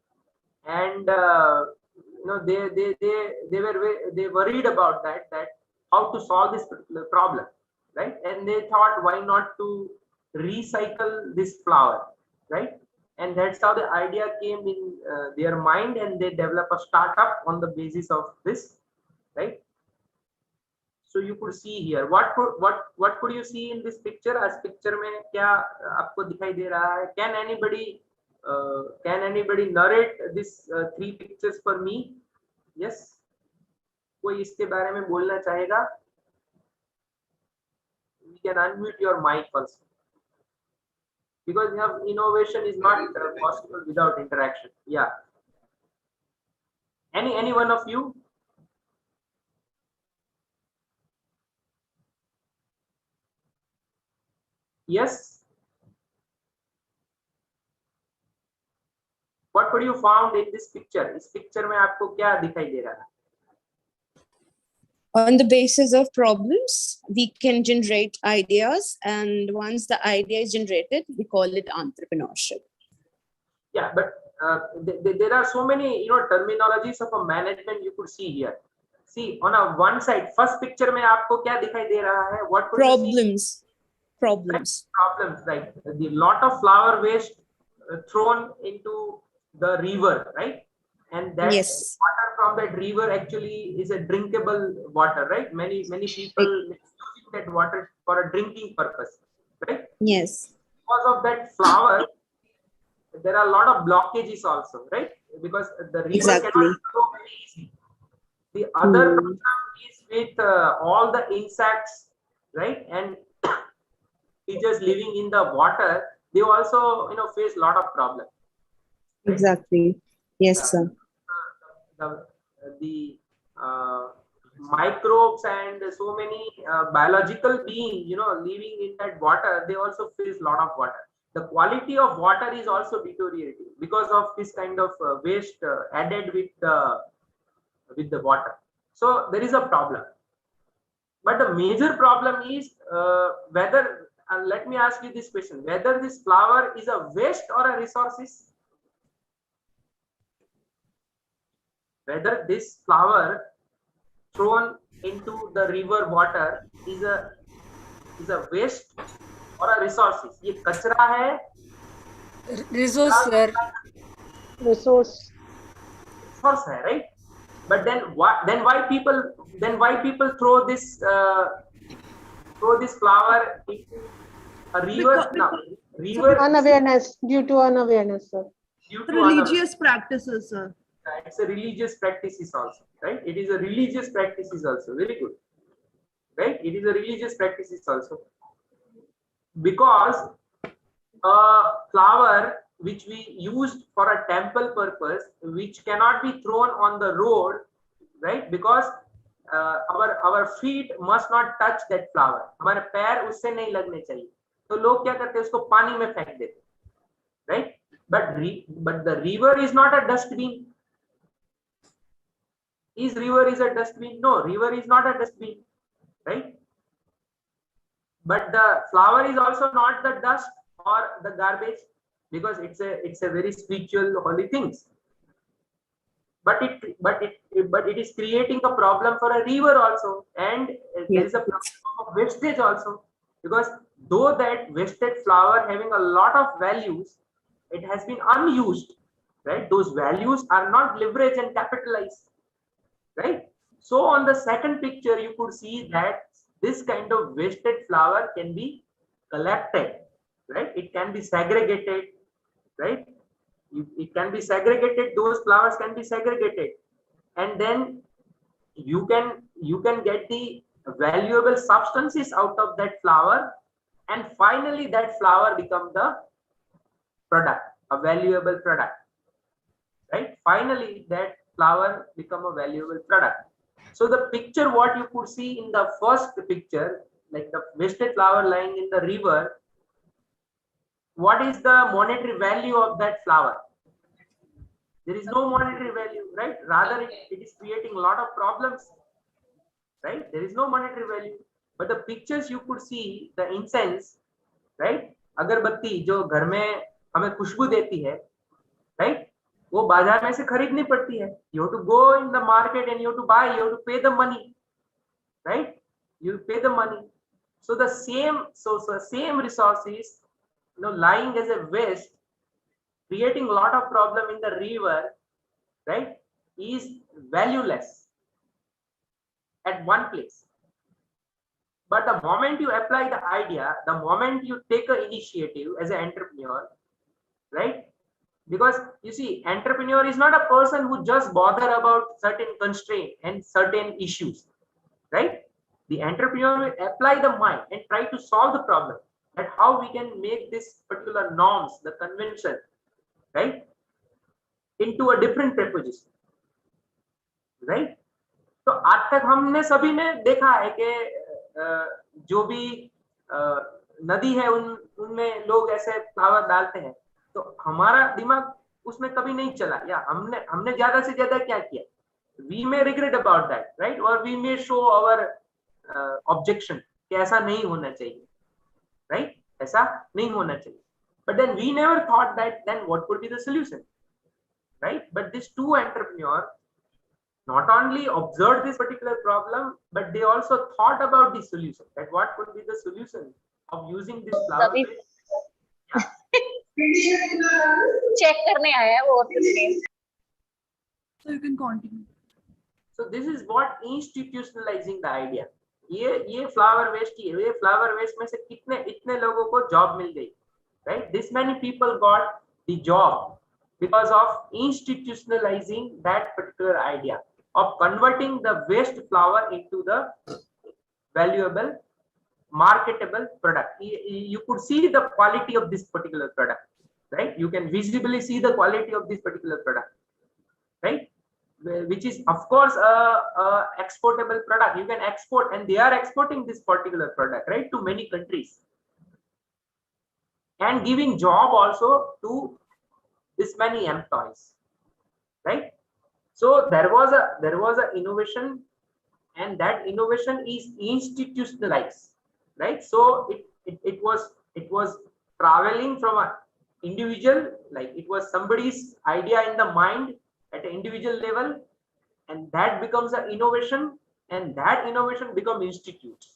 and you know they worried about that how to solve this particular problem, right? And they thought, why not to recycle this flower, right? And that's how the idea came in their mind, and they develop a startup on the basis of this, right? So you could see here what could you see in this picture? As picture में क्या आपको दिखाई दे रहा है? Can anybody narrate this three pictures for me? Yes. कोई इसके बारे में बोलना चाहेगा? You can unmute your mic also, because innovation is not possible without interaction. Yeah. Any one of you? Yes. What could you found in this picture? इस picture में आपको क्या दिखाई दे रहा है? On the basis of problems, we can generate ideas, and once the idea is generated, we call it entrepreneurship. Yeah, but there are so many terminologies of a management you could see here. See, on a one side, first picture में आपको क्या दिखाई दे रहा है? What could you see? Problems, right? The lot of flower waste thrown into the river, right? And that water from that river actually is a drinkable water, right? Many people using that water for a drinking purpose, right? Yes. Because of that flower, there are a lot of blockages also, right? Because the river cannot flow very easily. The other problem is with all the insects, right? And creatures living in the water, they also face a lot of problems. Right? Exactly. Yes, sir. The microbes and so many biological beings, living in that water, they also face a lot of water. The quality of water is also deteriorating because of this kind of waste added with the water. So there is a problem. But the major problem is whether, let me ask you this question, whether this flower is a waste or a resource. Whether this flower thrown into the river water is a waste or a resources? ये कचरा है, Resource, sir. Resource. resource है, right? But then why people throw this flower into a river? River Unawareness, due to unawareness, sir. Due to Religious practices, sir. It's a religious practices also, right? It is a religious practices also. Very good, right? It is a religious practices also, because a flower which we used for a temple purpose, which cannot be thrown on the road, right? Because our feet must not touch that flower. हमारे पैर उससे नहीं लगने चाहिए. तो लोग क्या करते हैं, उसको पानी में फेंक देते, right? But the river is not a dustbin. Is river is a dustbin? No, river is not a dustbin, right? But the flower is also not the dust or the garbage, because it's a very spiritual holy things. But it is creating a problem for a river also, and there is a problem of wastage also, because though that wasted flower having a lot of values, it has been unused, right? Those values are not leveraged and capitalized, right? So on the second picture, you could see that this kind of wasted flower can be collected, right? It can be segregated, right? It can be segregated. Those flowers can be segregated, and then you can get the valuable substances out of that flower, and finally that flower become the product, a valuable product, right? Finally that flower become a valuable product. So the picture what you could see in the first picture, like the wasted flower lying in the river, what is the monetary value of that flower? There is no monetary value, right? Rather it is creating a lot of problems, right? There is no monetary value. But the pictures you could see, the incense, right? अगरबत्ती जो घर में हमें खुशबू देती है, right? वो बाजार में से खरीदनी पड़ती है. You have to go in the market and you have to buy, you have to pay the money, right? You pay the money. So the same resources, lying as a waste, creating a lot of problem in the river, right, is valueless at one place. But the moment you apply the idea, the moment you take an initiative as an entrepreneur, right? Because you see, entrepreneur is not a person who just bother about certain constraint and certain issues, right? The entrepreneur will apply the mind and try to solve the problem, and how we can make this particular norms, the convention, right, into a different proposition, right? तो आज तक हमने सभी ने देखा है कि जो भी नदी है उनमें लोग ऐसे फ्लावर डालते हैं, तो हमारा दिमाग उसमें कभी नहीं चला, या हमने ज्यादा से ज्यादा क्या किया, we may regret about that, right? Or we may show our objection कि ऐसा नहीं होना चाहिए, right? ऐसा नहीं होना चाहिए. But then we never thought that then what could be the solution, right? But these two entrepreneurs not only observed this particular problem, but they also thought about the solution, that what could be the solution of using this flower. Check करने आया है वो कुछ नहीं. So you can continue. So this is what institutionalizing the idea. ये flower waste ही है. ये flower waste में से इतने लोगों को job मिल गई, right? This many people got the job because of institutionalizing that particular idea of converting the waste flower into the valuable, marketable product. You could see the quality of this particular product, right? You can visibly see the quality of this particular product, right? Which is of course a exportable product. You can export, and they are exporting this particular product, right, to many countries, and giving job also to this many employees, right? So there was a innovation, and that innovation is institutionalized, right? So it was traveling from an individual, like it was somebody's idea in the mind at an individual level, and that becomes an innovation, and that innovation become institutes,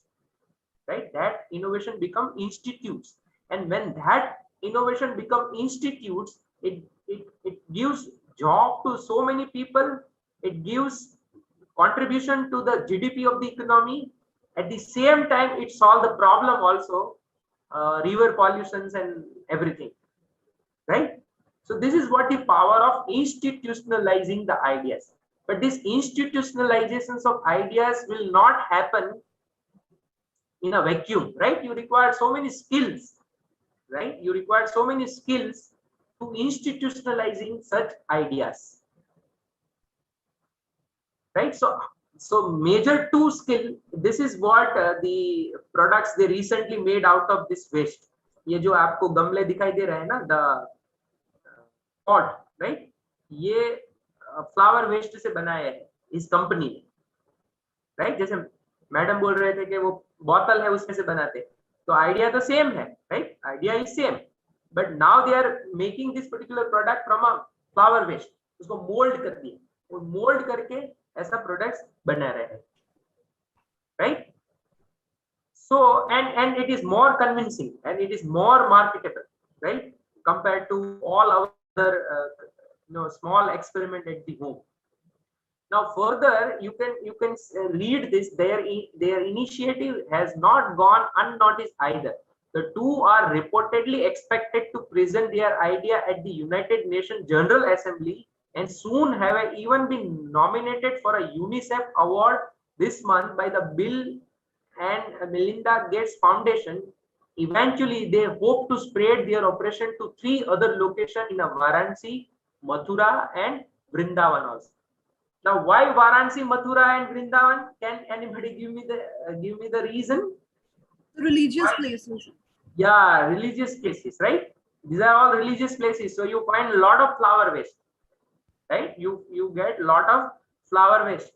right? That innovation become institutes, and when that innovation become institutes, it gives job to so many people, it gives contribution to the GDP of the economy. At the same time, it solve the problem also, river pollutions and everything, right? So this is what the power of institutionalizing the ideas. But this institutionalizations of ideas will not happen in a vacuum, right? You require so many skills, right? You require so many skills to institutionalizing such ideas, right? So major two skill, this is what the products they recently made out of this waste. ये जो आपको गमले दिखाई दे रहे हैं ना, the pot, right? ये flower waste से बनाया है इस कंपनी ने, राइट? जैसे मैडम बोल रहे थे कि वो बोतल है उसमें से बनाते, तो आइडिया तो सेम है, right? Idea is same, but now they are making this particular product from a flower waste, उसको मोल्ड कर दिया, वो मोल्ड करके ऐसा प्रोडक्ट्स बना रहे हैं, right? So and it is more convincing and it is more marketable, right, compared to all other small experiment at the home. Now further you can read this, their initiative has not gone unnoticed either. The two are reportedly expected to present their idea at the United Nations General Assembly and soon have even been nominated for a UNICEF award this month by the Bill and Melinda Gates Foundation. Eventually, they hope to spread their operation to 3 other locations in Varanasi, Mathura, and Vrindavan also. Now, why Varanasi, Mathura, and Vrindavan? Can anybody give me the reason? Religious places. Yeah, religious places, right? These are all religious places. So you find a lot of flower waste, right? You get a lot of flower waste.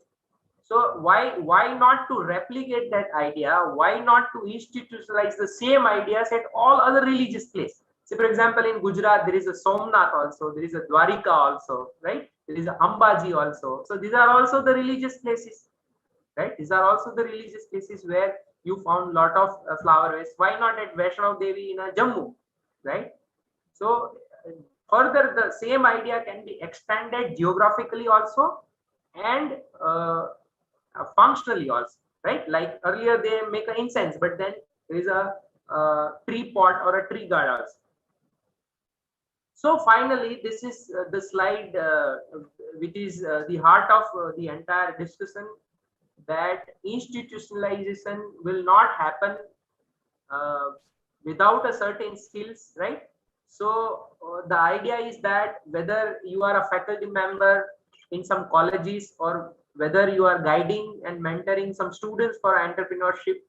So why not to replicate that idea? Why not to institutionalize the same ideas at all other religious places? So for example, in Gujrat, there is a Somnath also, there is a Dwarika also, right? There is a Ambaji also. So these are also the religious places, right? These are also the religious places where you found lot of flower waste. Why not at Vaishnav Devi in Jammu, right? So further, the same idea can be expanded geographically also and functionally also, right? Like earlier they make an incense, but then there is a tree pot or a tree guard also. So finally, this is the slide which is the heart of the entire discussion, that institutionalization will not happen without a certain skills, right? So the idea is that whether you are a faculty member in some colleges or whether you are guiding and mentoring some students for entrepreneurship,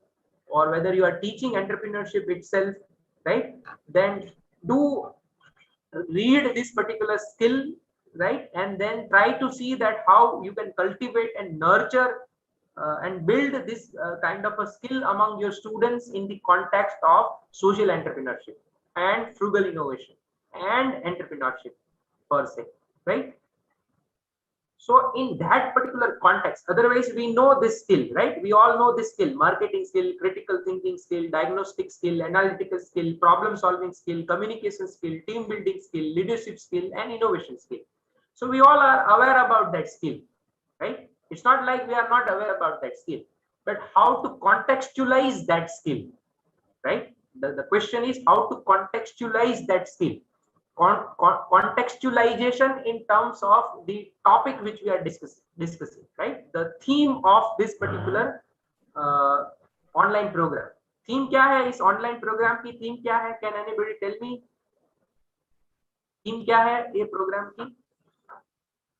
or whether you are teaching entrepreneurship itself, right? Then do read this particular skill, right? And then try to see that how you can cultivate and nurture and build this kind of a skill among your students in the context of social entrepreneurship and frugal innovation and entrepreneurship per se, right? So in that particular context, otherwise we know this skill, right? We all know this skill: marketing skill, critical thinking skill, diagnostic skill, analytical skill, problem solving skill, communication skill, team building skill, leadership skill, and innovation skill. So we all are aware about that skill, right? It's not like we are not aware about that skill, but how to contextualize that skill, right? The question is how to contextualize that skill. Contextualization in terms of the topic which we are discussing, right? The theme of this particular online program. Theme क्या है इस online program की? Theme क्या है? Can anybody tell me? Theme क्या है ये program की?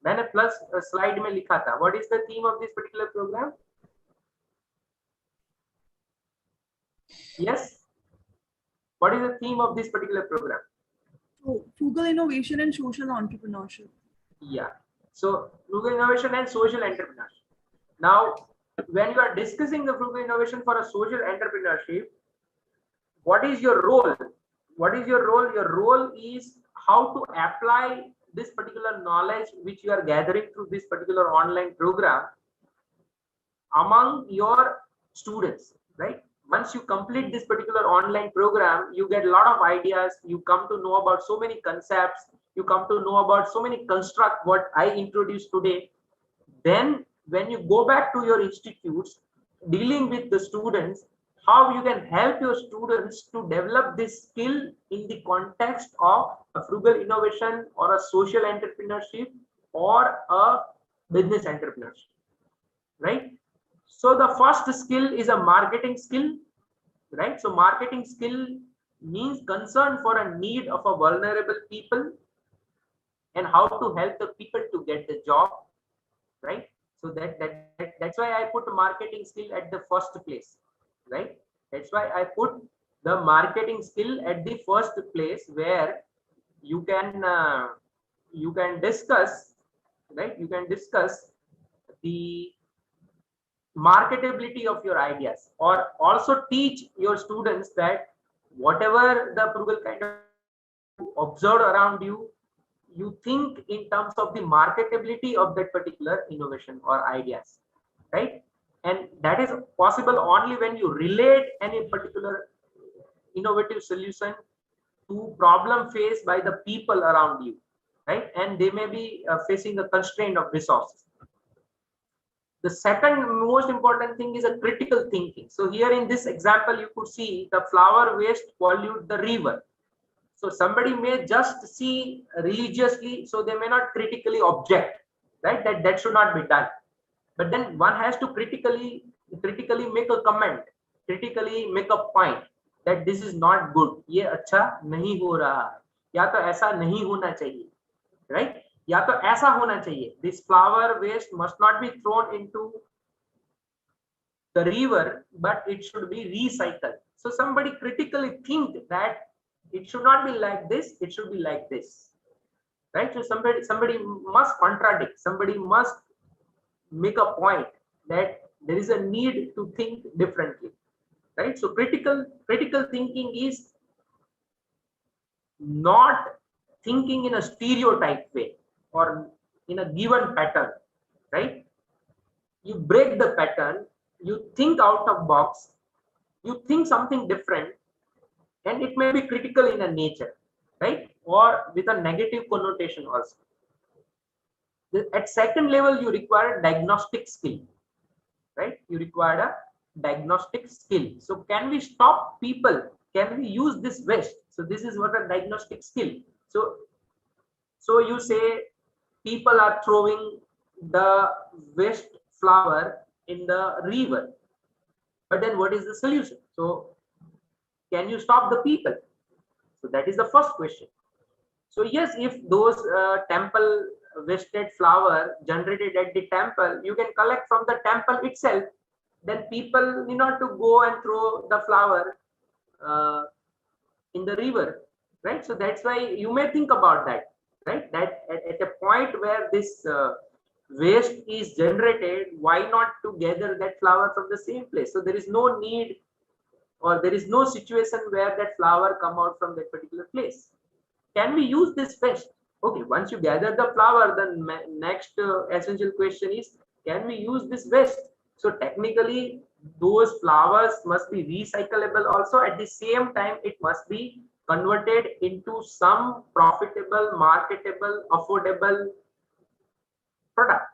मैंने plus slide में लिखा था. What is the theme of this particular program? Yes. What is the theme of this particular program? Frugal innovation and social entrepreneurship. Yeah. So frugal innovation and social entrepreneurship. Now, when you are discussing the frugal innovation for a social entrepreneurship, what is your role? What is your role? Your role is how to apply this particular knowledge which you are gathering through this particular online program. among your students, right? Once you complete this particular online program, you get a lot of ideas, you come to know about so many concepts, you come to know about so many constructs what I introduced today. Then when you go back to your institutes, dealing with the students, how you can help your students to develop this skill in the context of a frugal innovation or a social entrepreneurship or a business entrepreneurship, right? So the first skill is a marketing skill, right? So marketing skill means concern for a need of a vulnerable people and how to help the people to get the job, right? So that's why I put marketing skill at the first place, right? That's why I put the marketing skill at the first place, where you can discuss, right? You can discuss the marketability of your ideas, or also teach your students that whatever the frugal kind of observed around you, you think in terms of the marketability of that particular innovation or ideas, right? And that is possible only when you relate any particular innovative solution to problem faced by the people around you, right? And they may be facing a constraint of resources. The second most important thing is a critical thinking. So here in this example, you could see the flower waste pollute the river. So somebody may just see religiously, so they may not critically object, right? That should not be done. But then one has to critically make a comment, critically make a point that this is not good. ये अच्छा नहीं हो रहा है, या तो ऐसा नहीं होना चाहिए, right? या तो ऐसा होना चाहिए. This flower waste must not be thrown into the river, but it should be recycled. So somebody critically think that it should not be like this, it should be like this, right? So somebody must contradict, somebody must make a point that there is a need to think differently, right? So critical thinking is not thinking in a stereotype way or in a given pattern, right? You break the pattern, you think out of box, you think something different, and it may be critical in a nature, right? Or with a negative connotation also. At second level, you require a diagnostic skill, right? You require a diagnostic skill. So can we stop people? Can we use this waste? So this is what a diagnostic skill. So you say people are throwing the waste flower in the river, but then what is the solution? So can you stop the people? So that is the first question. So yes, if those temple wasted flower generated at the temple, you can collect from the temple itself, then people need not to go and throw the flower in the river, right? So that's why you may think about that, right? That at a point where this waste is generated, why not to gather that flower from the same place? So there is no need, or there is no situation where that flower come out from that particular place. Can we use this waste? Okay, once you gather the flower, the next essential question is, can we use this waste? So technically, those flowers must be recyclable also. At the same time, it must be converted into some profitable, marketable, affordable product,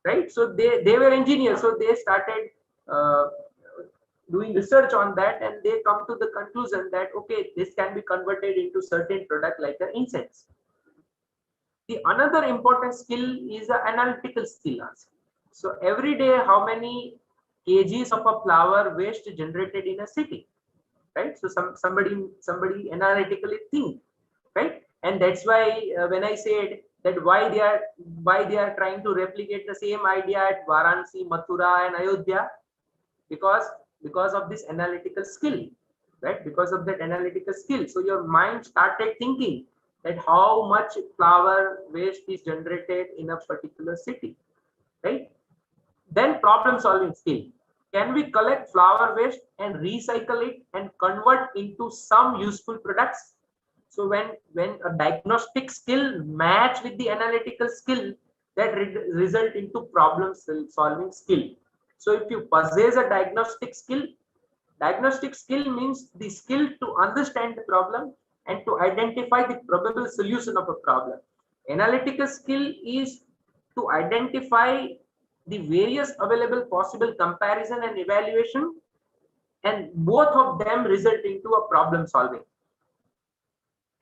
right? So they were engineers, so they started doing research on that, and they come to the conclusion that okay, this can be converted into certain product like the incense. The another important skill is the analytical skill also. So every day, how many kgs of a flower waste generated in a city, right? So somebody analytically think, right? And that's why when I said that why they are trying to replicate the same idea at Varanasi, Mathura, and Ayodhya, because of this analytical skill, right? Because of that analytical skill, so your mind started thinking that how much flower waste is generated in a particular city, right? Then problem solving skill. Can we collect flower waste and recycle it and convert into some useful products? So when a diagnostic skill match with the analytical skill, that result into problem solving skill, So if you possess a diagnostic skill means the skill to understand the problem and to identify the probable solution of a problem. Analytical skill is to identify the various available possible comparison and evaluation, and both of them result into a problem solving.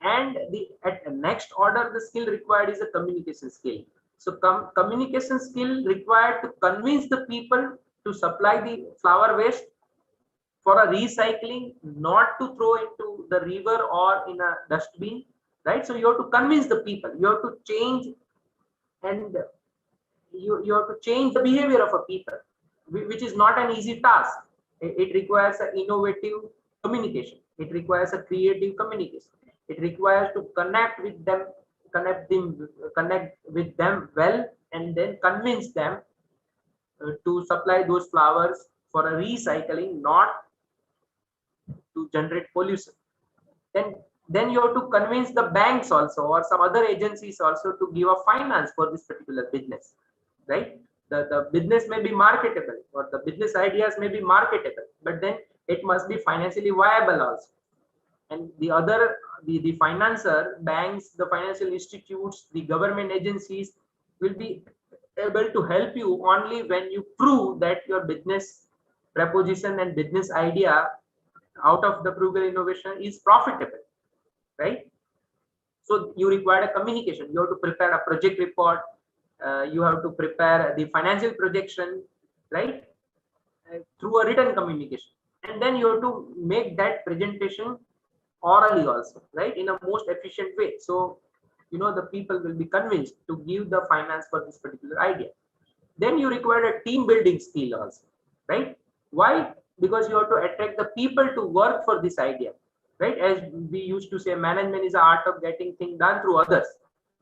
And at the next order, the skill required is a communication skill. So communication skill required to convince the people to supply the flower waste for a recycling, not to throw into the river or in a dustbin, right? So you have to convince the people, you have to change, and you have to change the behavior of a people, which is not an easy task. It requires an innovative communication. It requires a creative communication. It requires to connect with them well, and then convince them to supply those flowers for a recycling, not to generate pollution. Then you have to convince the banks also or some other agencies also to give a finance for this particular business, right? The business may be marketable, or the business ideas may be marketable, but then it must be financially viable also. And the financer, banks, the financial institutes, the government agencies will be able to help you only when you prove that your business proposition and business idea out of the frugal innovation is profitable, right? So you require a communication. You have to prepare a project report. You have to prepare the financial projection, right? Through a written communication. And then you have to make that presentation orally also, right? In a most efficient way. So, the people will be convinced to give the finance for this particular idea. Then you require a team building skill also, right? Why? Because you have to attract the people to work for this idea, right? As we used to say, management is the art of getting things done through others.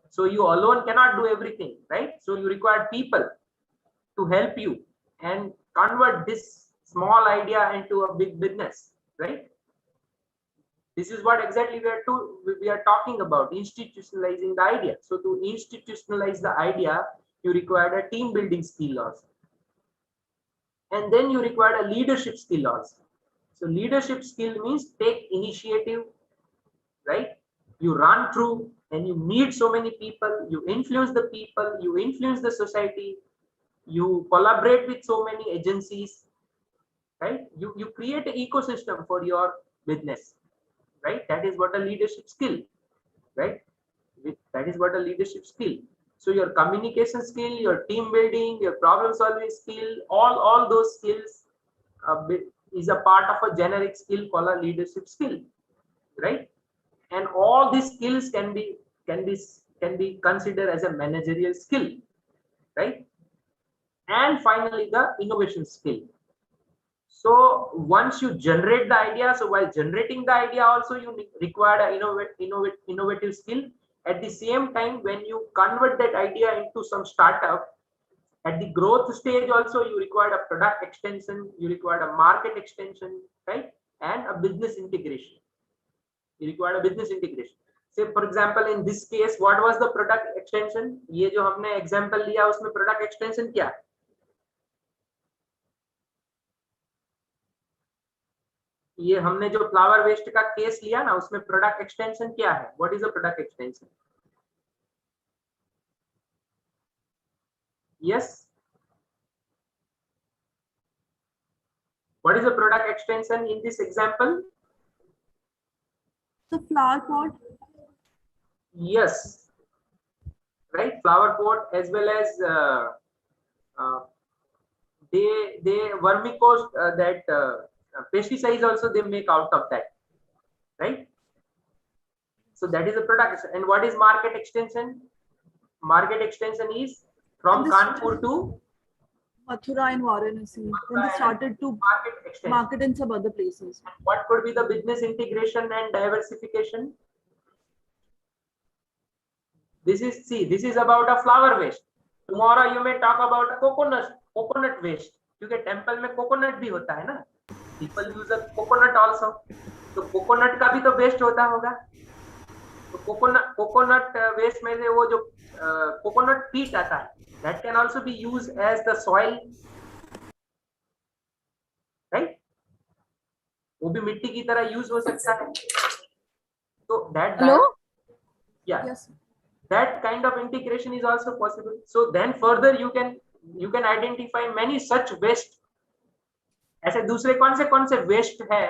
So you alone cannot do everything, right? So you require people to help you and convert this small idea into a big business, right? This is what exactly we are talking about, institutionalizing the idea. So to institutionalize the idea, you require a team building skill also. And then you require a leadership skill also. So leadership skill means take initiative, right? You run through and you meet so many people, you influence the people, you influence the society, you collaborate with so many agencies, right? You create an ecosystem for your business, right? That is what a leadership skill, right? That is what a leadership skill. So your communication skill, your team building, your problem solving skill, all those skills is a part of a generic skill called a leadership skill, right? And all these skills can be considered as a managerial skill, right? And finally, the innovation skill. So once you generate the idea, so while generating the idea also you require an innovative skill. At the same time, when you convert that idea into some startup, at the growth stage also you require a product extension, you require a market extension, right? And a business integration. You require a business integration. Say for example, in this case, what was the product extension? ये जो हमने example लिया उसमें product extension क्या? ये हमने जो flower waste का केस लिया ना, उसमें प्रोडक्ट एक्सटेंशन क्या है? What is a product extension? Yes, what is a product extension in this example? The flower pot. Yes, right, flower pot as well as they vermicompost that pesticides also they make out of that, right? So that is a product. And what is market extension? Market extension is from Kanpur to Mathura and Varanasi. Then they started to market in some other places. What could be the business integration and diversification? This is about a flower waste. Tomorrow you may talk about a coconut waste. क्योंकि temple में coconut भी होता है ना. People use a coconut also. तो coconut का भी तो वेस्ट होता होगा. तो कोकोनट वेस्ट में से वो जो कोकोनट पीट आता है, that can also be used as the soil भी मिट्टी की तरह यूज हो सकता है. So that Hello? yeah, Yes. that kind of integration is also possible. So then further you can identify many such waste. ऐसे दूसरे कौन से वेस्ट है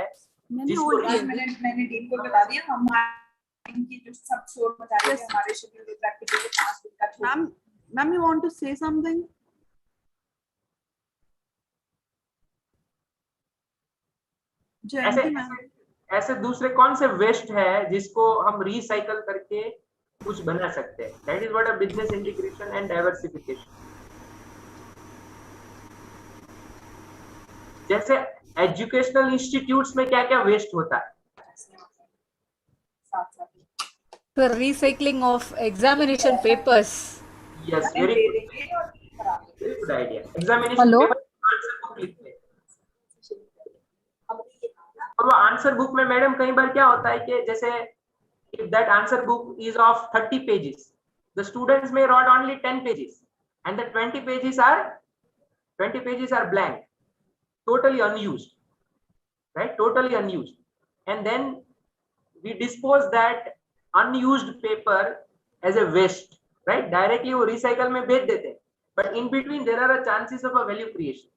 जिसको मैंने टीम को बता दिया. हम इनकी जो सब शोर मचा रहे हैं हमारे शेड्यूल में प्रैक्टिकल के 5 दिन का छोड़. Ma'am, you want to say something? ऐसे दूसरे कौन से वेस्ट है जिसको हम रिसाइकल करके कुछ बना सकते हैं. That is what a business integration and diversification. जैसे एजुकेशनल इंस्टीट्यूट्स में क्या क्या वेस्ट होता है. The recycling of examination papers. Yes, very good idea. Examination paper answer book लिखते हैं. और वो आंसर बुक में मैडम कई बार क्या होता है कि जैसे if that answer book is of 30 pages, the students may write only 10 pages and the 20 pages are blank, totally unused, right? Totally unused. And then we dispose that unused paper as a waste, right? Directly वो recycle में बेच देते हैं. But in between there are chances of a value creation.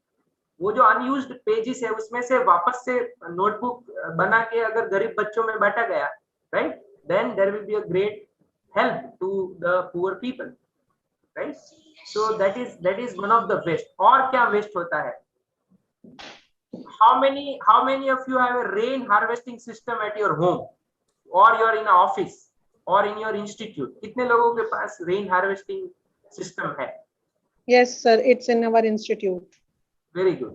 वो जो unused pages है उसमें से वापस से नोटबुक बना के अगर गरीब बच्चों में बांटा गया, right, then there will be a great help to the poor people, right. So that is one of the waste. और क्या वेस्ट होता है? How many of you have a rain harvesting system at your home और your in office और in your institute? कितने लोगों के पास रेन हार्वेस्टिंग सिस्टम है? Yes sir, it's in our institute. Very good.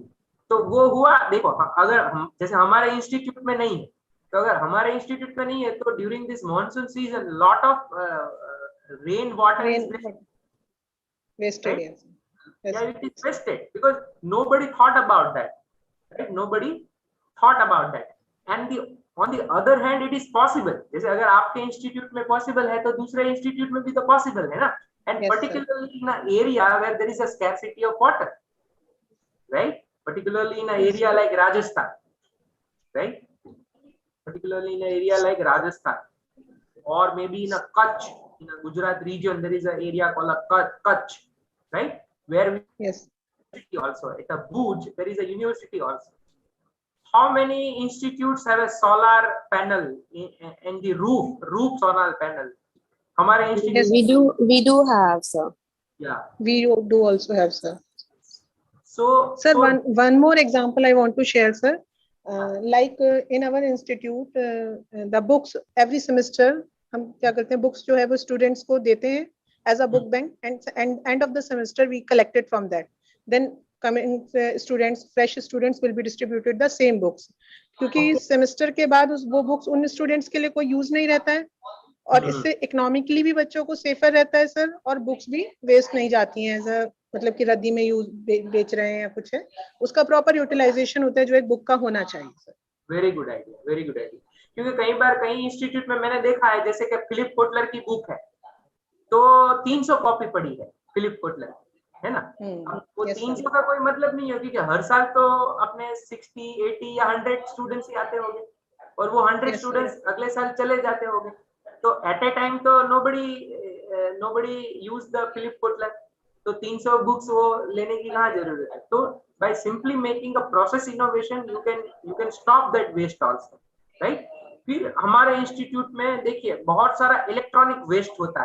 तो वो हुआ. देखो, अगर हम जैसे हमारे इंस्टीट्यूट में नहीं है, तो अगर हमारे इंस्टीट्यूट में नहीं है तो during this monsoon season lot of rain water is wasted. Right? Yes. Yeah, it is wasted because nobody thought about that, right? Nobody thought about that. And on the other hand, it is possible. जैसे अगर आपके institute में possible है तो दूसरे institute में भी तो पॉसिबल है ना. And yes, particularly in an area where there is a scarcity of water, right? Particularly in an area like Rajasthan, right? Particularly in an area like Rajasthan, or maybe in a Kutch, in a Gujrat region, there is an area called a Kutch, right? Where we also at a Bhuj, there is a university also. How many institutes have a solar panel in the roof solar panel? हमारे institute. Yes, we do have, sir. Yeah, we do also have, sir. So one more example I want to share, sir. Like in our institute, the books every semester हम क्या करते हैं, books जो है वो students को देते हैं as a book bank, and end of the semester we collect it from that. Then coming students, fresh students will be distributed the same books. क्योंकि semester के बाद वो books उन students के लिए कोई use नहीं रहता है, और इससे इकोनॉमिकली भी बच्चों को सेफर रहता है सर, और बुक्स भी वेस्ट नहीं जाती हैं, मतलब कि रद्दी में यूज बेच रहे हैं या कुछ है, उसका प्रॉपर यूटिलाइजेशन होता है जो एक बुक का होना चाहिए sir. Very good idea, very good idea. क्योंकि कई बार कई इंस्टीट्यूट में मैंने देखा है, जैसे कि फिलिप कोटलर की बुक है तो 300 कॉपी पड़ी है फिलिप कोटलर, है ना. वो 300 का कोई मतलब नहीं है, क्योंकि हर साल तो अपने 60, 80 या 100 स्टूडेंट्स ही आते होंगे, और वो 100 स्टूडेंट्स अगले साल चले जाते होंगे. तो एट ए टाइम तो nobody use the Philip Kotler, तो 300 बुक्स वो लेने की कहाँ जरूरत है. तो by simply making a process innovation you can stop that waste also, right? फिर हमारे इंस्टीट्यूट में देखिए बहुत सारा इलेक्ट्रॉनिक वेस्ट होता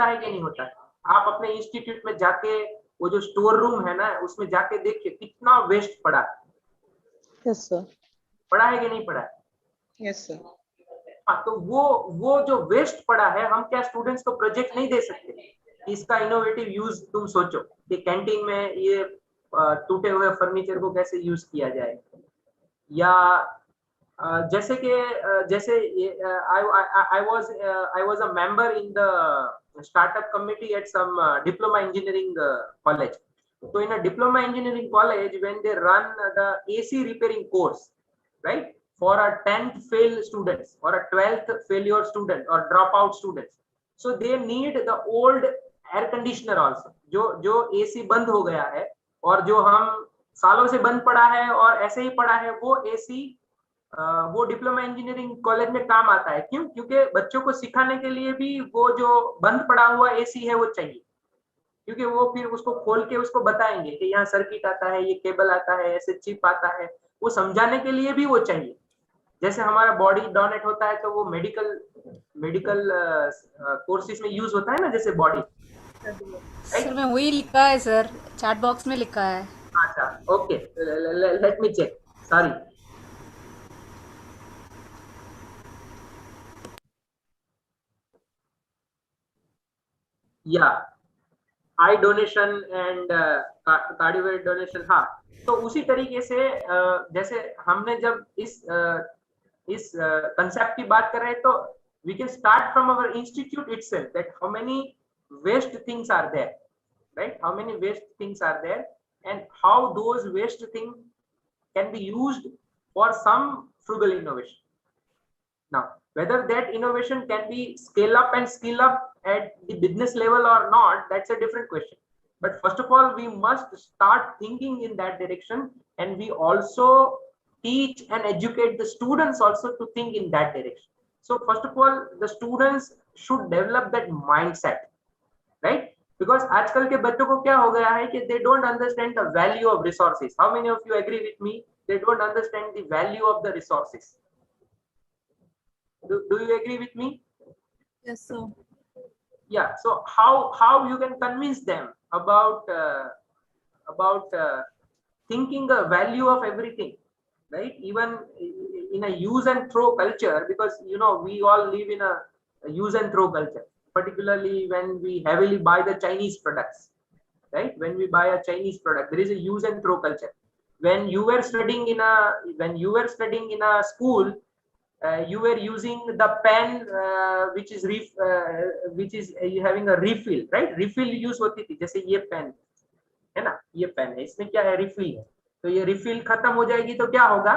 है कि नहीं होता है? आप अपने इंस्टीट्यूट में जाके वो जो स्टोर रूम है ना, उसमें जाके देखिए कितना वेस्ट पड़ा है. Yes sir. पड़ा है कि नहीं पड़ा है? Yes sir. तो वो जो वेस्ट पड़ा है, हम क्या स्टूडेंट्स को प्रोजेक्ट नहीं दे सकते? इसका इनोवेटिव यूज तुम सोचो कि कैंटीन में ये टूटे हुए फर्नीचर को कैसे यूज किया जाए, या जैसे कि I was a member in the startup committee at some diploma engineering college. So in a diploma engineering college, when they run the AC repairing course, right, for a 10th fail students or a 12th failure student or dropout students, so they need the old air conditioner also, जो AC बंद हो गया है और जो हम सालों से बंद पड़ा है और ऐसे ही पड़ा है, वो AC वो डिप्लोमा इंजीनियरिंग कॉलेज में काम आता है। क्यों? क्योंकि बच्चों को सिखाने के लिए भी वो जो बंद पड़ा हुआ एसी है वो चाहिए, क्योंकि वो फिर उसको खोल के उसको बताएंगे कि यहाँ सर्किट आता है, ये केबल आता है, ऐसे चिप आता है, वो समझाने के लिए भी वो चाहिए। जैसे हमारा बॉडी डोनेट होता है तो वो मेडिकल कोर्सेज में यूज होता है ना, जैसे बॉडी। सर मैं वही लिखा है सर, चैट बॉक्स में लिखा है। अच्छा, okay, let me check, sorry. या eye donation and cadaver donation, हाँ। तो उसी तरीके से जैसे हमने जब इस कंसेप्ट की बात कर रहे हैं, तो we can start from our institute itself, that how many waste things are there, right? How many waste things are there, and how those waste things can be used for some frugal innovation. Now, whether that innovation can be scale up and skill up at the business level or not, that's a different question. But first of all, we must start thinking in that direction, and we also teach and educate the students also to think in that direction. So first of all, the students should develop that mindset, right? Because आजकल के बच्चों को क्या हो गया है कि they don't understand the value of resources. How many of you agree with me? They don't understand the value of the resources. Do you agree with me? Yes, sir. Yeah. So how you can convince them about thinking the value of everything, right? Even in a use and throw culture, because you know we all live in a use and throw culture. Particularly when we heavily buy the Chinese products, right? When we buy a Chinese product, there is a use and throw culture. When you were studying in a school, you were using the pen which is having a refill, right? Refill use होती थी, जैसे ये pen है ना, ये pen है, इसमें क्या है, रिफिल है। तो ये रिफिल खत्म हो जाएगी तो क्या होगा?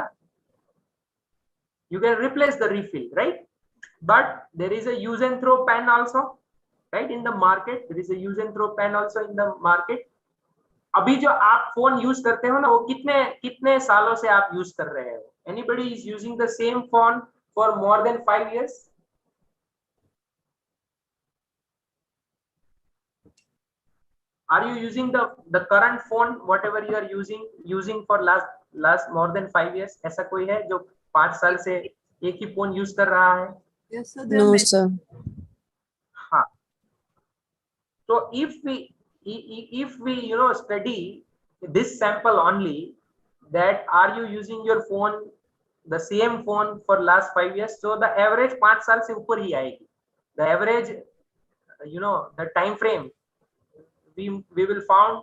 You can replace the refill, right? But there is a use and throw pen also, right? In the market, there is a use and throw pen also in the market. अभी जो आप phone use करते हो ना, वो कितने सालों से आप यूज कर रहे हो? Anybody is using the same phone for more than 5 years? Are you using the current phone, whatever you are using for last more than 5 years? ऐसा कोई है जो 5 साल से एक ही फोन यूज कर रहा है? Yes, sir. No, sir. हाँ. So if we study this sample only, that are you using your phone, the same phone for last 5 years? So the average 5 साल से ऊपर ही आएगी. The average, the time frame we will found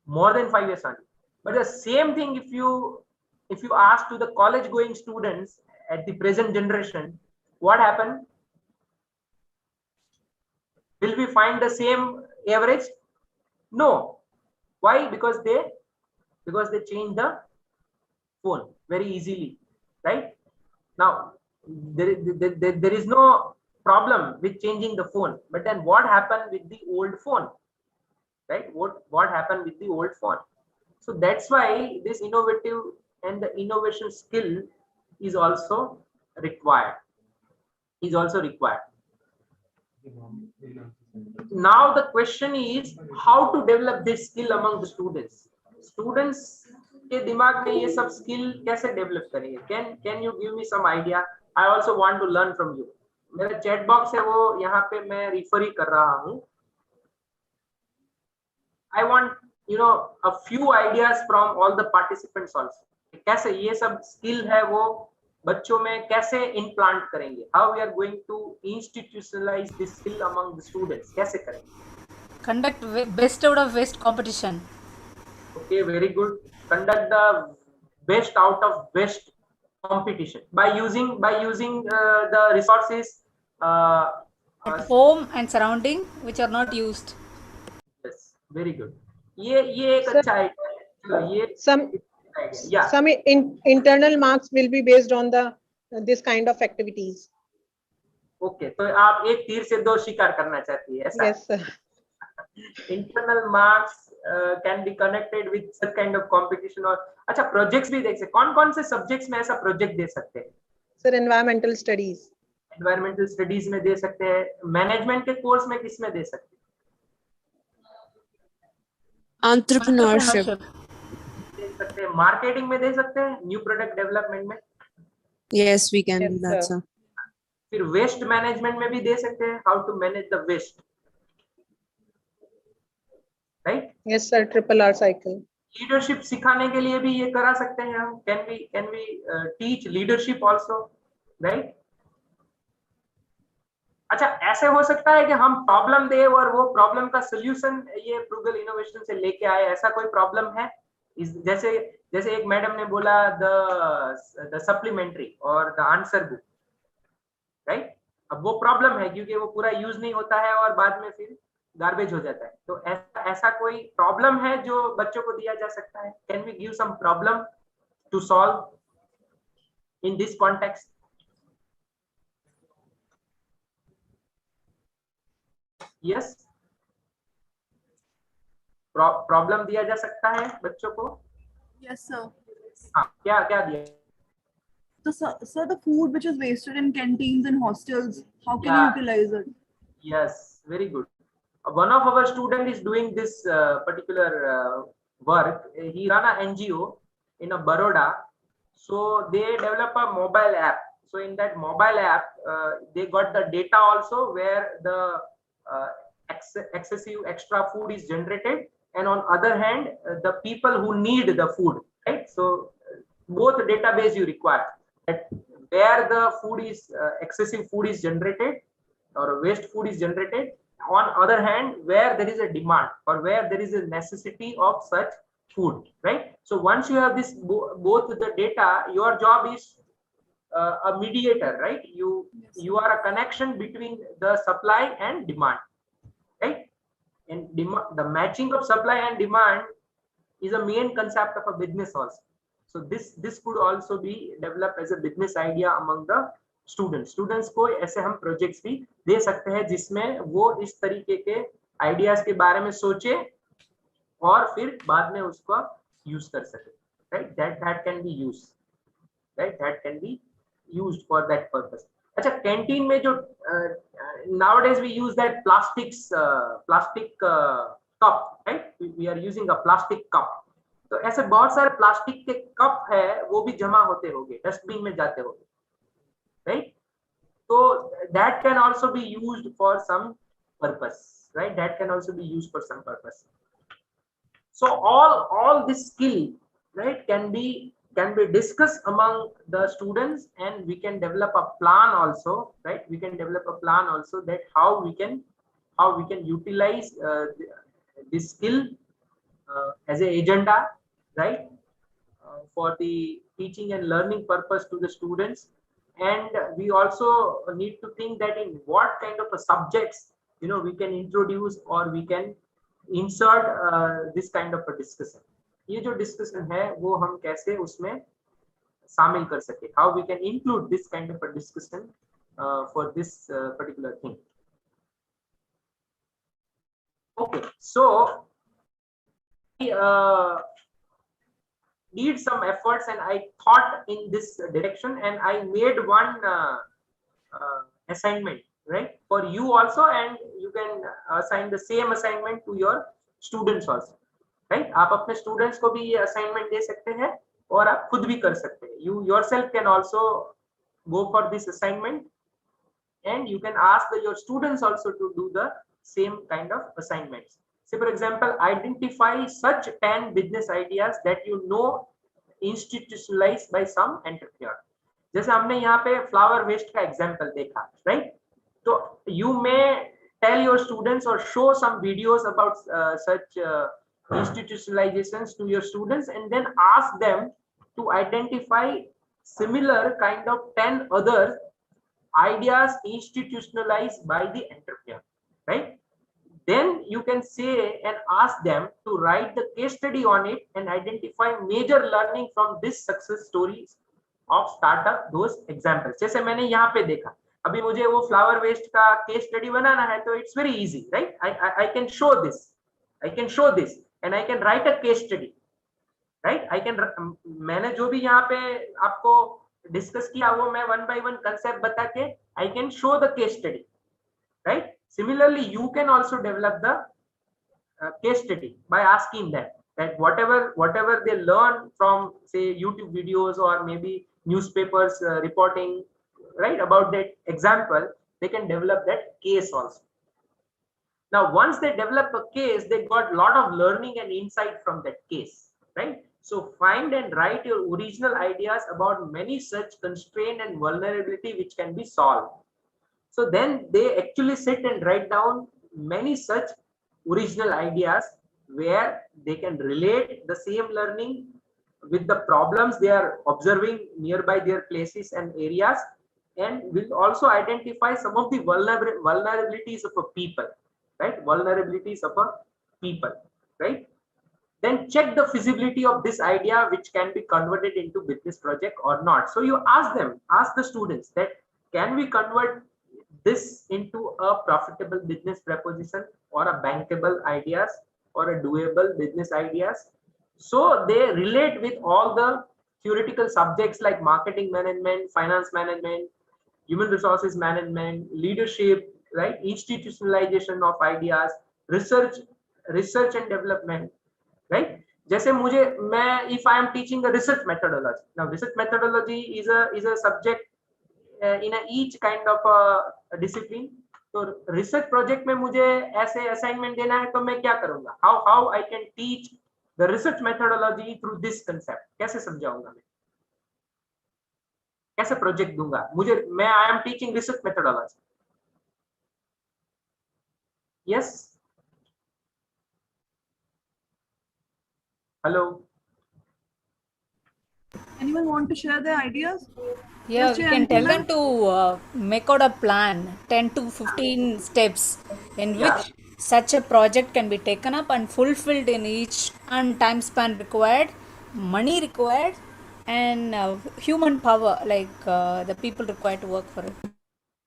more than 5 years only. But the same thing if you ask to the college going students at the present generation, what happened? Will we find the same average? No. Why? Because they change the phone very easily, right? Now there is no problem with changing the phone, but then what happened with the old phone, right? What happened with the old phone? So that's why this innovative and the innovation skill is also required. Now the question is how to develop this skill among the students. Students के दिमाग में ये सब skill कैसे develop करेंगे? Can you give me some idea? I also want to learn from you. मेरा chat box है वो यहाँ पे मैं refer ही कर रहा हूँ. I want a few ideas from all the participants also. कैसे ये सब skill है वो बच्चों में कैसे implant करेंगे? How we are going to institutionalize this skill among the students? कैसे करेंगे? Conduct best out of waste competition. Okay, very good. Conduct the best out of best competition by using the resources at home and surrounding which are not used. Yes, very good. ये एक अच्छा है. ये some internal marks will be based on this kind of activities. Okay, तो आप एक तीर से दो शिकार करना चाहती है, ऐसा? Yes, sir. Internal marks can be connected with such kind of competition, or अच्छा, प्रोजेक्ट्स भी देख सकते, कौन कौन से सब्जेक्ट्स में ऐसा प्रोजेक्ट दे सकते हैं? Sir environmental studies, environmental studies में दे सकते हैं, मैनेजमेंट के कोर्स में किस में दे सकते हैं? Entrepreneurship. दे सकते हैं, मार्केटिंग में दे सकते हैं, न्यू प्रोडक्ट डेवलपमेंट में। Yes, we can do that, sir. फिर वेस्ट मैनेजमेंट में भी दे सकते हैं, how to manage the waste, right? Yes sir, triple R cycle. Leadership सिखाने के लिए भी ये करा सकते हैं हम, can we teach leadership also, right? अच्छा, ऐसे हो सकता है कि हम प्रॉब्लम दे और वो प्रॉब्लम का सोल्यूशन ये फ्रूगल इनोवेशन से लेके आए, ऐसा कोई प्रॉब्लम है? जैसे जैसे एक मैडम ने बोला द सप्लीमेंट्री और द आंसर बुक, राइट? अब वो प्रॉब्लम है क्योंकि वो पूरा यूज नहीं होता है और बाद में फिर गार्बेज हो जाता है। तो ऐसा कोई प्रॉब्लम है जो बच्चों को दिया जा सकता है? Can we give some problem to solve in this context? Yes, problem दिया जा सकता है बच्चों को? Yes, sir. हाँ, क्या क्या दिया? So, sir, the food which is wasted in canteens and hostels, how can you utilize it? Yes, very good. One of our student is doing this particular work. He run a NGO in a Baroda. So they develop a mobile app. So in that mobile app, they got the data also where the excessive extra food is generated, and on other hand, the people who need the food, right? So both database you require, that where the food is excessive food is generated or waste food is generated, on other hand where there is a demand or where there is a necessity of such food, right? So once you have this both the data, your job is a mediator, right? You are a connection between the supply and demand, right? And the matching of supply and demand is a main concept of a business also. So this could also be developed as a business idea among the students को ऐसे हम projects भी दे सकते हैं जिसमें वो इस तरीके के आइडियाज के बारे में सोचे और फिर बाद में उसको यूज कर सके, right? That can B use, right? That can be used for that purpose. अच्छा, कैंटीन में जो nowadays we use that plastic cup, right? We are using a plastic cup. तो ऐसे बहुत सारे प्लास्टिक के कप है, वो भी जमा होते होंगे, डस्टबिन में जाते होंगे, right? So that can also be used for some purpose, right? That can also be used for some purpose. So all this skill, right, can be discussed among the students, and we can develop a plan also, right? We can develop a plan also that how we can utilize this skill as a agenda, right, for the teaching and learning purpose to the students. And we also need to think that in what kind of a subjects, you know, we can introduce or we can insert this kind of a discussion. ये जो discussion है वो हम कैसे उसमें शामिल कर सके, how we can include this kind of a discussion for this particular thing. Okay, so need some efforts, and I thought in this direction, and I made one assignment, right, for you also, and you can assign the same assignment to your students also, right? आप अपने students को भी ये assignment दे सकते हैं और आप खुद भी कर सकते हैं. You yourself can also go for this assignment, and you can ask your students also to do the same kind of assignments. Say for example, identify such 10 business ideas that you know institutionalized by some entrepreneur. जैसे हमने यहाँ पे flower waste का example देखा, right? So you may tell your students or show some videos about such institutionalizations to your students, and then ask them to identify similar kind of 10 other ideas institutionalized by the entrepreneur, right? Then you can say and ask them to write the case study on it and identify major learning from this success stories of startup, those examples. जैसे मैंने यहाँ पे देखा, अभी मुझे वो flower waste का case study बनाना है, तो it's very easy, right? I can show this and I can write a case study, right. I can, मैंने जो भी यहाँ पे आपको डिस्कस किया वो मैं वन बाय वन कंसेप्ट बता के I can show the case study, right. Similarly, you can also develop the case study by asking them that whatever they learn from, say, YouTube videos or maybe newspapers reporting, right, about that example, they can develop that case also. Now, once they develop a case, they got a lot of learning and insight from that case, right? So find and write your original ideas about many such constraint and vulnerability which can be solved. So then they actually sit and write down many such original ideas where they can relate the same learning with the problems they are observing nearby their places and areas, and will also identify some of the vulnerabilities of a people, right? Vulnerabilities of a people, right? Then check the feasibility of this idea which can be converted into business project or not. So you ask the students that can we convert this into a profitable business proposition or a bankable ideas or a doable business ideas. So they relate with all the theoretical subjects like marketing management, finance management, human resources management, leadership, right? Institutionalization of ideas, research and development, right? जैसे मुझे मैं if I am teaching a research methodology, now research methodology is a subject in each kind of a discipline. तो research project में मुझे ऐसे assignment देना है तो मैं क्या करूँगा? How I can teach the research methodology through this concept? कैसे समझाऊंगा मैं? कैसे project दूंगा? मैं I am teaching research methodology. Yes. Hello. Anyone want to share their ideas? Yeah, Yes, we Jay, can tell anything, them to make out a plan, 10 to 15 steps in which such a project can be taken up and fulfilled in each, and time span required, money required, and human power, like the people required to work for it.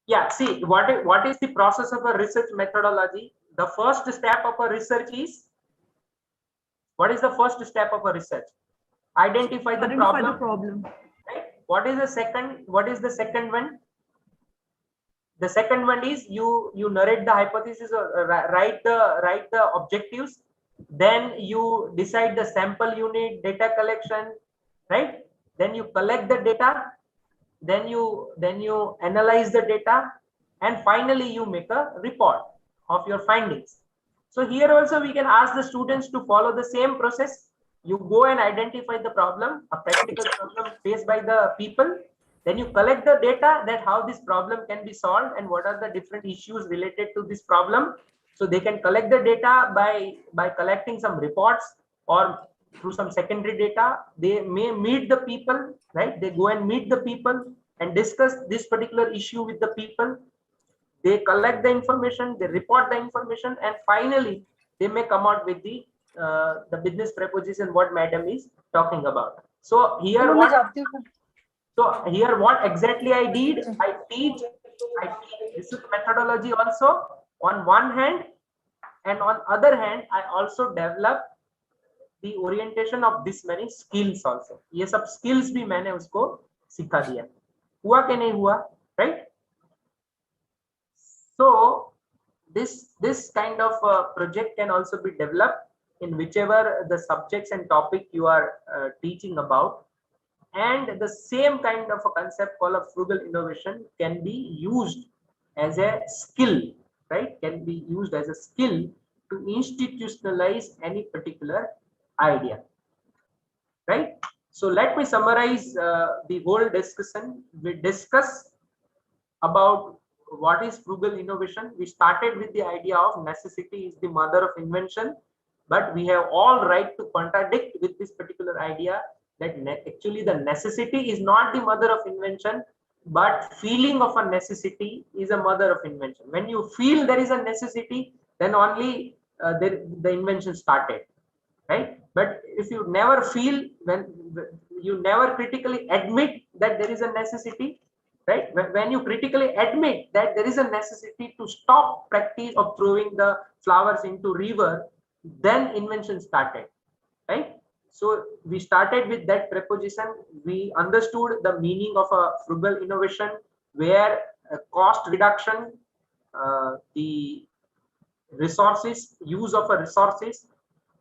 Yeah, see, what is the process of a research methodology? The first step of a research is, what is the first step of a research? Identify the problem. Right? What is the second one? The second one is you narrate the hypothesis or write the objectives. Then you decide the sample unit, data collection, right? Then you collect the data. Then you analyze the data, and finally you make a report of your findings. So here also we can ask the students to follow the same process. You go and identify the problem, a practical problem faced by the people. Then you collect the data that how this problem can be solved and what are the different issues related to this problem. So they can collect the data by collecting some reports or through some secondary data. They may meet the people, right? They go and meet the people and discuss this particular issue with the people. They collect the information, they report the information, and finally they may come out with the business proposition what madam is talking about. So here what exactly I did, I teach research methodology also on one hand, and on other hand I also develop the orientation of this many skills also. ये सब skills भी मैंने उसको सिखा दिया. हुआ कि नहीं हुआ, right? So this kind of project can also be developed in whichever the subjects and topic you are teaching about, and the same kind of a concept called a frugal innovation can be used as a skill, right? Can be used as a skill to institutionalize any particular idea, right? So let me summarize the whole discussion. We discuss about what is frugal innovation. We started with the idea of necessity is the mother of invention, but we have all right to contradict with this particular idea that actually the necessity is not the mother of invention, but feeling of a necessity is a mother of invention. When you feel there is a necessity, then only the invention started, right? But if you never feel, when you never critically admit that there is a necessity, right? When you critically admit that there is a necessity to stop practice of throwing the flowers into river, then invention started, right? So we started with that preposition. We understood the meaning of a frugal innovation, where cost reduction, the resources, use of a resources,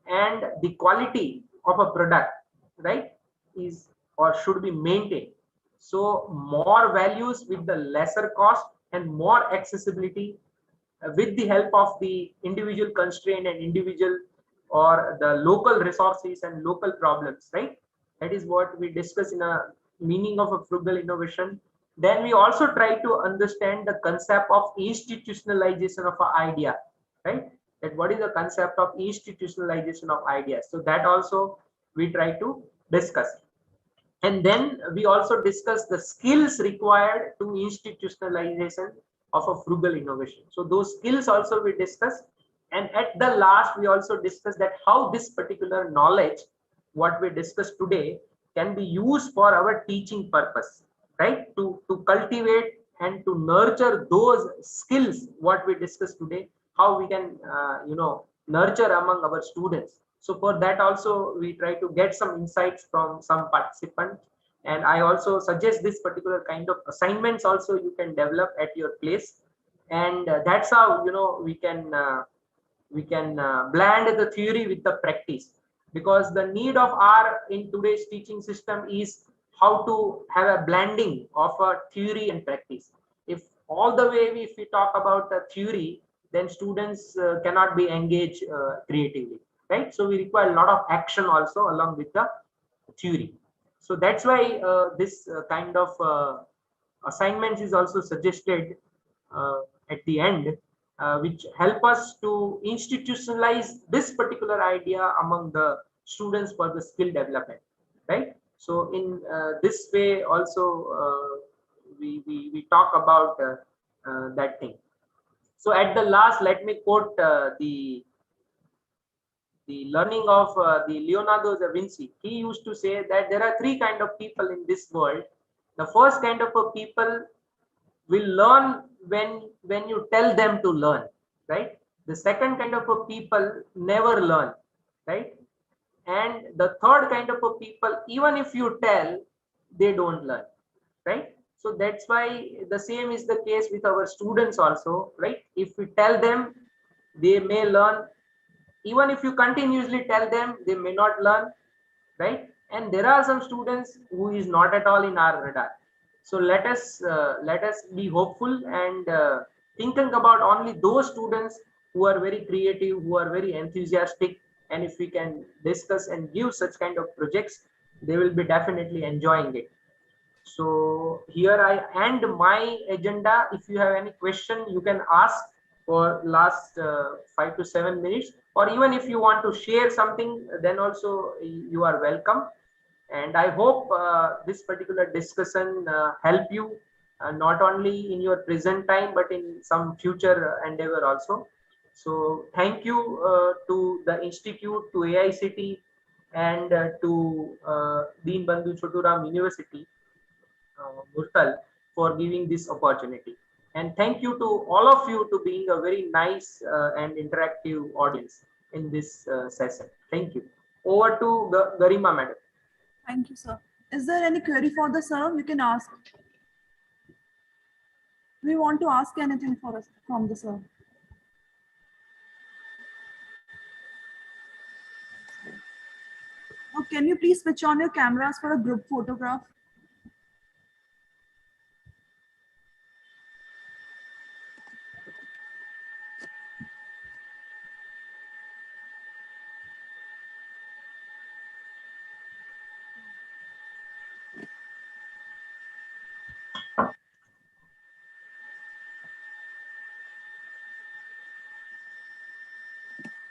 and the quality of a product, right, is or should be maintained. So more values with the lesser cost and more accessibility with the help of the individual constraint and individual or the local resources and local problems, right? That is what we discuss in a meaning of a frugal innovation. Then we also try to understand the concept of institutionalization of an idea, right? That what is the concept of institutionalization of ideas. So that also we try to discuss. And then we also discuss the skills required to institutionalization of a frugal innovation. So those skills also we discuss. And at the last, we also discuss that how this particular knowledge, what we discussed today, can be used for our teaching purpose, right? To cultivate and to nurture those skills, what we discussed today, how we can, nurture among our students. So for that also, we try to get some insights from some participants. And I also suggest this particular kind of assignments also you can develop at your place. And that's how, we can blend the theory with the practice, because the need of our in today's teaching system is how to have a blending of a theory and practice. If all the way if we talk about the theory, then students cannot be engaged creatively, right? So we require a lot of action also along with the theory. So that's why this kind of assignments is also suggested at the end, which help us to institutionalize this particular idea among the students for the skill development, right? So in this way also we talk about that thing. So at the last, let me quote the learning of the Leonardo da Vinci. He used to say that there are three kind of people in this world. The first kind of a people will learn when you tell them to learn, right? The second kind of a people never learn, right? And the third kind of a people, even if you tell, they don't learn, right? So that's why the same is the case with our students also, right? If we tell them, they may learn. Even if you continuously tell them, they may not learn, right? And there are some students who is not at all in our radar. So let us be hopeful and thinking about only those students who are very creative, who are very enthusiastic, and if we can discuss and give such kind of projects, they will be definitely enjoying it. So here I end my agenda. If you have any question, you can ask for last 5 to 7 minutes, or even if you want to share something, then also you are welcome. And I hope this particular discussion help you not only in your present time, but in some future endeavor also. So thank you to the Institute, to AICTE, and to Deenbandhu Choturam University, Murtal, for giving this opportunity. And thank you to all of you to being a very nice and interactive audience in this session. Thank you. Over to Garima Madam. Thank you, sir. Is there any query for the sir? You can ask. We want to ask anything for us from the sir. Oh, can you please switch on your cameras for a group photograph?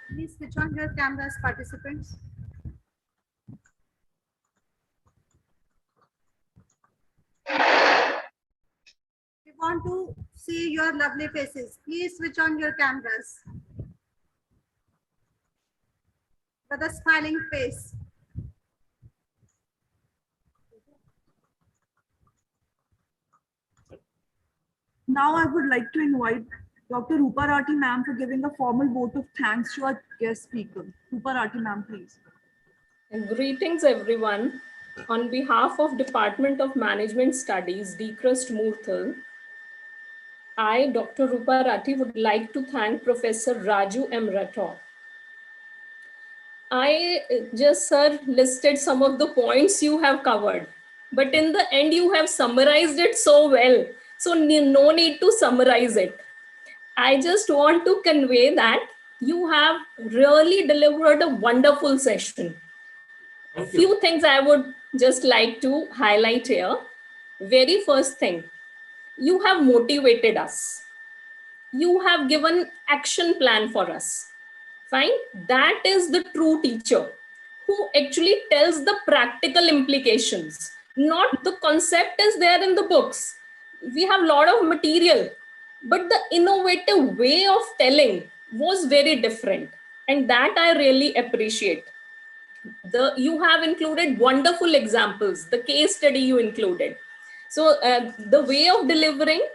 Please switch on your cameras, participants. We want to see your lovely faces. Please switch on your cameras. With a smiling face. Now I would like to invite Dr. Rupa Rathi ma'am for giving a formal vote of thanks to our guest speaker. Rupa Rathi ma'am, please. Greetings, everyone. On behalf of Department of Management Studies, DCRUST Murthal, I, Dr. Rupa Rathi, would like to thank Professor Raju M. Rathore. I just, sir, listed some of the points you have covered, but in the end, you have summarized it so well. So no need to summarize it. I just want to convey that you have really delivered a wonderful session. A few things I would just like to highlight here. Very first thing, you have motivated us. You have given action plan for us. Fine. That is the true teacher who actually tells the practical implications. Not the concept is there in the books. We have a lot of material, but the innovative way of telling was very different. And that I really appreciate. You have included wonderful examples, the case study you included. So the way of delivering,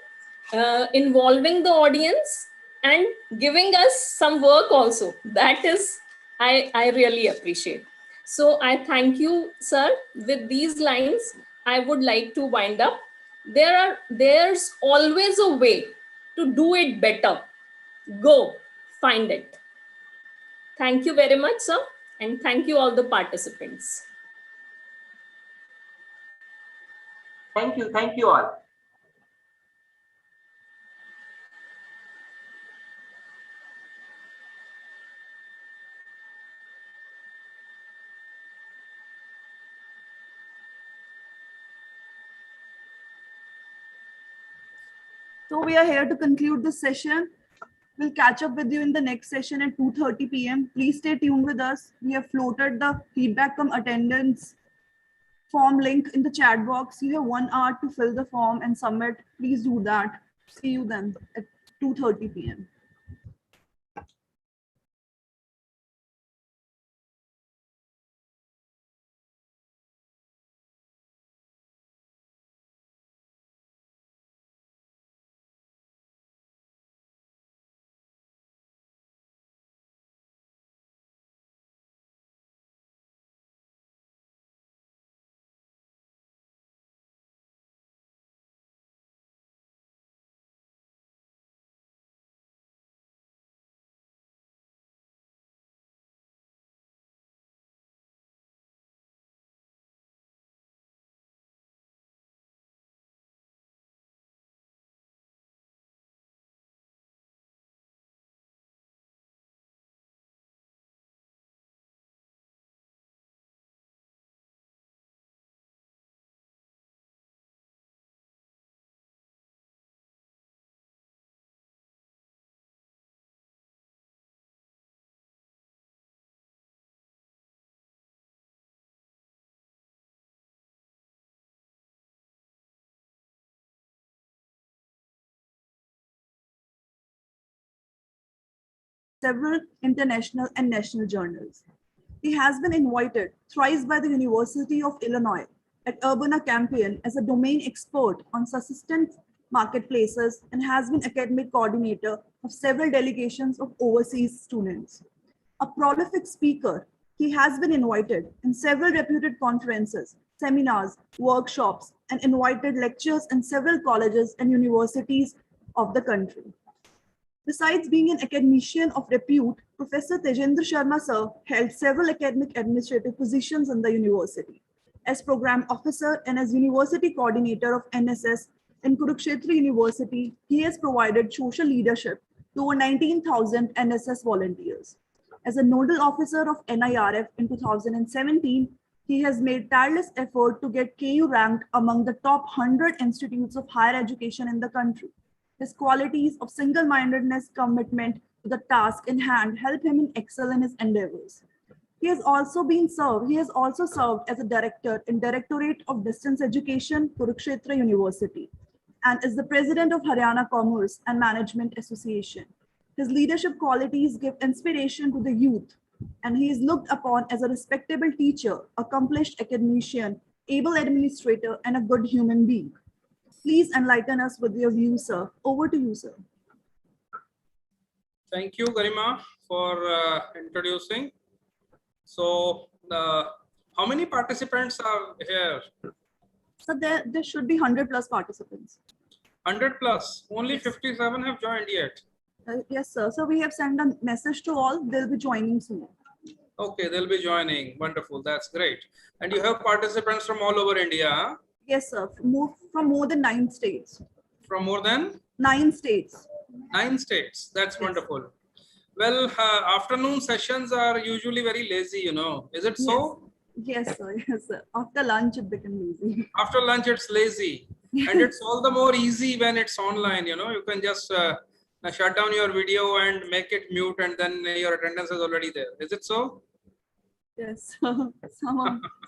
involving the audience and giving us some work also, that is, I really appreciate. So I thank you, sir. With these lines, I would like to wind up. There's always a way to do it better. Go find it. Thank you very much, sir. And thank you all the participants. Thank you all. So we are here to conclude this session. We'll catch up with you in the next session at 2:30 p.m. Please stay tuned with us. We have floated the feedback from attendance form link in the chat box. You have 1 hour to fill the form and submit. Please do that. See you then at 2:30 p.m. Several international and national journals. He has been invited thrice by the University of Illinois at Urbana-Champaign as a domain expert on subsistence marketplaces and has been academic coordinator of several delegations of overseas students. A prolific speaker, he has been invited in several reputed conferences, seminars, workshops, and invited lectures in several colleges and universities of the country. Besides being an academician of repute, Professor Tejinder Sharma sir held several academic administrative positions in the university. As program officer and as university coordinator of NSS in Kurukshetra University, he has provided social leadership to over 19,000 NSS volunteers. As a nodal officer of NIRF in 2017, he has made tireless effort to get KU ranked among the top 100 institutes of higher education in the country. His qualities of single-mindedness, commitment to the task in hand help him excel in his endeavors. He has also served as a director in Directorate of Distance Education, Kurukshetra University, and is the president of Haryana Commerce and Management Association. His leadership qualities give inspiration to the youth, and he is looked upon as a respectable teacher, accomplished academician, able administrator, and a good human being. Please enlighten us with your views, sir. Over to you, sir. Thank you, Garima, for introducing. So the How many participants are here? So there should be 100 plus participants. 100 plus. Only 57 have joined yet. Yes, sir. So we have sent a message to all. They'll be joining soon. Okay, they'll be joining. Wonderful. That's great. And you have participants from all over India? Huh? Yes, sir. From more than 9 states. From more than? 9 states. 9 states. That's wonderful. Well, afternoon sessions are usually very lazy, you know. Is it so? Yes, sir. Yes, sir. After lunch, it becomes lazy. After lunch, it's lazy. And it's all the more easy when it's online, you know. You can just shut down your video and make it mute, and then your attendance is already there. Is it so? Yes.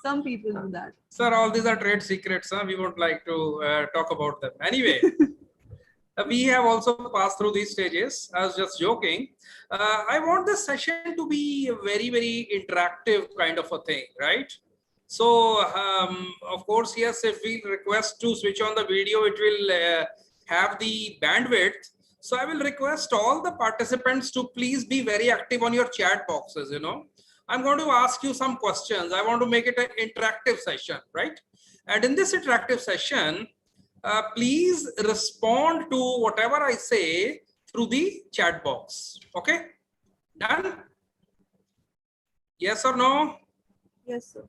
Some people do that. Sir, all these are trade secrets. Huh? We won't like to talk about them. Anyway, we have also passed through these stages. I was just joking. I want this session to be a very, very interactive kind of a thing, right? So, of course, yes, if we request to switch on the video, it will have the bandwidth. So I will request all the participants to please be very active on your chat boxes, you know. I'm going to ask you some questions. I want to make it an interactive session, right? And in this interactive session, please respond to whatever I say through the chat box. Okay? Done? Yes or no? Yes, sir.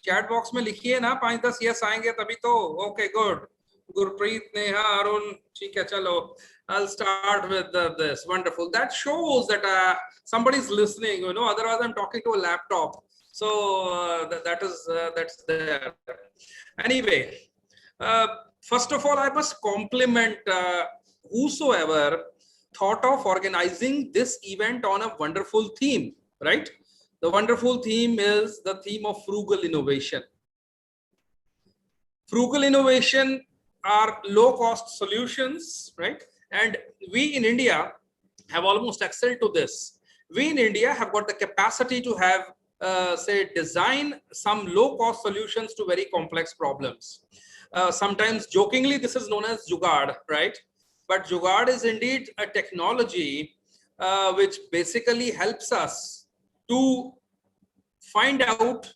Chat box में लिखिए ना 5-10 yes आएंगे तभी तो. Okay, good. Gurpreet, Neha, Arun, ठीक है चलो. I'll start with this. Wonderful. That shows that somebody's listening. You know, otherwise I'm talking to a laptop. So that's there. Anyway, first of all, I must compliment whosoever thought of organizing this event on a wonderful theme. Right? The wonderful theme is the theme of frugal innovation. Frugal innovation are low-cost solutions, right? And we in India have almost excelled to this. We in India have got the capacity to have, say, design some low-cost solutions to very complex problems. Sometimes jokingly, this is known as Jugaad, right? But Jugaad is indeed a technology which basically helps us to find out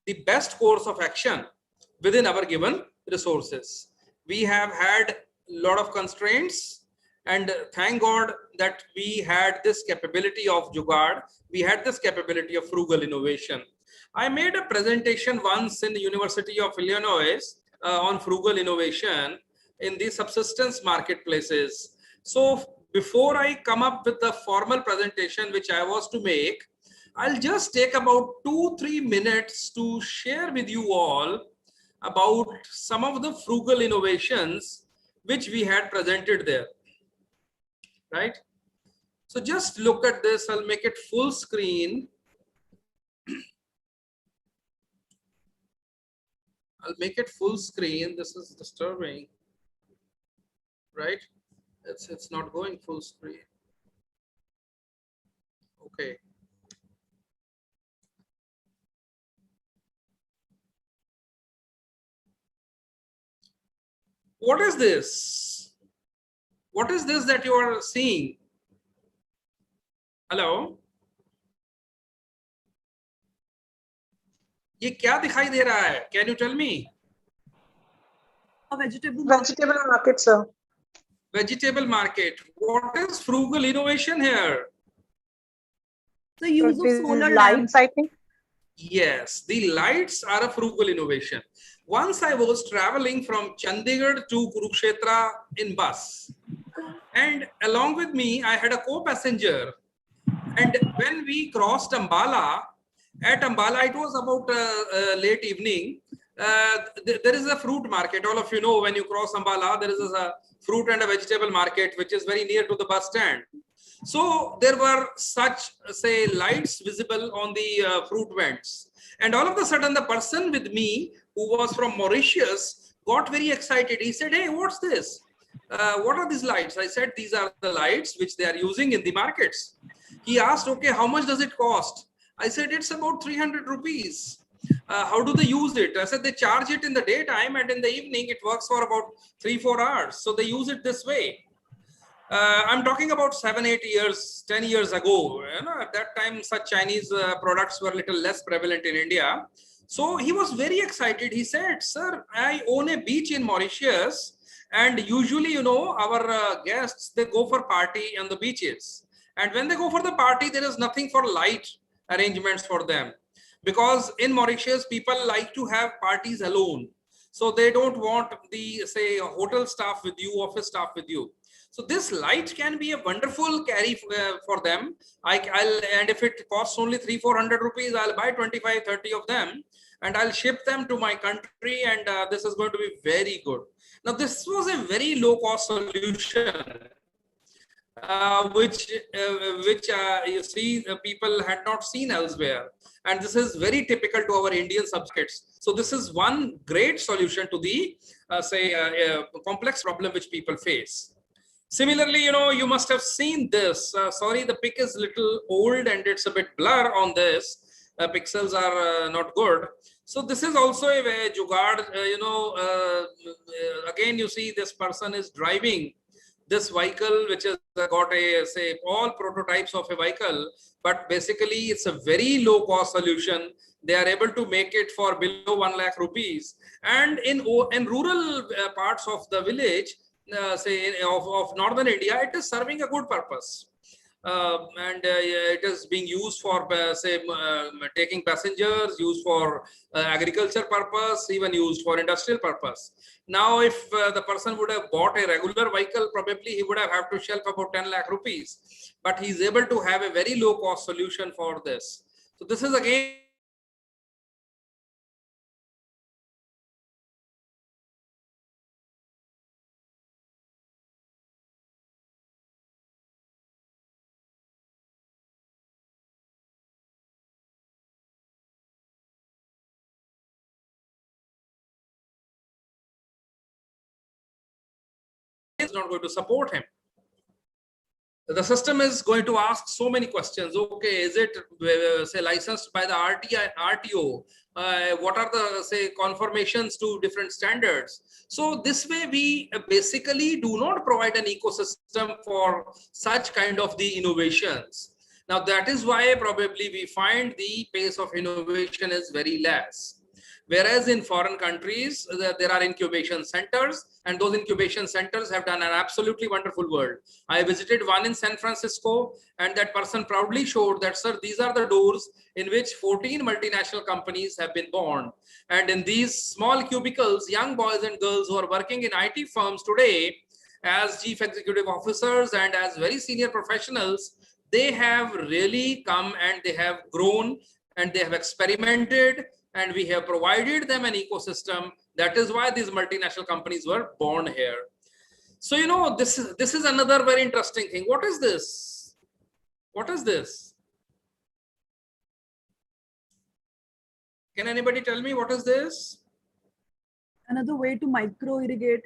the best course of action within our given resources. We have had a lot of constraints, and thank God that we had this capability of Jugaad. We had this capability of frugal innovation. I made a presentation once in the University of Illinois on frugal innovation in the subsistence marketplaces. So before I come up with the formal presentation which I was to make, I'll just take about 2-3 minutes to share with you all about some of the frugal innovations which we had presented there, right? So just look at this. I'll make it full screen. I'll make it full screen. This is disturbing, right? It's not going full screen. Okay. What is this? What is this that you are seeing? Hello? ये क्या दिखाई दे रहा है? Can you tell me? A vegetable market, sir. Vegetable market. What is frugal innovation here? The use of solar lights, I think. Yes, the lights are a frugal innovation. Once I was traveling from Chandigarh to Kurukshetra in bus, and along with me I had a co-passenger, and when we crossed Ambala, at Ambala it was about late evening. There is a fruit market. All of you know, when you cross Ambala, there is a fruit and a vegetable market which is very near to the bus stand. So there were such, say, lights visible on the fruit vents, and all of a sudden the person with me who was from Mauritius got very excited. He said, "Hey, what's this? What are these lights?" I said, "These are the lights which they are using in the markets." He asked, "Okay, how much does it cost?" I said, "It's about 300 rupees. How do they use it?" I said, "They charge it in the daytime, and in the evening it works for about 3-4 hours. So they use it this way." I'm talking about 7, 8 years, 10 years ago. You know, at that time, such Chinese products were a little less prevalent in India. So he was very excited. He said, "Sir, I own a beach in Mauritius, and usually, you know, our guests, they go for party on the beaches. And when they go for the party, there is nothing for light arrangements for them. Because in Mauritius, people like to have parties alone. So they don't want the, say, hotel staff with you, office staff with you. So this light can be a wonderful carry for them. And if it costs only 300-400 rupees, I'll buy 25-30 of them and I'll ship them to my country, and this is going to be very good." Now, this was a very low cost solution, which you see people had not seen elsewhere. And this is very typical to our Indian subjects. So this is one great solution to the, complex problem which people face. Similarly, you know, you must have seen this. Sorry, the pic is little old and it's a bit blur on this. Pixels are not good. So this is also a jugaad, again, you see this person is driving this vehicle, which has got a, say, all prototypes of a vehicle, but basically it's a very low cost solution. They are able to make it for below 1 lakh rupees. And in rural parts of the village, say of northern India, it is serving a good purpose. It is being used for, taking passengers, used for agriculture purpose, even used for industrial purpose. Now, if the person would have bought a regular vehicle, probably he would have to shell about 10 lakh rupees. But he's able to have a very low cost solution for this. So this is again not going to support him. The system is going to ask so many questions. Okay, is it say licensed by the RTO? What are the, say, confirmations to different standards? So this way we basically do not provide an ecosystem for such kind of the innovations. Now that is why probably we find the pace of innovation is very less. Whereas in foreign countries, there are incubation centers, and those incubation centers have done an absolutely wonderful work. I visited one in San Francisco, and that person proudly showed that, "Sir, these are the doors in which 14 multinational companies have been born." And in these small cubicles, young boys and girls who are working in IT firms today as chief executive officers and as very senior professionals, they have really come and they have grown and they have experimented, and we have provided them an ecosystem. That is why these multinational companies were born here. So, you know, this is another very interesting thing. What is this? What is this? Can anybody tell me what is this? Another way to micro irrigate.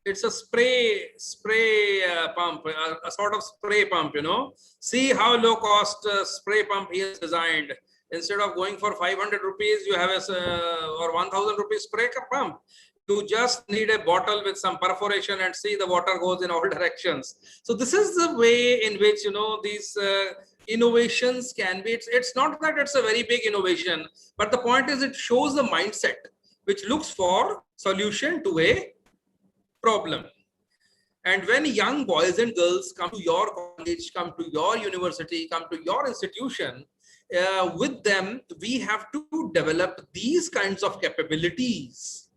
It's a spray pump, a sort of spray pump, you know. See how low cost spray pump he has designed. Instead of going for 500 rupees, you have or 1000 rupees spray pump. You just need a bottle with some perforation and see the water goes in all directions. So this is the way in which, you know, these innovations can be. It's not that it's a very big innovation, but the point is it shows the mindset which looks for solution to a problem. And when young boys and girls come to your college, come to your university, come to your institution, with them, we have to develop these kinds of capabilities.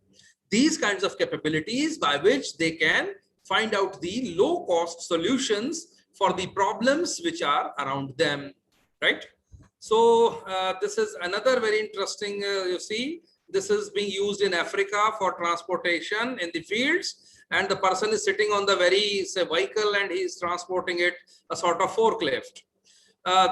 These kinds of capabilities by which they can find out the low cost solutions for the problems which are around them, right? So this is another very interesting, you see, this is being used in Africa for transportation in the fields, and the person is sitting on the very, say, vehicle and he's transporting it, a sort of forklift.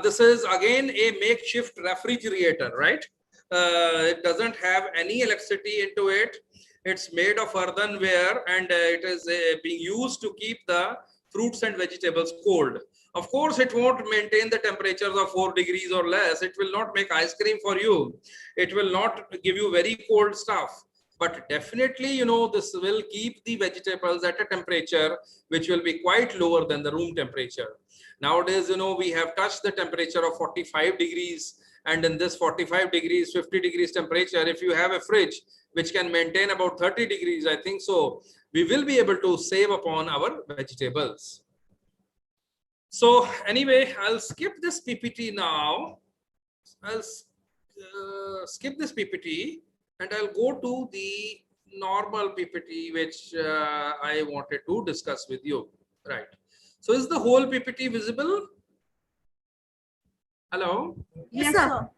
This is again a makeshift refrigerator, right? It doesn't have any electricity into it. It's made of earthenware, and it is being used to keep the fruits and vegetables cold. Of course, it won't maintain the temperatures of 4 degrees or less. It will not make ice cream for you. It will not give you very cold stuff. but definitely, you know, this will keep the vegetables at a temperature which will be quite lower than the room temperature. Nowadays, you know, we have touched the temperature of 45 degrees, and in this 45 degrees, 50 degrees temperature, if you have a fridge which can maintain about 30 degrees, I think so, we will be able to save upon our vegetables. So anyway, I'll skip this PPT now. I'll skip this PPT and I'll go to the normal PPT which I wanted to discuss with you. Right. So is the whole PPT visible? Hello? Yes, sir.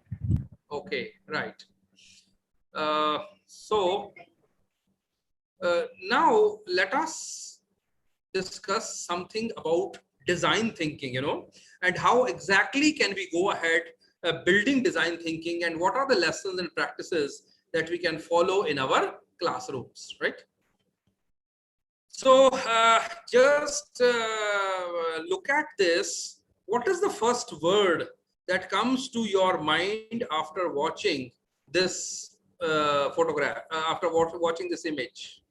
Okay, right. Now let us discuss something about design thinking, you know, and how exactly can we go ahead building design thinking, and what are the lessons and practices that we can follow in our classrooms, right? So just look at this. What is the first word that comes to your mind after watching this photograph, after watching this image?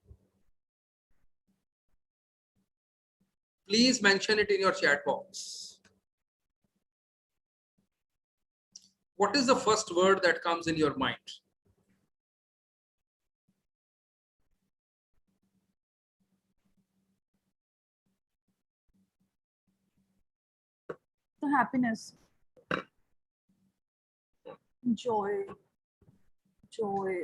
Please mention it in your chat box. What is the first word that comes in your mind? The happiness. Joy. Joy.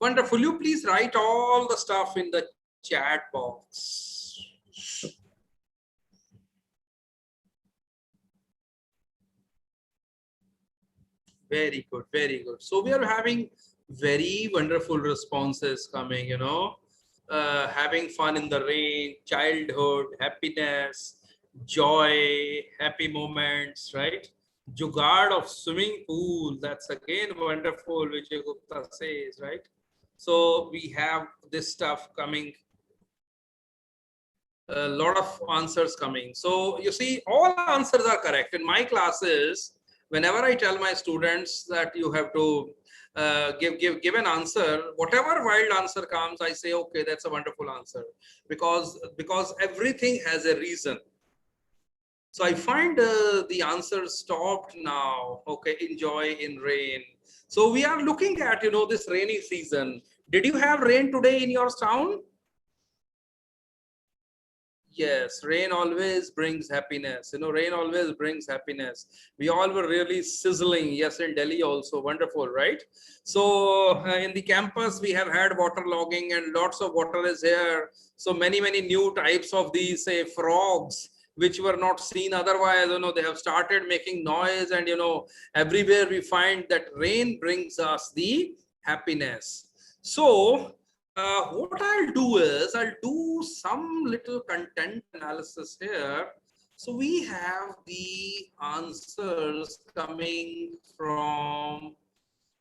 Wonderful. You please write all the stuff in the chat box. Very good, very good. So we are having very wonderful responses coming, you know, having fun in the rain, childhood, happiness, joy, happy moments, right? Jugaad of swimming pool, that's again wonderful, Vijay Gupta says, right? So we have this stuff coming, a lot of answers coming. So you see, all answers are correct. In my classes, whenever I tell my students that you have to give an answer, whatever wild answer comes, I say, okay, that's a wonderful answer, because everything has a reason. So I find the answer stopped now. Okay, enjoy in rain. So we are looking at, you know, this rainy season. Did you have rain today in your town? Yes, rain always brings happiness. You know, rain always brings happiness. We all were really sizzling. Yes, in Delhi also. Wonderful, right? So in the campus, we have had water logging and lots of water is here. So many new types of these, say, frogs, which were not seen otherwise. You know, they have started making noise, and, you know, everywhere we find that rain brings us the happiness. So what I'll do is I'll do some little content analysis here. So we have the answers coming from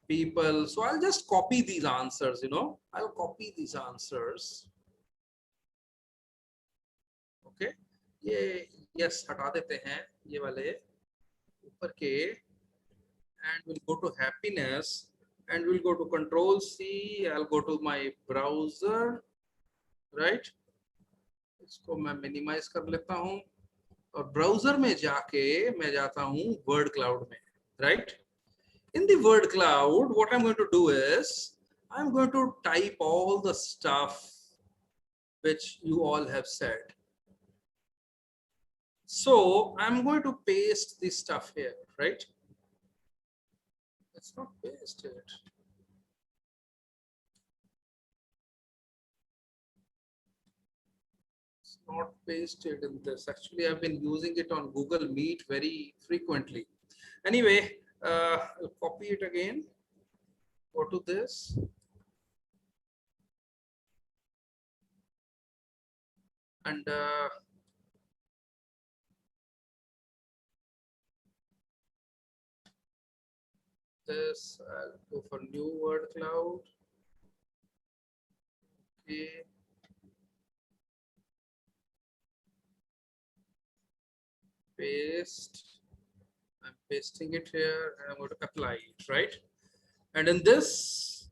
people. So I'll just copy these answers, you know, I'll copy these answers. Okay. Yes, हटा देते हैं ये वाले ऊपर के, and we'll go to happiness. And we'll go to Control C. I'll go to my browser, right? इसको मैं minimize कर लेता हूँ, और browser में जाके मैं जाता हूँ word cloud में, right? In the word cloud, what I'm going to do is I'm going to type all the stuff which you all have said. So I'm going to paste this stuff here, right? It's not pasted. It's not pasted in this. Actually, I've been using it on Google Meet very frequently. Anyway, I'll copy it again. Go to this. And this, I'll go for new word cloud. Okay. Paste. I'm pasting it here and I'm going to apply it, right? And in this,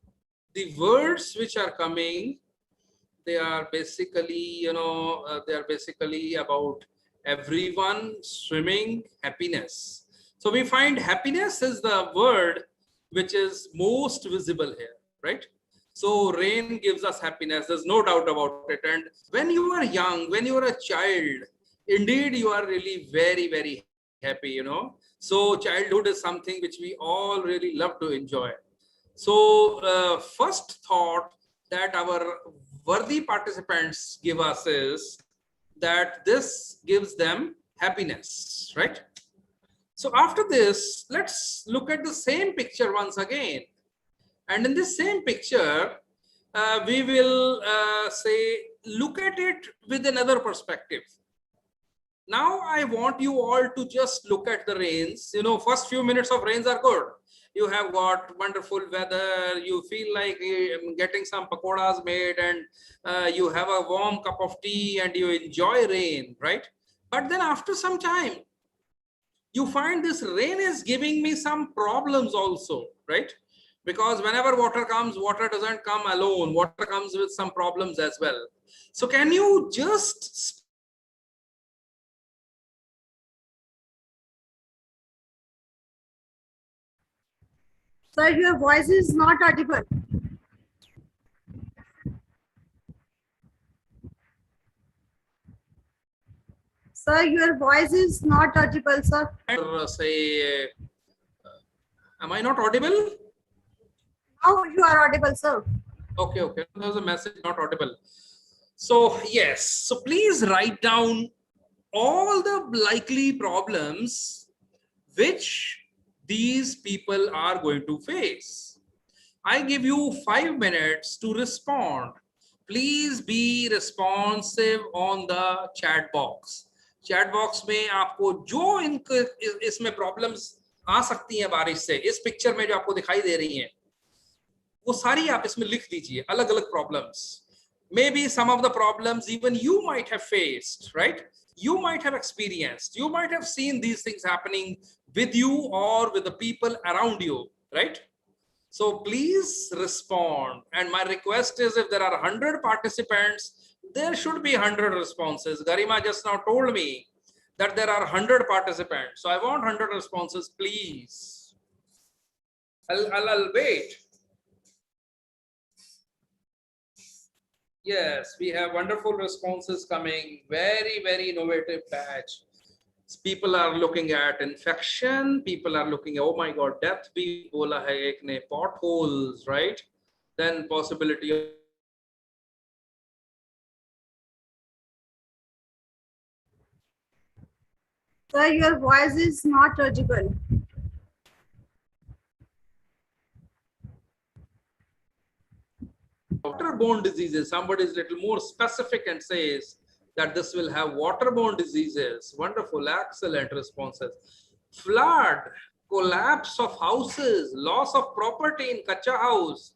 the words which are coming, they are basically, they are basically about everyone swimming, happiness. So we find happiness is the word which is most visible here, right? So rain gives us happiness. There's no doubt about it. And when you are young, when you are a child, indeed you are really very, very happy, So childhood is something which we all really love to enjoy. So first thought that our worthy participants give us is that this gives them happiness, right? So after this, let's look at the same picture once again. And in this same picture, we will say, look at it with another perspective. Now I want you all to just look at the rains. First few minutes of rains are good. You have got wonderful weather. You feel like getting some pakoras made, and you have a warm cup of tea and you enjoy rain, right? But then after some time, you find this rain is giving me some problems also, right? Because whenever water comes, water doesn't come alone. Water comes with some problems as well. So can you just Sir, your voice is not audible. Sir, your voice is not audible, sir. say, am I not audible? Now you are audible, sir. Okay. There's a message not audible. So yes, so please write down all the likely problems which these people are going to face. I give you 5 minutes to respond. Please be responsive on the chat box. Chat box में आपको जो इसमें problems आ सकती हैं बारिश से, इस picture में जो आपको दिखाई दे रही हैं, वो सारी आप इसमें लिख दीजिए, अलग-अलग problems. Maybe some of the problems even you might have faced, right? You might have experienced, you might have seen these things happening with you or with the people around you, right? So please respond. And my request is, if there are 100 participants, there should be 100 responses. Garima just now told me that there are 100 participants. So I want 100 responses, please. I'll wait. Yes, we have wonderful responses coming. Very, very innovative batch. People are looking at infection. People are looking at, oh my God, death bhi bola hai ek ne, potholes, right? Then possibility of Sir, your voice is not audible. waterborne diseases. Somebody is a little more specific and says that this will have waterborne diseases. Wonderful, excellent responses. Flood, collapse of houses, loss of property in Kacha house,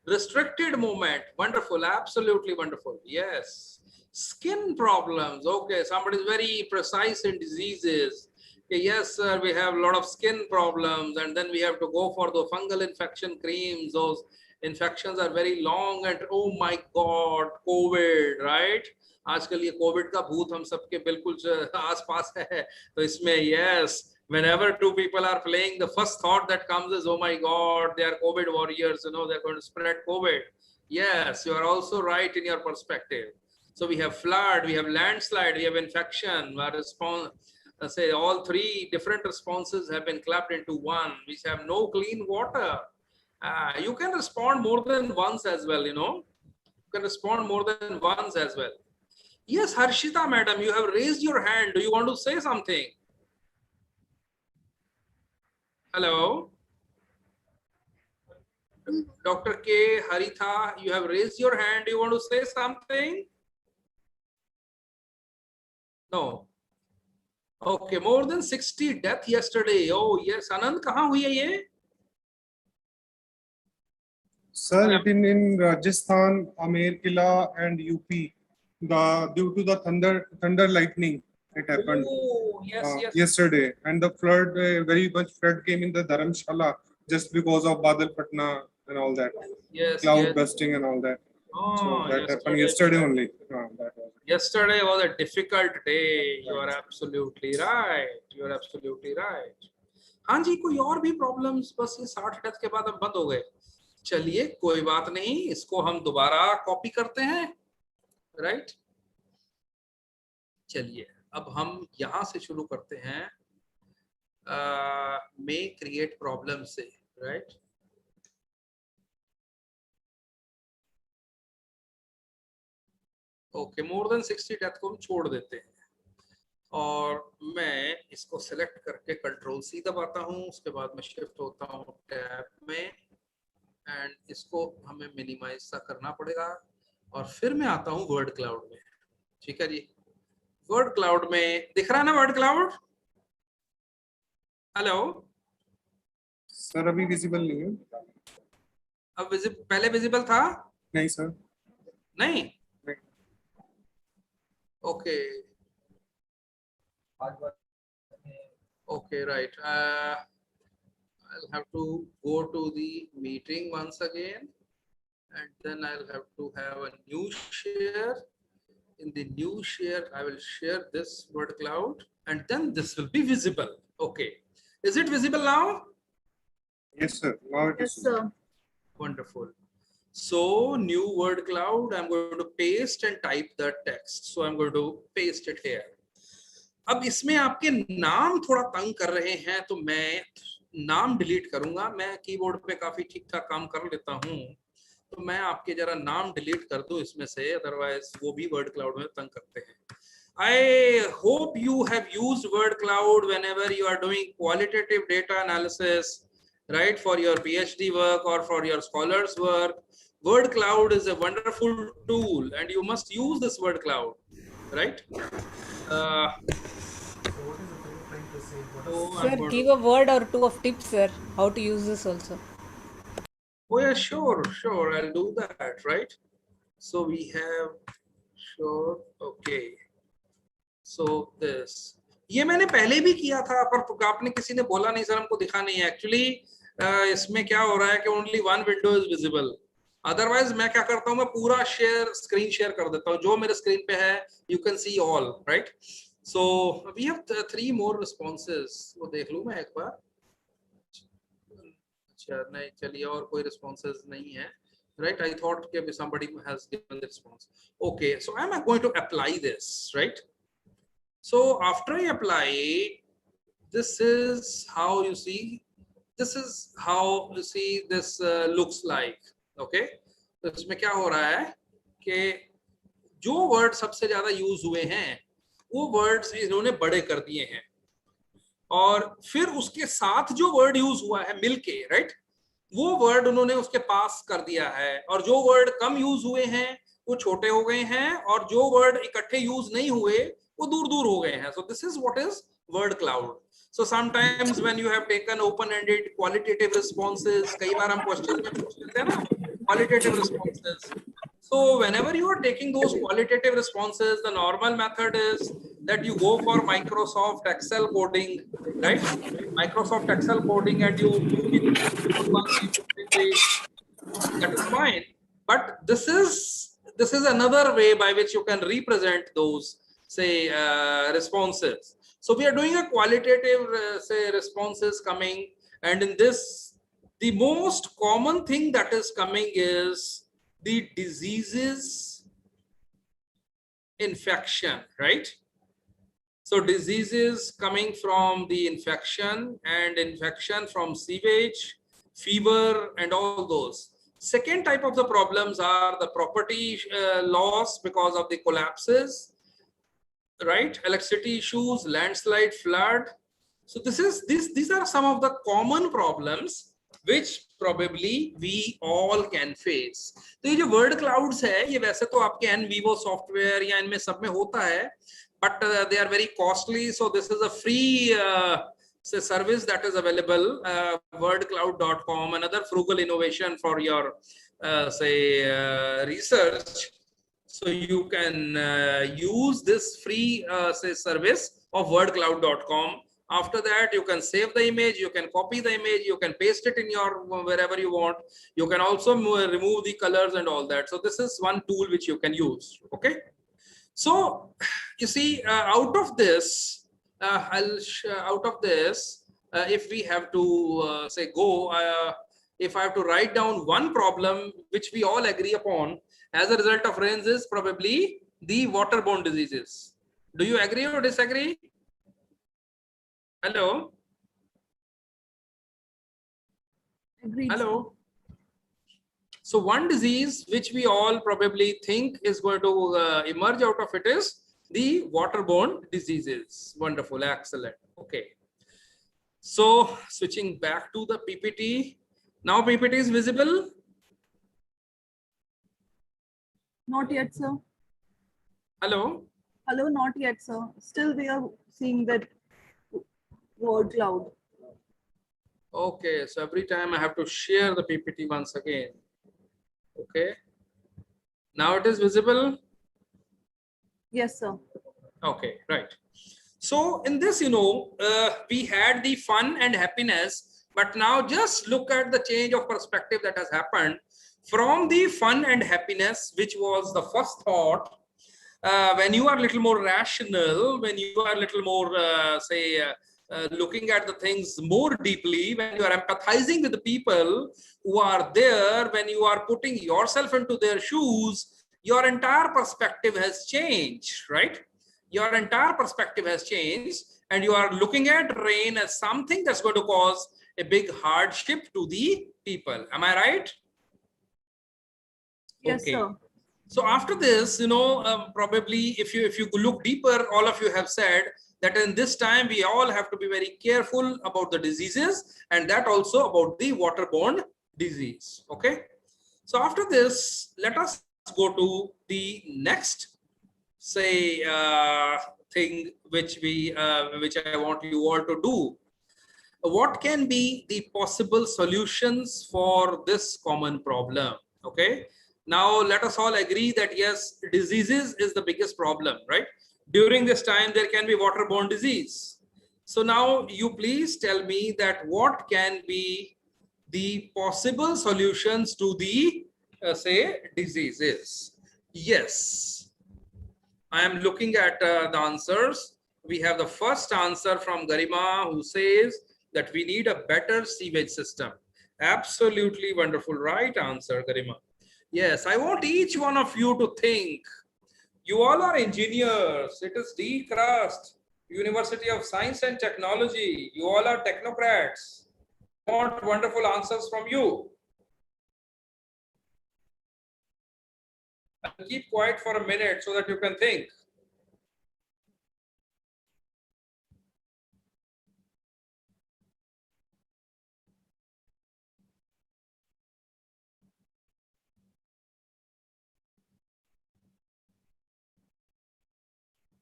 restricted movement. Wonderful, absolutely wonderful. Yes. Skin problems. Okay, somebody is very precise in diseases. Okay, yes, sir, we have a lot of skin problems, and then we have to go for the fungal infection creams. Those infections are very long, and oh my God, COVID, right? आजकल ये Covid का भूत हम सबके बिल्कुल आसपास है, तो इसमें yes, whenever two people are playing, the first thought that comes is, oh my God, they are COVID warriors, they're going to spread COVID. Yes, you are also right in your perspective. So we have flood, we have landslide, we have infection. Our response, say all three different responses have been clapped into one, which have no clean water. You can respond more than once as well, You can respond more than once as well. Yes, Harshita, madam, you have raised your hand. Do you want to say something? Hello? Dr. K. Haritha, you have raised your hand. Do you want to say something? No. Okay, more than 60 deaths yesterday. Oh, yes. Anand, kahan hui hai ye? Sir, it in Rajasthan, Amer Kila and UP. Due to the thunder lightning, it happened yesterday, and the flood, very much flood came in the Dharamshala just because of Badal Patna and all that. Yes. Cloud busting and all that. So that happened yesterday only. That was it. Yesterday was a difficult day. You are absolutely right. You are absolutely right. हाँ जी, कोई और भी problems? बस ये 60 death के बाद अब बंद हो गए. चलिए कोई बात नहीं, इसको हम दोबारा कॉपी करते हैं, राइट? चलिए अब हम यहां से शुरू करते हैं मे क्रिएट प्रॉब्लम से, right? Okay, more than 60 death को हम छोड़ देते हैं और मैं इसको सेलेक्ट करके कंट्रोल सी दबाता हूं. उसके बाद मैं शिफ्ट होता हूं टैब में एंड इसको हमें मिनिमाइज सा करना पड़ेगा और फिर मैं आता हूं वर्ड क्लाउड में. ठीक है जी, वर्ड क्लाउड में दिख रहा है ना वर्ड क्लाउड? हेलो सर, अभी विजिबल नहीं है. अब पहले विजिबल था? नहीं सर. नहीं. Okay okay, right. I'll have to go to the meeting once again and then I'll have to have a new share. In the new share I will share this word cloud and then this will be visible. Okay, is it visible now? Yes sir. Now it is. Yes sir. Wonderful. So new word cloud, I'm going to paste and type the text. So I'm going to paste it here. अब इसमें आपके नाम थोड़ा तंग कर रहे हैं तो मैं नाम डिलीट करूंगा. मैं कीबोर्ड पे काफी ठीक ठाक काम कर लेता हूं तो मैं आपके जरा नाम डिलीट कर दूं इसमें से, अदरवाइज वो भी वर्ड क्लाउड में तंग करते हैं. I hope you have used word cloud whenever you are doing qualitative data analysis, right, for your PhD work or for your scholars work. Word cloud is a wonderful tool and you must use this word cloud, right? Sir, give a word or two of tips, sir, how to use this also. Oh yeah, sure, I'll do that, right? So we have, sure, okay. So this, ये मैंने पहले भी किया था पर आपने किसी ने बोला नहीं सर हमको दिखा नहीं है. एक्चुअली इसमें क्या हो रहा है कि only one window is visible. Otherwise मैं क्या करता हूँ, मैं पूरा स्क्रीन शेयर कर देता हूँ. जो मेरे स्क्रीन पे है you can see all, right? So we have 3 more responses. वो देख लूँ मैं एक बार. अच्छा नहीं, चलिए और कोई responses नहीं है, right? I thought कि somebody has given the response. Okay, so I'm going to apply this, right? So after I apply, this is how you see. This is how you see this looks like. Okay, तो इसमें क्या हो रहा है कि जो word सबसे ज्यादा यूज हुए हैं वो वर्ड्स इन्होंने बड़े कर दिए हैं और फिर उसके साथ जो वर्ड यूज हुआ है मिलके, राइट, वो वर्ड उन्होंने उसके पास कर दिया है और जो वर्ड कम यूज हुए हैं वो छोटे हो गए हैं और जो वर्ड इकट्ठे यूज नहीं हुए वो दूर दूर हो गए हैं. So this is what is word cloud. So sometimes when you have taken open-ended qualitative responses, कई बार हम क्वेश्चन में पूछते हैं ना qualitative responses. So whenever you are taking those qualitative responses, the normal method is that you go for Microsoft Excel coding, right? Microsoft Excel coding and you that is fine. But this is another way by which you can represent those, say, responses. So we are doing a qualitative, say, responses coming, and in this, the most common thing that is coming is the diseases, infection, right? So diseases coming from the infection and infection from sewage, fever, and all those. Second type of the problems are the property loss because of the collapses, right? Electricity issues, landslide, flood. So these are some of the common problems which probably we all can face. तो ये जो word clouds है, ये वैसे तो आपके NVivo software या इनमें सब में होता है, but they are very costly. So this is a free say service that is available, wordcloud.com, another frugal innovation for your research. So you can use this free say service of wordcloud.com After that, you can save the image, you can copy the image, you can paste it in your wherever you want. You can also remove the colors and all that. So this is one tool which you can use. Okay. So you see, out of this, if we have to say go, if I have to write down one problem which we all agree upon as a result of rains is probably the waterborne diseases. Do you agree or disagree? Hello? Agreed. Hello? So one disease which we all probably think is going to emerge out of it is the waterborne diseases. Wonderful, excellent. Okay. So switching back to the PPT. Now PPT is visible? Not yet, sir. Hello? Hello, not yet, sir. Still we are seeing that word cloud. Okay, so every time I have to share the PPT once again. Okay. Now it is visible? Yes, sir. Okay, right. So in this, we had the fun and happiness, but now just look at the change of perspective that has happened from the fun and happiness, which was the first thought. When you are a little more rational, when you are a little more, looking at the things more deeply, when you are empathizing with the people who are there, when you are putting yourself into their shoes, your entire perspective has changed, right? Your entire perspective has changed, and you are looking at rain as something that's going to cause a big hardship to the people. Am I right? Yes, okay. sir. So after this, probably if you look deeper, all of you have said that in this time we all have to be very careful about the diseases, and that also about the waterborne disease. Okay. So after this, let us go to the next thing which I want you all to do. What can be the possible solutions for this common problem? Okay. Now let us all agree that yes, diseases is the biggest problem, right? During this time, there can be waterborne disease. So now you please tell me that what can be the possible solutions to the diseases. Yes, I am looking at the answers. We have the first answer from Garima, who says that we need a better sewage system. Absolutely wonderful, right answer, Garima. Yes, I want each one of you to think. You all are engineers. It is AICTE-DCRUST, University of Science and Technology. You all are technocrats. I want wonderful answers from you. I'll keep quiet for a minute so that you can think.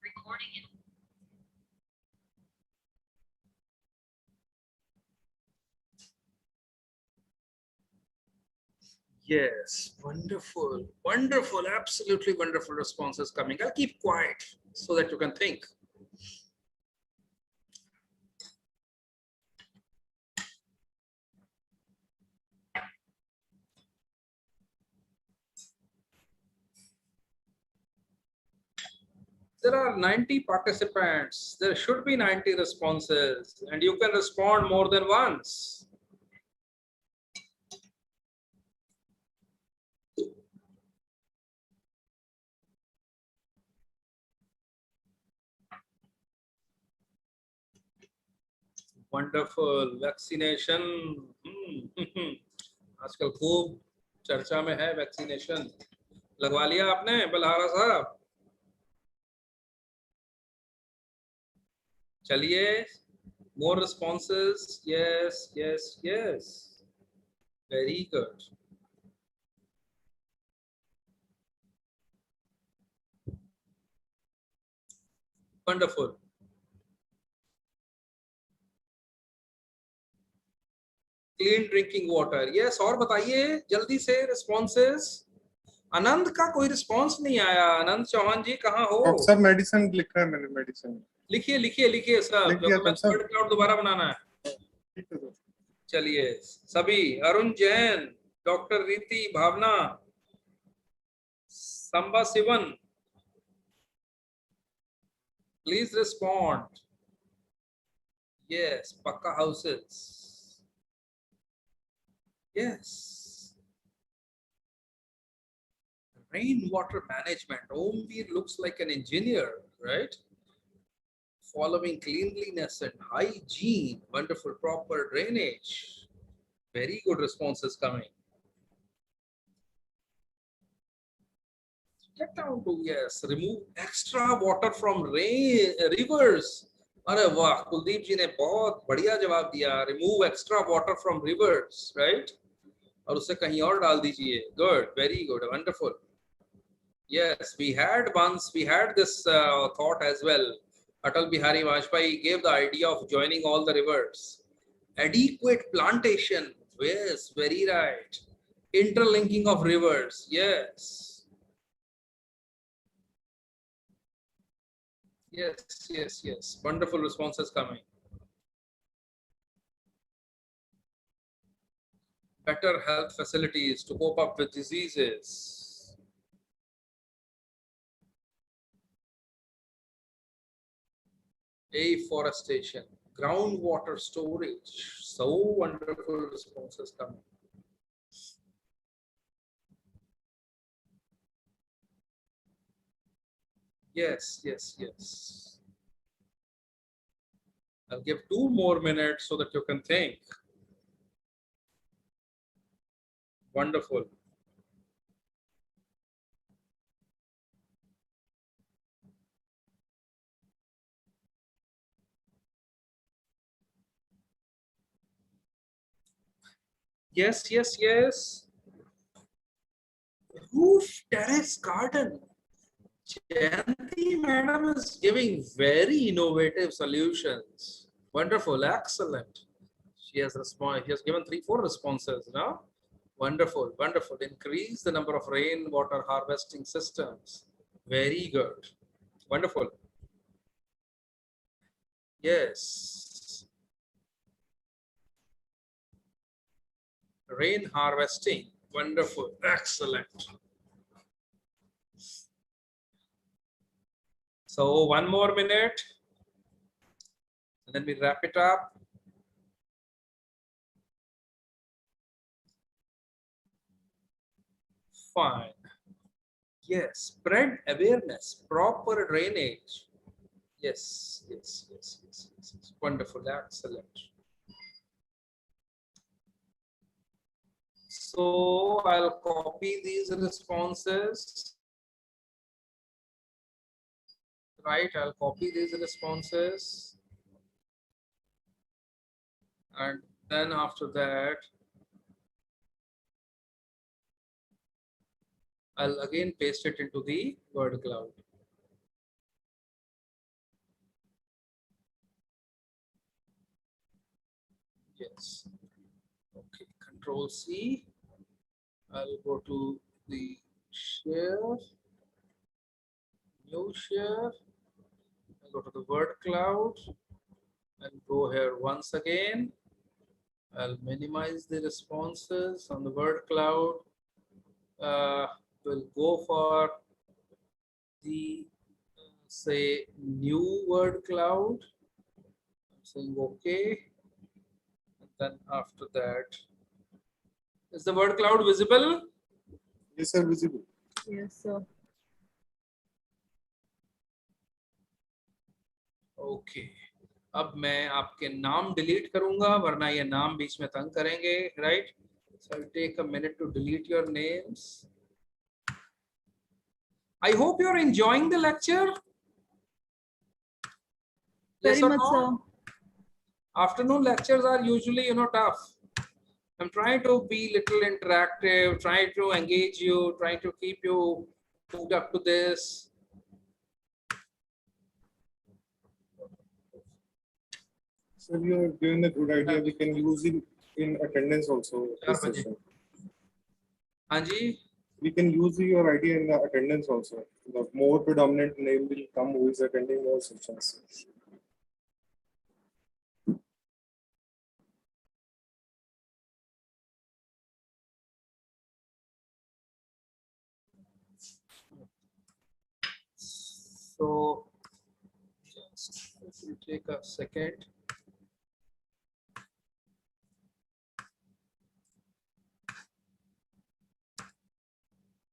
Recording it. Yes, wonderful, wonderful, absolutely wonderful responses coming. I'll keep quiet so that you can think. There are 90 participants. There should be 90 responses, and you can respond more than once. Wonderful. Vaccination. आजकल खूब चर्चा में है vaccination. लगवा लिया आपने बलहारा साहब? चलिए. More responses. Yes, yes, yes. Very good. Wonderful. Clean drinking water. Yes, और बताइए जल्दी से responses. आनंद का कोई response नहीं आया. आनंद चौहान जी कहाँ हो? सर मेडिसिन लिखा है मैंने, मेडिसिन. लिखिए लिखिए लिखिए सब, लिख दिया डॉक्यूमेंट सर। वर्ड क्लाउड दोबारा बनाना है। चलिए सभी, Arun Jain, doctor Riti, Bhavna, Sambashivan, please respond. Yes, Pakka houses. Yes. Rainwater management. Omveer looks like an engineer, right? Following cleanliness and hygiene. Wonderful, proper drainage. Very good responses coming. Get down to, yes, remove extra water from rivers. अरे वाह, कुलदीप जी ने बहुत बढ़िया जवाब दिया। Remove extra water from reverse, right, और उसे कहीं और डाल दीजिए। Good, very good, wonderful. Yes, we had this thought as well. Atal Bihari Vajpayee gave the idea of joining all the rivers. Adequate plantation, yes, very right. Interlinking of rivers, yes. Yes, yes, yes. Wonderful responses coming. Better health facilities to cope up with diseases. Afforestation, groundwater storage. So wonderful responses coming. Yes, yes, yes. I'll give 2 more minutes so that you can think. Wonderful. Yes, yes, yes. Roof terrace garden. Jayanti madam is giving very innovative solutions. Wonderful, excellent. She has given 3-4 responses now. Wonderful, wonderful. Increase the number of rainwater harvesting systems. Very good. Wonderful. Yes. Rain harvesting. Wonderful, excellent. So 1 more minute, and then we wrap it up. Fine. Yes, spread awareness, proper drainage. Yes, yes, yes, yes, yes, yes. Wonderful, excellent. So I'll copy these responses. Right, I'll copy these responses. And then after that, I'll again paste it into the word cloud. Yes. Okay, Control C. I'll go to the share, new share. I'll go to the word cloud and go here once again. I'll minimize the responses on the word cloud. We'll go for the say new word cloud. I'm saying okay. And then after that, is the word cloud visible? Yes, sir, visible. Yes, sir. Okay. अब मैं आपके नाम delete करूंगा, वरना ये नाम बीच में तंग करेंगे, right? So I'll take a minute to delete your names. I hope you're enjoying the lecture. Yes or no? Afternoon lectures are usually, tough. I'm trying to be little interactive, trying to engage you, trying to keep you hooked up to this. So you're given a good idea. We can use it in attendance also. This session. Anji? We can use your idea in the attendance also. The more predominant name will come who is attending our sessions. So just let me take a second.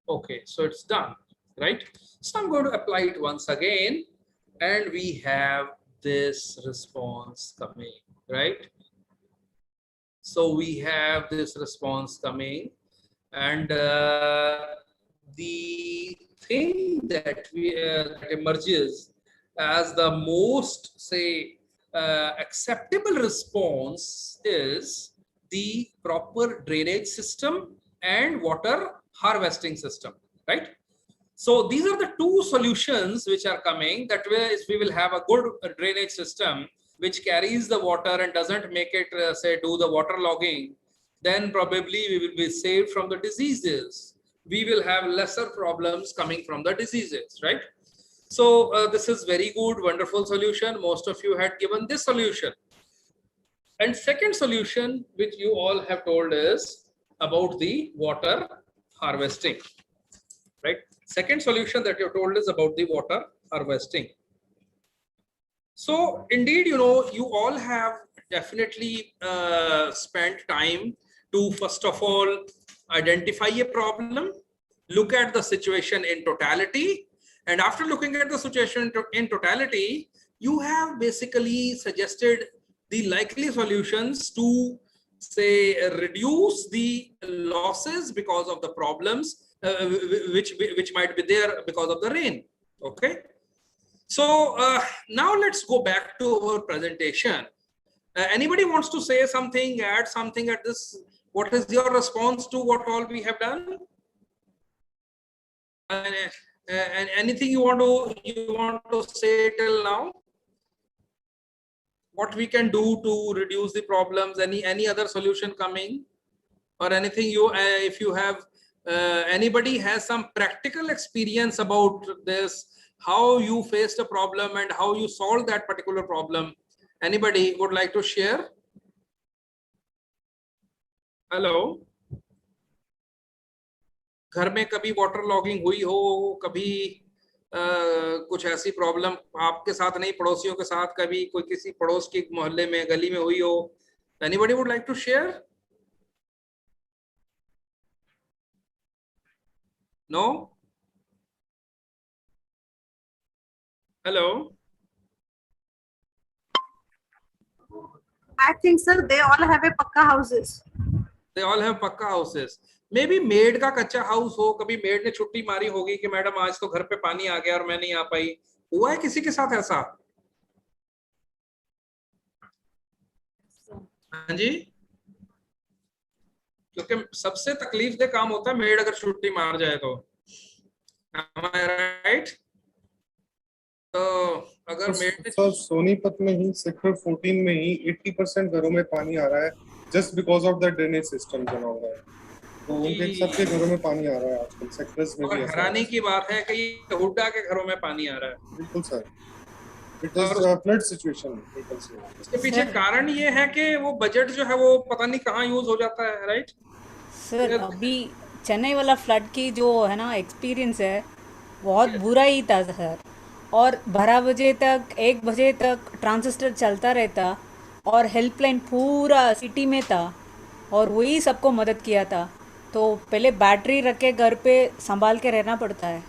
Okay, so it's done, right? So I'm going to apply it once again, and we have this response coming, right? So we have this response coming, and the thing that that emerges as the most, say, acceptable response is the proper drainage system and water harvesting system, right? So these are the two solutions which are coming. That way, we will have a good drainage system which carries the water and doesn't make it, say, do the water logging. Then probably we will be saved from the diseases. We will have lesser problems coming from the diseases, right? So this is very good, wonderful solution. Most of you had given this solution. And second solution, which you all have told, is about the water harvesting, right? Second solution that you told is about the water harvesting. So indeed, you know, you all have definitely spent time to, first of all, identify a problem, look at the situation in totality, and after looking at the situation in totality, you have basically suggested the likely solutions to, say, reduce the losses because of the problems which might be there because of the rain. Okay. So now let's go back to our presentation. Anybody wants to say something, add something at this? What is your response to what all we have done? And anything you want to say till now? What we can do to reduce the problems? Any other solution coming, or anything you if you have anybody has some practical experience about this, how you faced a problem and how you solved that particular problem? Anybody would like to share? Hello. घर में कभी water logging हुई हो, कभी कुछ ऐसी problem आपके साथ नहीं, पड़ोसियों के साथ, कभी कोई किसी पड़ोस के मोहल्ले में, गली में हुई हो? Anybody would like to share? No? Hello? I think, sir, they all have a pakka houses. They all have pakka houses. Maybe maid का कच्चा हाउस हो, कभी मेड ने छुट्टी मारी होगी कि मैडम आज तो घर पे पानी आ गया और मैं नहीं आ पाई. हुआ है किसी के साथ ऐसा? हाँ जी, क्योंकि सबसे तकलीफ दे काम होता है मेड अगर छुट्टी मार जाए तो. Am I right? तो अगर मेड ने सोनीपत में ही सेक्टर 14 में ही 80% घरों में पानी आ रहा है just because of the drainage system and all that. तो उनके सबके घरों में पानी आ रहा है आजकल सेक्टर्स में भी. हैरानी की बात है कि हुड्डा के घरों में पानी आ रहा है. बिल्कुल sir, it is a flood situation. इसके पीछे कारण ये है कि वो बजट जो है वो पता नहीं कहाँ यूज हो जाता है, राइट सर? अभी चेन्नई वाला फ्लड की जो है ना एक्सपीरियंस है, बहुत बुरा ही था सर. और 12 बजे तक 1 बजे तक ट्रांजिस्टर चलता रहता और हेल्पलाइन पूरा सिटी में था और वही सबको मदद किया था. तो पहले बैटरी रख के घर पे संभाल के रहना पड़ता है.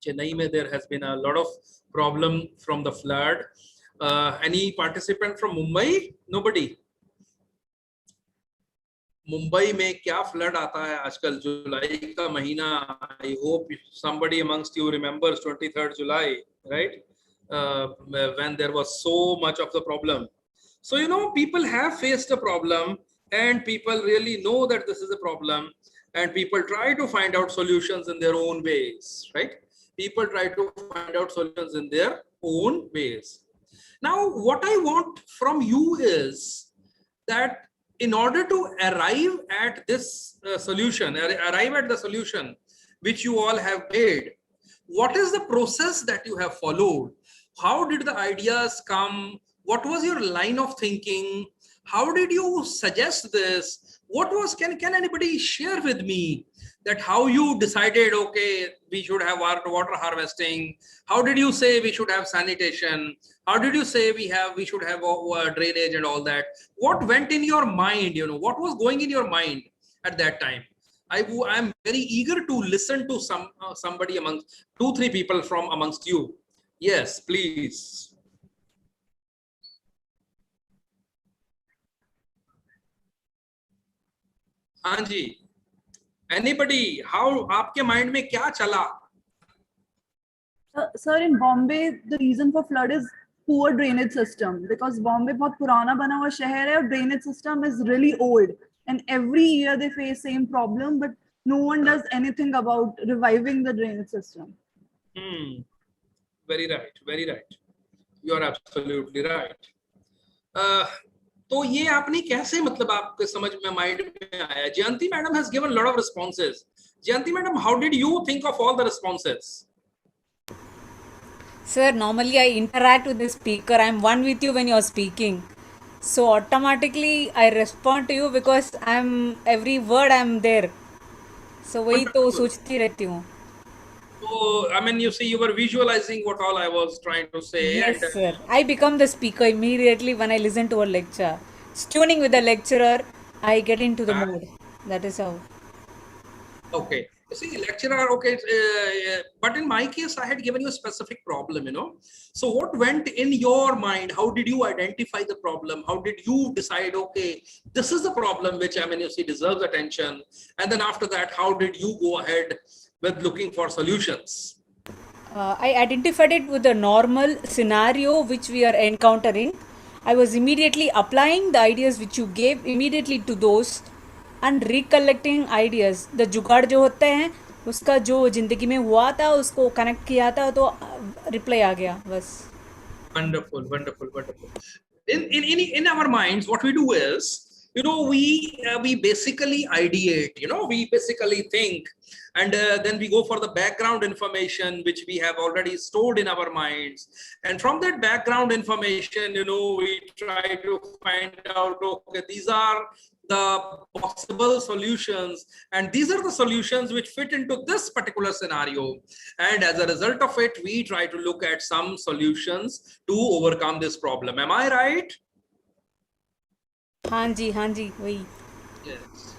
Chennai में there has been a lot of problem from the flood. Any participant from Mumbai? Nobody. Mumbai में क्या फ्लड आता है आजकल, जुलाई का महीना. I hope somebody amongst you remembers 23rd July, right? When there was so much of the problem. So, you know, people have faced a problem and people really know that this is a problem and people try to find out solutions in their own ways, right? People try to find out solutions in their own ways. Now, what I want from you is that in order to arrive at this solution, arrive at the solution which you all have made, what is the process that you have followed? How did the ideas come? What was your line of thinking? How did you suggest this? What was, can anybody share with me that how you decided, okay, we should have water harvesting. How did you say we should have sanitation? How did you say we should have drainage and all that? What went in your mind? You know, what was going in your mind at that time? I'm very eager to listen to somebody amongst 2-3 people from amongst you. Yes, please. हाँ जी. Anybody? How आपके mind में क्या चला? Sir, in Bombay, the reason for flood is poor drainage system, because Bombay बहुत पुराना बना हुआ शहर है और drainage system is really old, and every year they face same problem, but no one does anything about reviving the drainage system. Very right, very right. You are absolutely right. तो ये आपने कैसे, मतलब आपके समझ में, माइंड में आया? जयंती madam has given a lot of responses. Jayanti madam, how did you think of all the responses? Sir, normally I interact with the speaker. I'm one with you when you're speaking. So automatically I respond to you because every word I'm there. So वही तो सोचती रहती हूँ. So, I mean, you see, you were visualizing what all I was trying to say. Yes, sir. I become the speaker immediately when I listen to a lecture. Tuning with the lecturer, I get into the mood. That is how. Okay. See, lecturer, okay. But in my case, I had given you a specific problem, you know. So what went in your mind? How did you identify the problem? How did you decide, okay, this is the problem which, I mean, you see, deserves attention. And then after that, how did you go ahead with looking for solutions? I identified it with the normal scenario which we are encountering. I was immediately applying the ideas which you gave immediately to those and recollecting ideas. The जुगाड़ जो होते हैं उसका जो जिंदगी में हुआ था उसको कनेक्ट किया था तो रिप्लाई आ गया बस. Wonderful, wonderful, wonderful. In our minds, what we do is, you know, we basically ideate, you know, we basically think, and then we go for the background information which we have already stored in our minds, and from that background information, you know, we try to find out, okay, these are the possible solutions, and these are the solutions which fit into this particular scenario, and as a result of it, we try to look at some solutions to overcome this problem. Am I right? हाँ जी वही. Yes.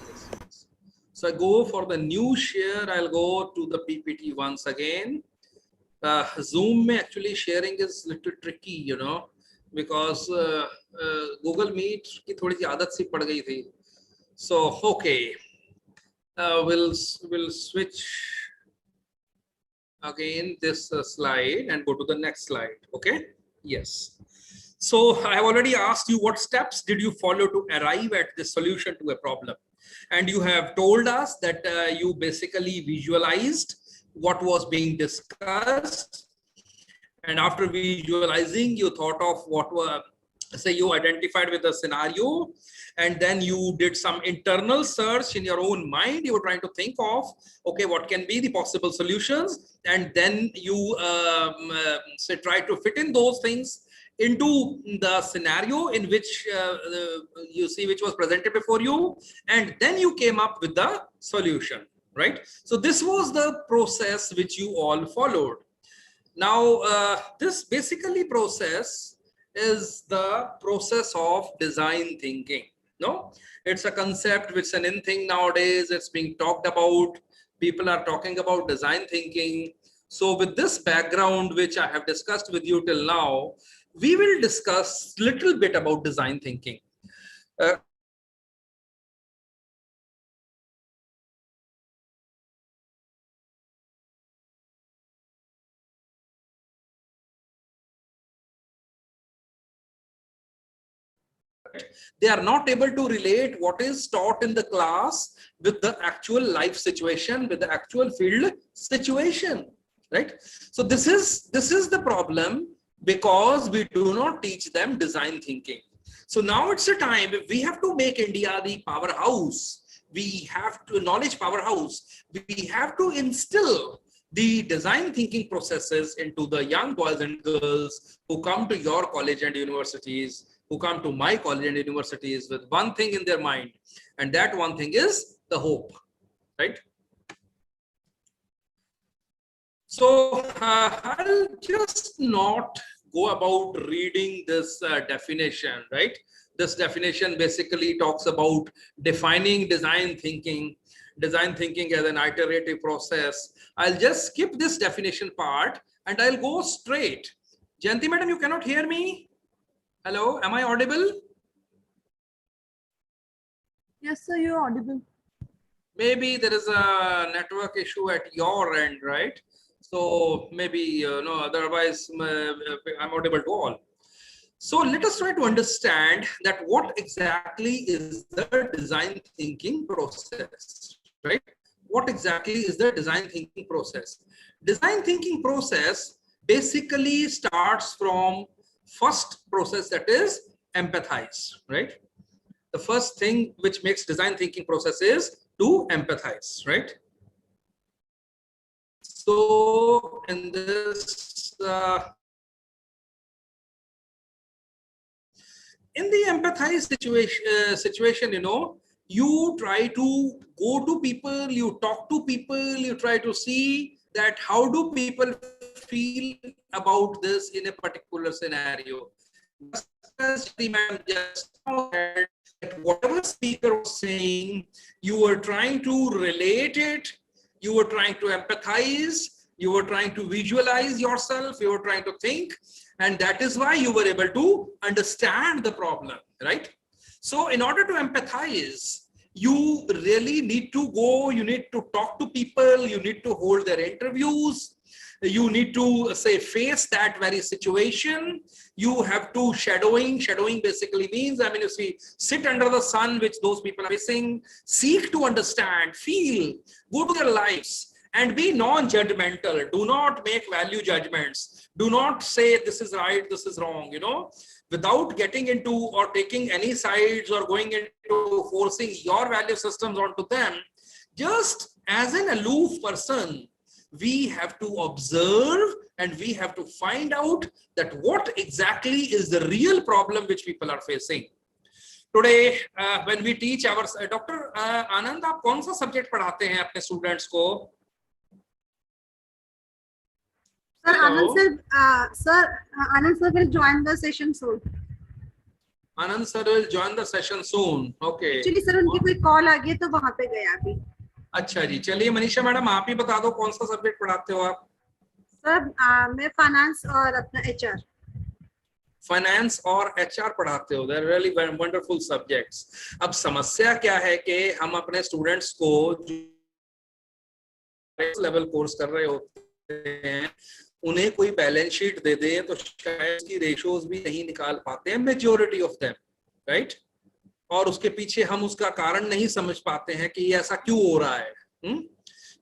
So I go for the new share. I'll go to the PPT once again. Zoom में actually sharing is little tricky, you know, because Google Meet की थोड़ी सी आदत सी पड़ गई थी. So okay, we'll switch again this slide and go to the next slide. Okay. Yes. So I have already asked you what steps did you follow to arrive at the solution to a problem, and you have told us that you basically visualized what was being discussed, and after visualizing you thought of what were, say, you identified with the scenario, and then you did some internal search in your own mind. You were trying to think of, okay, what can be the possible solutions, and then you say try to fit in those things into the scenario in which you see which was presented before you, and then you came up with the solution, right? So this was the process which you all followed. Now this basically process is the process of design thinking. No, it's a concept which is an in thing nowadays. It's being talked about. People are talking about design thinking. So with this background which I have discussed with you till now, we will discuss a little bit about design thinking. They are not able to relate what is taught in the class with the actual life situation, with the actual field situation, right? So this is the problem, because we do not teach them design thinking. So now it's a time, if we have to make India the powerhouse, we have to knowledge powerhouse, we have to instill the design thinking processes into the young boys and girls who come to your college and universities, who come to my college and universities with one thing in their mind, and that one thing is the hope, right? So I'll just not go about reading this definition, right? This definition basically talks about defining design thinking as an iterative process. I'll just skip this definition part and I'll go straight. Jayanti madam, you cannot hear me? Hello, am I audible? Yes, sir, you're audible. Maybe there is a network issue at your end, right? So maybe, no, otherwise I'm audible to all. So let us try to understand that what exactly is the design thinking process, right? What exactly is the design thinking process? Design thinking process basically starts from first process, that is empathize, right? The first thing which makes design thinking process is to empathize, right? So in this, in the empathize situation, you know, you try to go to people, you talk to people, you try to see that how do people feel about this in a particular scenario. Just as the ma'am just said, that whatever speaker was saying, you were trying to relate it, you were trying to empathize, you were trying to visualize yourself, you were trying to think, and that is why you were able to understand the problem, right? So in order to empathize, you really need to go, you need to talk to people, you need to hold their interviews, you need to say face that very situation. You have to shadowing basically means, I mean, you see, sit under the sun which those people are facing, seek to understand, feel, go to their lives and be non-judgmental. Do not make value judgments. Do not say this is right, this is wrong, you know, without getting into or taking any sides or going into forcing your value systems onto them. Just as an aloof person, we have to observe and we have to find out that what exactly is the real problem which people are facing. Today, when we teach our Dr. Anand, आप कौन सा subject पढ़ाते हैं अपने students को? Sir, Anand sir will join the session soon. Anand sir will join the session soon. Okay. Actually, sir, उनकी कोई call आ गई तो वहाँ पे गया अभी. अच्छा जी, चलिए मनीषा मैडम आप ही बता दो कौन सा सब्जेक्ट पढ़ाते हो आप? सर मैं फाइनेंस और अपना एचआर. फाइनेंस और एचआर पढ़ाते हो. They're really wonderful subjects. अब समस्या क्या है कि हम अपने स्टूडेंट्स को लेवल कोर्स कर रहे होते हैं, उन्हें कोई बैलेंस शीट दे दे तो शायद उसकी रेशियोज भी नहीं निकाल पाते हैं, मेजॉरिटी ऑफ देम, राइट? और उसके पीछे हम उसका कारण नहीं समझ पाते हैं कि ऐसा क्यों हो रहा है.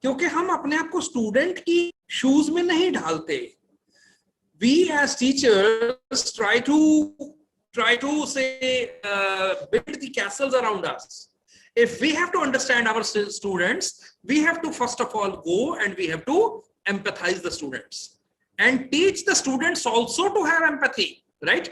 क्योंकि हम अपने आप को स्टूडेंट की शूज में नहीं ढालते. We as teachers try to say build the castles around us. If we have to understand our students, we have to first of all go and we have to empathize the students and teach the students also to have empathy, right?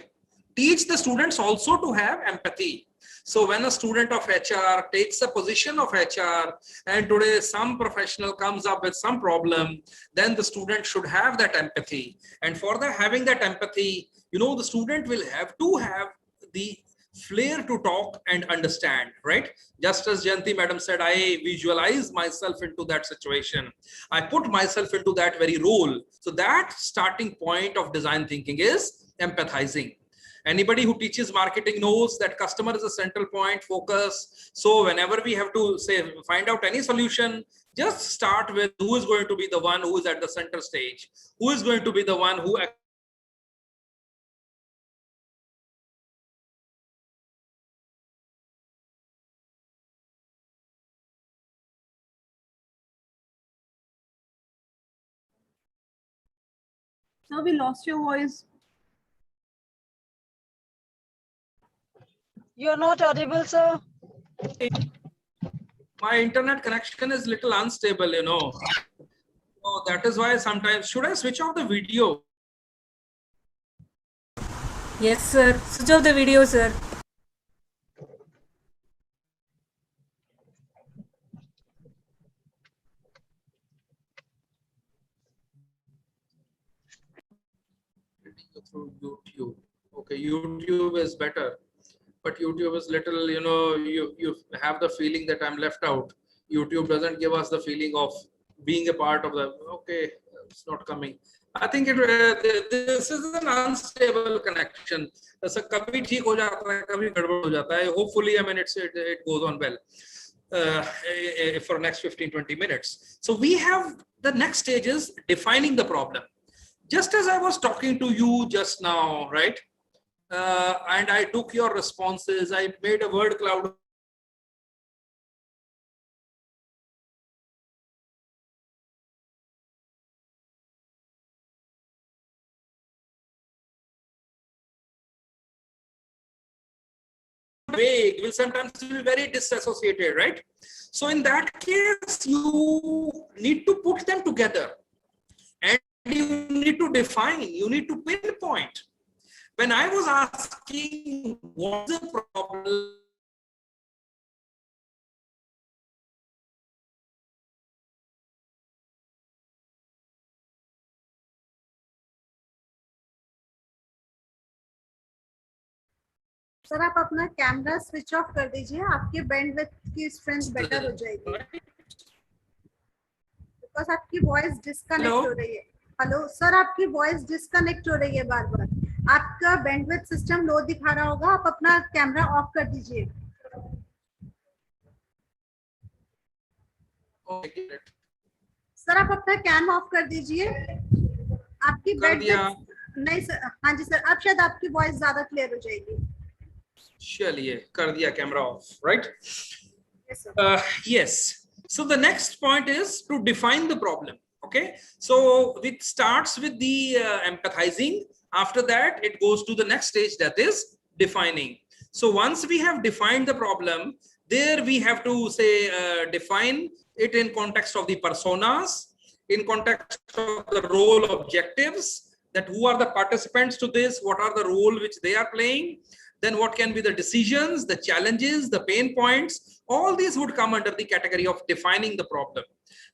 Teach the students also to have empathy. So when a student of HR takes a position of HR and today some professional comes up with some problem, then the student should have that empathy. And for having that empathy, you know, the student will have to have the flair to talk and understand, right? Just as Jayanti madam said, I visualize myself into that situation. I put myself into that very role. So that starting point of design thinking is empathizing. Anybody who teaches marketing knows that customer is a central point, focus. So whenever we have to say, find out any solution, just start with who is going to be the one who is at the center stage, who is going to be the one who Sir, we lost your voice. You're not audible, sir. My internet connection is little unstable, you know. So that is why sometimes, should I switch off the video? Yes, sir. Switch off the video, sir. through YouTube. Okay, YouTube is better, but YouTube is little, you know, you have the feeling that I'm left out. YouTube doesn't give us the feeling of being a part of the, okay, it's not coming. I think this is an unstable connection. So kabhi theek ho jata hai, kabhi gadbad ho jata hai. Hopefully, I mean, it goes on well for next 15-20 minutes. So we have the next stage is defining the problem. Just as I was talking to you just now, right? And I took your responses, I made a word cloud. Vague, will sometimes be very disassociated, right? So in that case, you need to put them together and you need to define, you need to pinpoint. When I was asking what's the problem, sir आप अपना camera switch off कर दीजिए, आपके bandwidth की strength better हो जाएगी, because आपकी voice disconnect हो रही है। हेलो सर, आपकी वॉइस डिस्कनेक्ट हो रही है बार बार, आपका बैंडविड्थ सिस्टम लो दिखा रहा होगा, आप अपना कैमरा ऑफ कर दीजिए। सर आप अपना कैम ऑफ कर दीजिए, आपकी बैंडविड्थ नहीं सर, हाँ जी सर, अब शायद आपकी वॉइस ज्यादा क्लियर हो जाएगी। चलिए कर दिया camera off, right? Yes. So the next point is to define the problem. Okay, so it starts with the empathizing. After that, it goes to the next stage, that is defining. So once we have defined the problem, there we have to say define it in context of the personas, in context of the role objectives, that who are the participants to this, what are the role which they are playing. Then what can be the decisions, the challenges, the pain points, all these would come under the category of defining the problem.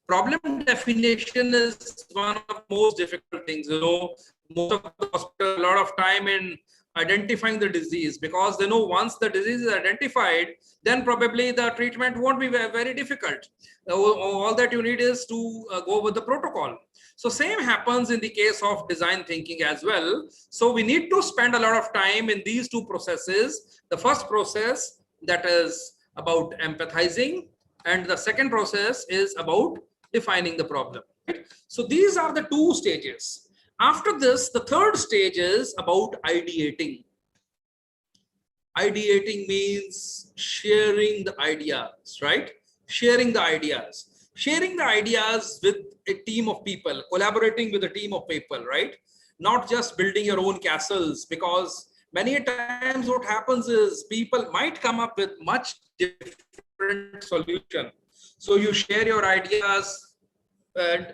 Problem definition is one of the most difficult things. You know, most of the hospitals a lot of time in identifying the disease, because they know once the disease is identified, then probably the treatment won't be very difficult. All that you need is to go with the protocol. So same happens in the case of design thinking as well. So we need to spend a lot of time in these two processes. The first process, that is about empathizing, and the second process is about defining the problem. So these are the two stages. After this, the third stage is about ideating. Ideating means sharing the ideas, right? Sharing the ideas. Sharing the ideas with a team of people, collaborating with a team of people, right? Not just building your own castles, because many times what happens is people might come up with much different solution. So you share your ideas, and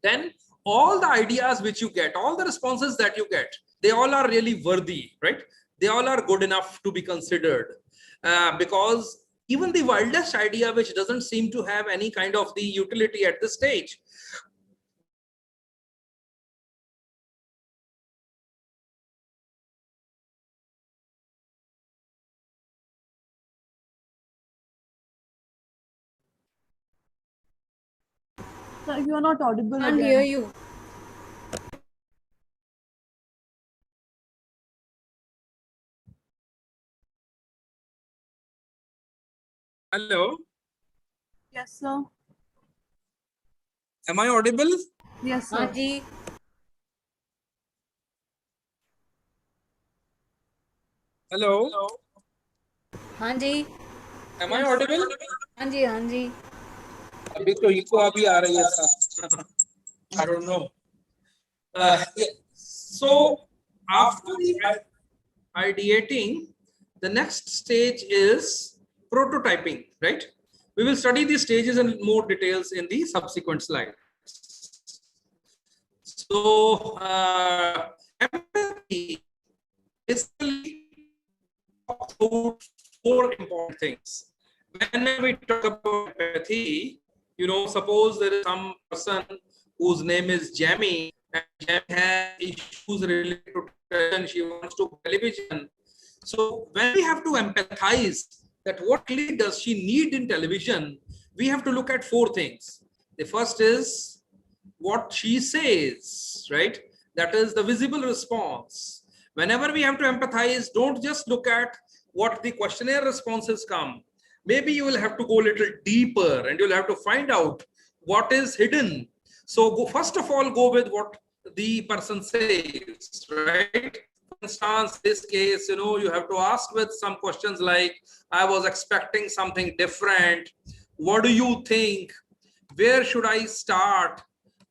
then all the ideas which you get, all the responses that you get, they all are really worthy, right? They all are good enough to be considered, because even the wildest idea which doesn't seem to have any kind of the utility at this stage, Sir, you are not audible. Can't hear you. hello? Yes, sir. Am I audible? Yes, sir. Haji. Hello? Haji. Am I audible? Haji, Haji. अभी तो eco अभी आ रही है sir. I don't know. Yeah. So after the ideating, the next stage is prototyping, right? We will study these stages in more details in the subsequent slides. So empathy basically talks about four important things. When we talk about empathy, you know, suppose there is some person whose name is Jamie, and Jem has issues related to television, she wants to television. So when we have to empathize that what really does she need in television, we have to look at 4 things. The first is what she says, right? That is the visible response. Whenever we have to empathize, don't just look at what the questionnaire responses come. Maybe you will have to go a little deeper and you'll have to find out what is hidden. So first of all, go with what the person says, right? For instance, this case, you have to ask with some questions like, I was expecting something different. What do you think? Where should I start?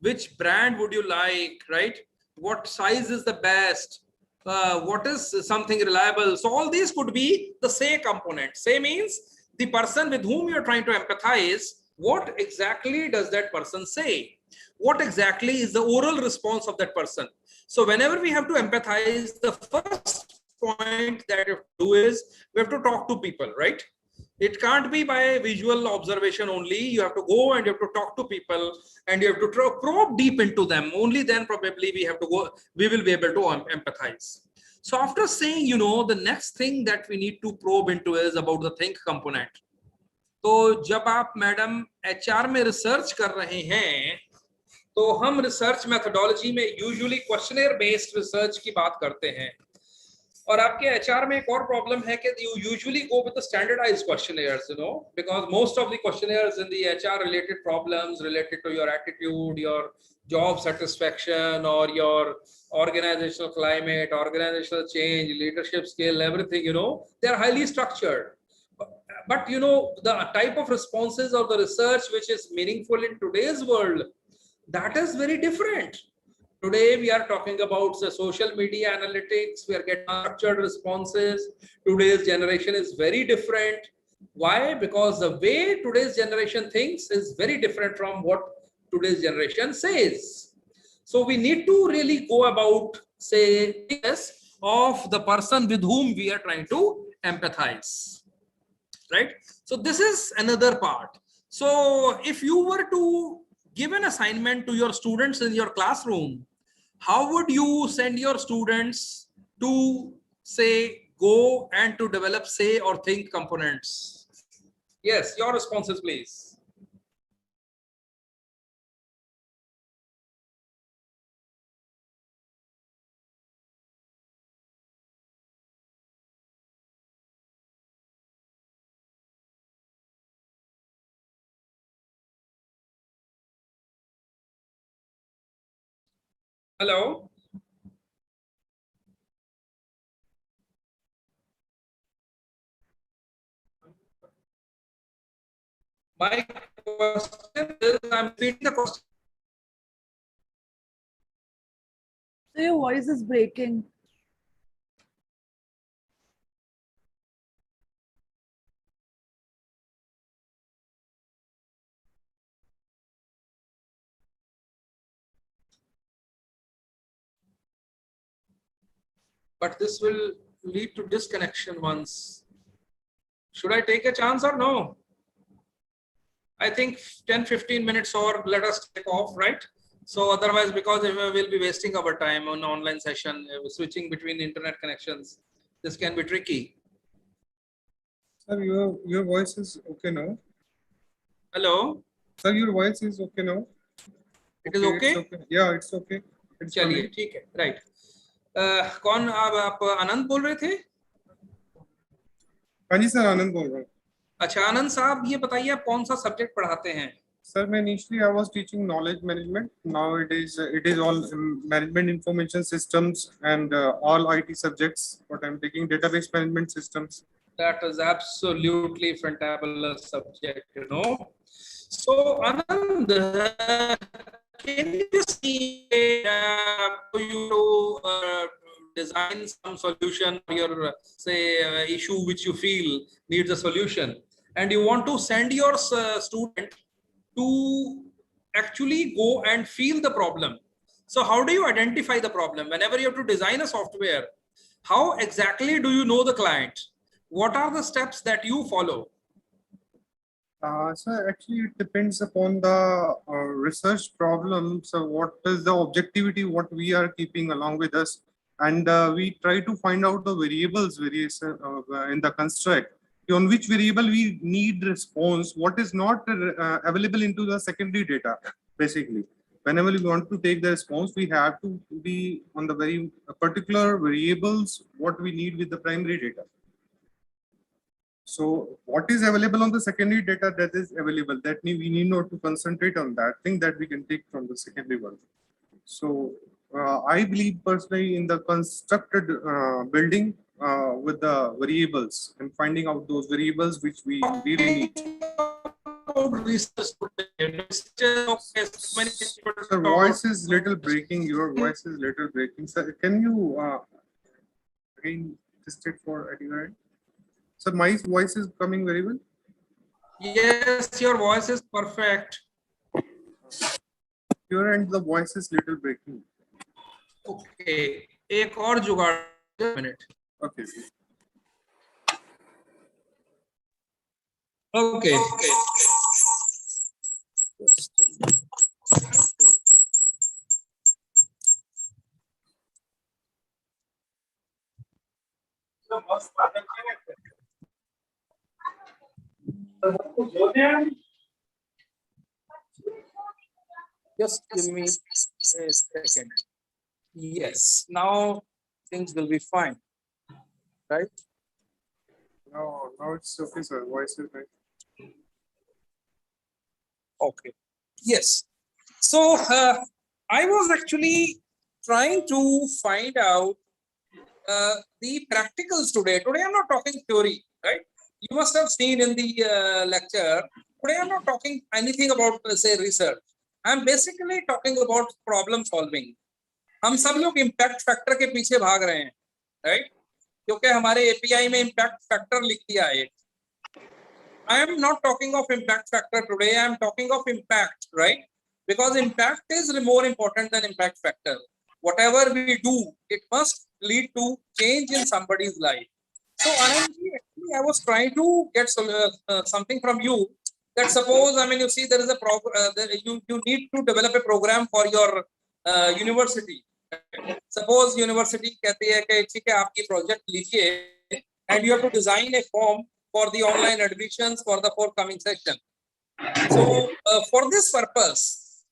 Which brand would you like, right? What size is the best? What is something reliable? So all these could be the say component. Say means the person with whom you're trying to empathize, what exactly does that person say? What exactly is the oral response of that person? So whenever we have to empathize, the first point that you have to do is we have to talk to people, right? It can't be by visual observation only. You have to go and you have to talk to people and you have to probe deep into them. Only then probably we will be able to empathize. So after saying, the next thing that we need to probe into is about the think component. तो जब आप madam HR में research कर रहे हैं, तो हम research methodology में यूजुअली क्वेश्चनर बेस्ड रिसर्च की बात करते हैं. और आपके HR में एक और प्रॉब्लम है कि you usually go with the standardized questionnaires, because most of the questionnaires in the HR related problems related to your attitude, your job satisfaction, or your organizational climate, organizational change, leadership skill, everything, they are highly structured. But the type of responses of the research which is meaningful in today's world, that is very different. Today we are talking about the social media analytics. We are getting structured responses. Today's generation is very different. Why? Because the way today's generation thinks is very different from what today's generation says. So we need to really go about, say, this of the person with whom we are trying to empathize. Right? So this is another part. So if you were to give an assignment to your students in your classroom, how would you send your students to, say, go and to develop say or think components? Yes, your responses, please. Hello. My question is, I'm repeating the question. So your voice is breaking. But this will lead to disconnection once. Should I take a chance or no? I think 10-15 minutes or let us take off, right? So otherwise, because we will be wasting our time on online session, switching between internet connections, this can be tricky. Sir, your voice is okay now. Hello? Sir, your voice is okay now. It is okay? It's okay. Yeah, it's okay. It's चलिए ठीक है, right. कौन आप आनंद बोल रहे थे? हाँ जी sir, आनंद बोल रहा हूँ. अच्छा आनंद साहब, ये बताइए आप कौन सा सब्जेक्ट पढ़ाते हैं? Sir, initially I was teaching knowledge management. Now it is all management information systems and all IT subjects. But I'm taking database management systems. That is absolutely fantabulous subject, So Anand, can you see you design some solution for your say issue which you feel needs a solution, and you want to send your student to actually go and feel the problem. So how do you identify the problem? Whenever you have to design a software, how exactly do you know the client? What are the steps that you follow? So actually, it depends upon the research problem. So what is the objectivity, what we are keeping along with us, and we try to find out the variables in the construct, on which variable we need response, what is not available into the secondary data. Basically, whenever we want to take the response, we have to be on the very particular variables what we need with the primary data. So what is available on the secondary data that is available, that we need not to concentrate on that thing that we can take from the secondary one. So I believe personally in the constructed building with the variables and finding out those variables which we really need. Sir, voice is little breaking. Your voice is little breaking. Sir, can you again test it for Edgar? Sir, my voice is coming very well. Yes, your voice is perfect. Your end, the voice is little breaking. Okay, एक और जुगाड़, minute. Okay. Okay. Just give me a second. Yes, now things will be fine, right? No, now it's okay, sir. Voice is right. Okay. Yes. So I was actually trying to find out the practicals today. Today I'm not talking theory, right? You must have seen in the lecture. Today I'm not talking anything about say research. I'm basically talking about problem solving. हम सब लोग impact factor के पीछे भाग रहे हैं, right? क्योंकि हमारे API में impact factor लिख दिया है. I am not talking of impact factor today. I am talking of impact, right? Because impact is more important than impact factor. Whatever we do, it must lead to change in somebody's life. So actually, I was trying to get something from you. That suppose, I mean, you see, there is a you need to develop a program for your university. Suppose university कहती है कि ठीक है आपकी project लीजिए and you have to design a form for the online admissions for the forthcoming section. So for this purpose,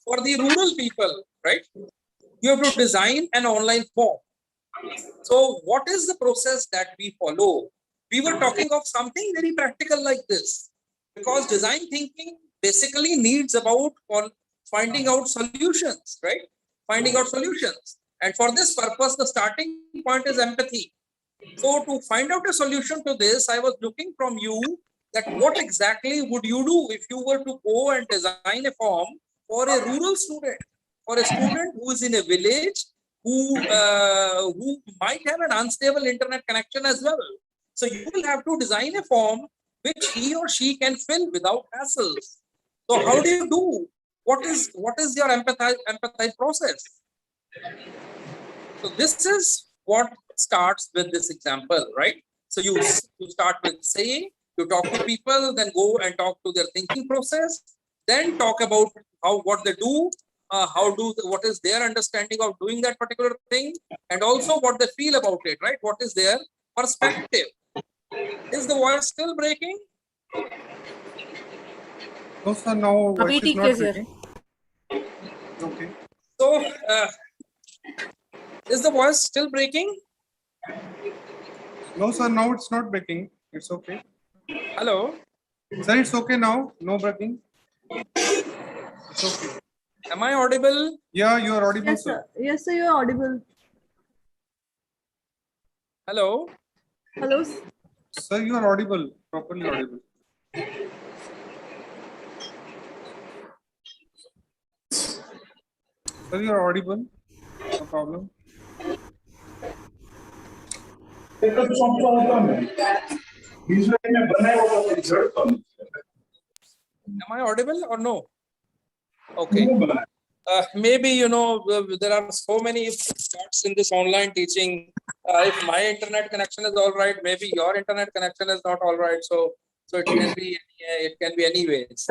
for the rural people, right, you have to design an online form. So what is the process that we follow? We were talking of something very practical like this, because design thinking basically needs about finding out solutions, right? Finding out solutions. And for this purpose, the starting point is empathy. So to find out a solution to this, I was looking from you that what exactly would you do if you were to go and design a form for a rural student, for a student who is in a village, who might have an unstable internet connection as well. So you will have to design a form which he or she can fill without hassles. So how do you do? What is your empathize process? So this is what starts with this example, right? So you start with saying, you talk to people, then go and talk to their thinking process, then talk about what they do, what is their understanding of doing that particular thing, and also what they feel about it, right? What is their perspective? Is the voice still breaking? No, sir, now voice is not breaking. Okay. So, is the voice still breaking? No, sir, now it's not breaking. It's okay. Hello? Sir, it's okay now. No breaking. It's okay. Am I audible? Yeah, you are audible, Yes, sir. sir. Yes, sir, you're audible. Hello? Hello. Sir, you are audible. Properly audible. Sir, you are audible. No problem. Am I audible or no? Okay. Maybe, there are so many parts in this online teaching. If my internet connection is all right, maybe your internet connection is not all right. So So it can be any ways.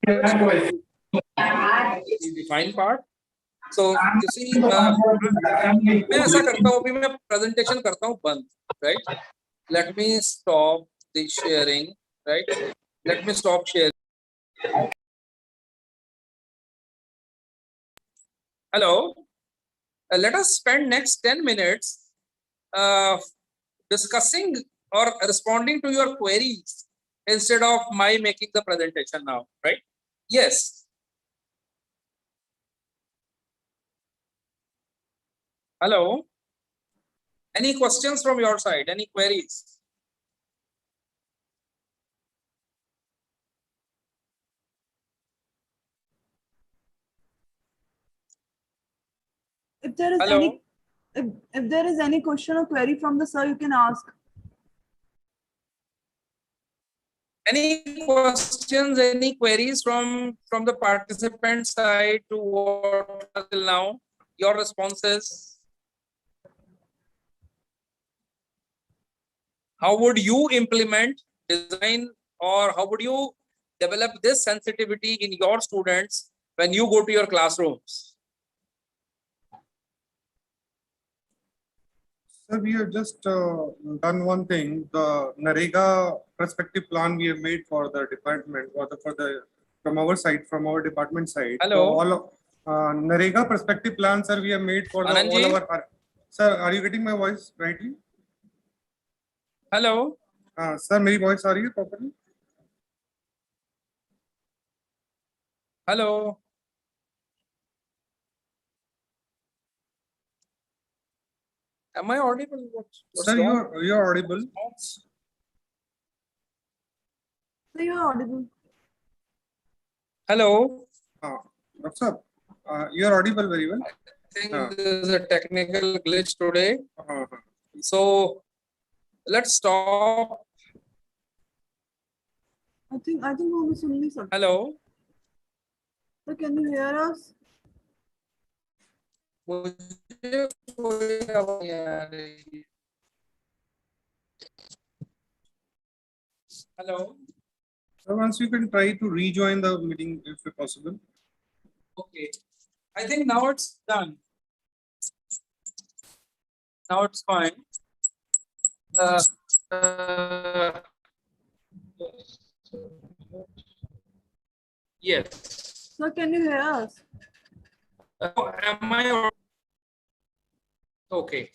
Let's go to the define part. So you see, मैं ऐसा करता हूँ अभी मैं presentation करता हूँ बंद, right? Let me stop the sharing, right? Let me stop sharing. Hello. Let us spend next 10 minutes discussing or responding to your queries instead of my making the presentation now, right? Yes. Hello. Any questions from your side? Any queries? If there is Hello? if there is any question or query from the sir, you can ask. Any questions, any queries from the participant side to what till now? Your responses? How would you implement design, or how would you develop this sensitivity in your students when you go to your classrooms? Sir, we have just done one thing. The Narega perspective plan we have made for the department, or from our side, from our department side. Hello. So all of Narega perspective plan, sir, we have made for all our. Sir, are you getting my voice rightly? Hello. Sir, मेरी voice आ रही है properly? Hello. Am I audible? Sir, you're audible. So you're audible. Hello. What's up? You're audible very well. I think there is a technical glitch today. So let's stop. I think we सुन नहीं सकते. Hello. So can you hear us? Hello. So once you can try to rejoin the meeting if possible. Okay. I think now it's done. Now it's fine. Yes. So can you hear us? Am I? Okay.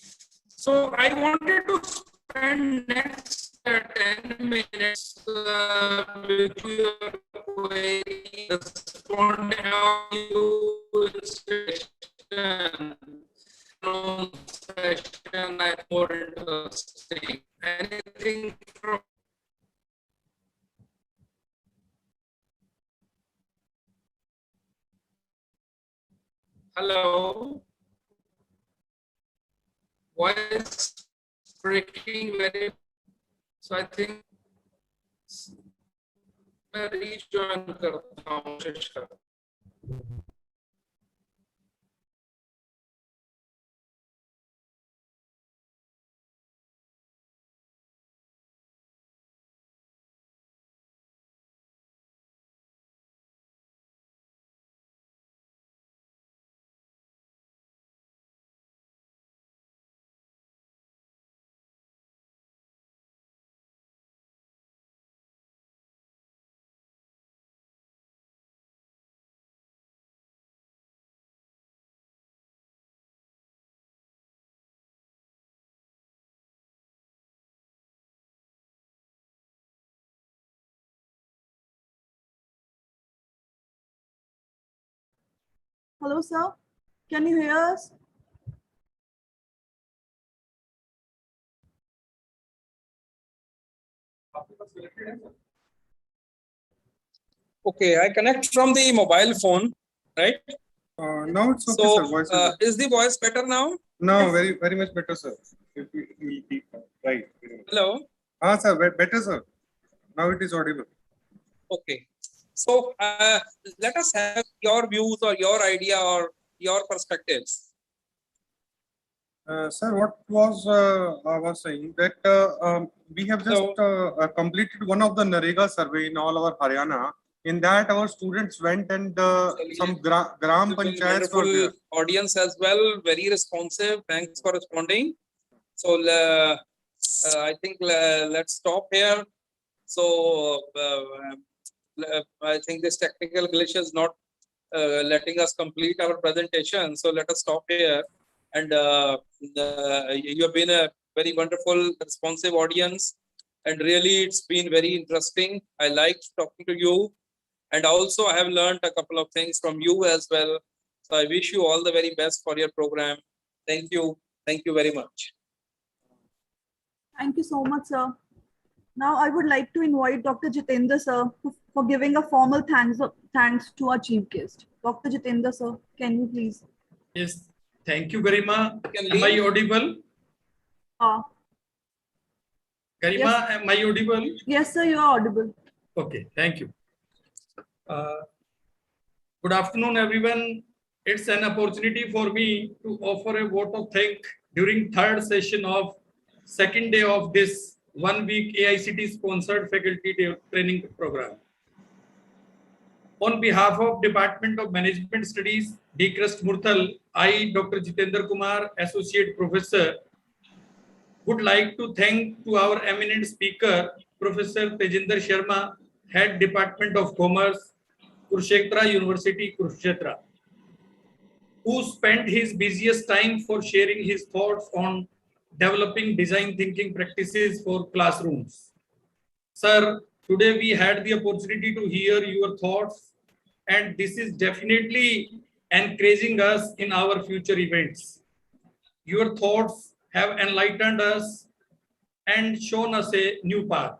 So I wanted to spend next 10 minutes with your query, responding how you session. Session I more interesting. Anything from hello? Voice breaking very. So I think मैं rejoin करता हूँ कोशिश करता हूँ. Hello, sir. Can you hear us? Okay, I connect from the mobile phone, right? Now it's okay, So, sir. Voice is the voice better now? No, Yes. very much better, sir. If we keep right. Hello. Sir, better, sir. Now it is audible. Okay. So let us have your views or your idea or your perspectives. Sir, what was I was saying that we have just completed one of the Narega survey in all our Haryana. In that, our students went and some gram panchayats were there. Audience as well, very responsive. Thanks for responding. So I think let's stop here. So I think this technical glitch is not letting us complete our presentation. So let us stop here. And you have been a very wonderful, responsive audience. And really, it's been very interesting. I liked talking to you. And also, I have learned a couple of things from you as well. So I wish you all the very best for your program. Thank you. Thank you very much. Thank you so much, sir. Now, I would like to invite Dr. Jyotsna, sir, for giving a formal thanks to our chief guest. Dr. Jyotsna, sir, can you please? Yes, thank you, Garima. Am I audible? Garima, yes. Am I audible? Yes, sir, you are audible. Okay, thank you. Good afternoon, everyone. It's an opportunity for me to offer a vote of thanks during third session of second day of this 1 week AICTE sponsored faculty training program. On behalf of Department of Management Studies, DCRUST Murthal, I, Dr. Jitendra Kumar, Associate Professor, would like to thank to our eminent speaker, Professor Tejinder Sharma, Head Department of Commerce, Kurukshetra University, Kurukshetra, who spent his busiest time for sharing his thoughts on developing design thinking practices for classrooms. Sir, today we had the opportunity to hear your thoughts, and this is definitely encouraging us in our future events. Your thoughts have enlightened us and shown us a new path.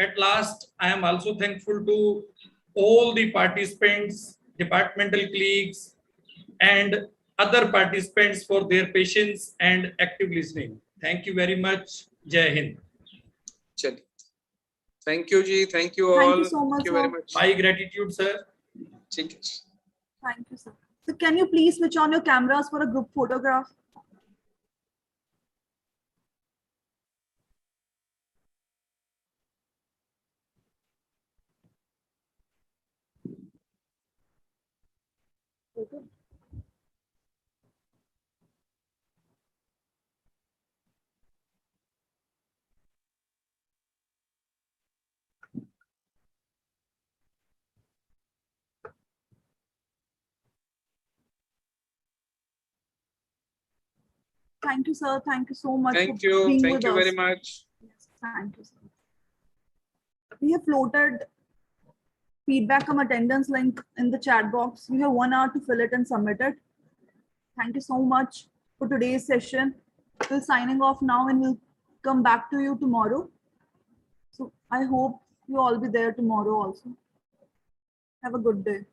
At last, I am also thankful to all the participants, departmental colleagues, and other participants for their patience and active listening. Thank you very much. Jai Hind. Thank you, Ji. Thank you all. Thank you so much, Thank you very much. My gratitude, sir. Thank you, sir. So can you please switch on your cameras for a group photograph? Okay. Thank you, sir. Thank you so much. Thank you. Thank you very much. Yes, thank you, sir. We have floated feedback from attendance link in the chat box. We have 1 hour to fill it and submit it. Thank you so much for today's session. We're signing off now and we'll come back to you tomorrow. So I hope you all be there tomorrow also. Have a good day.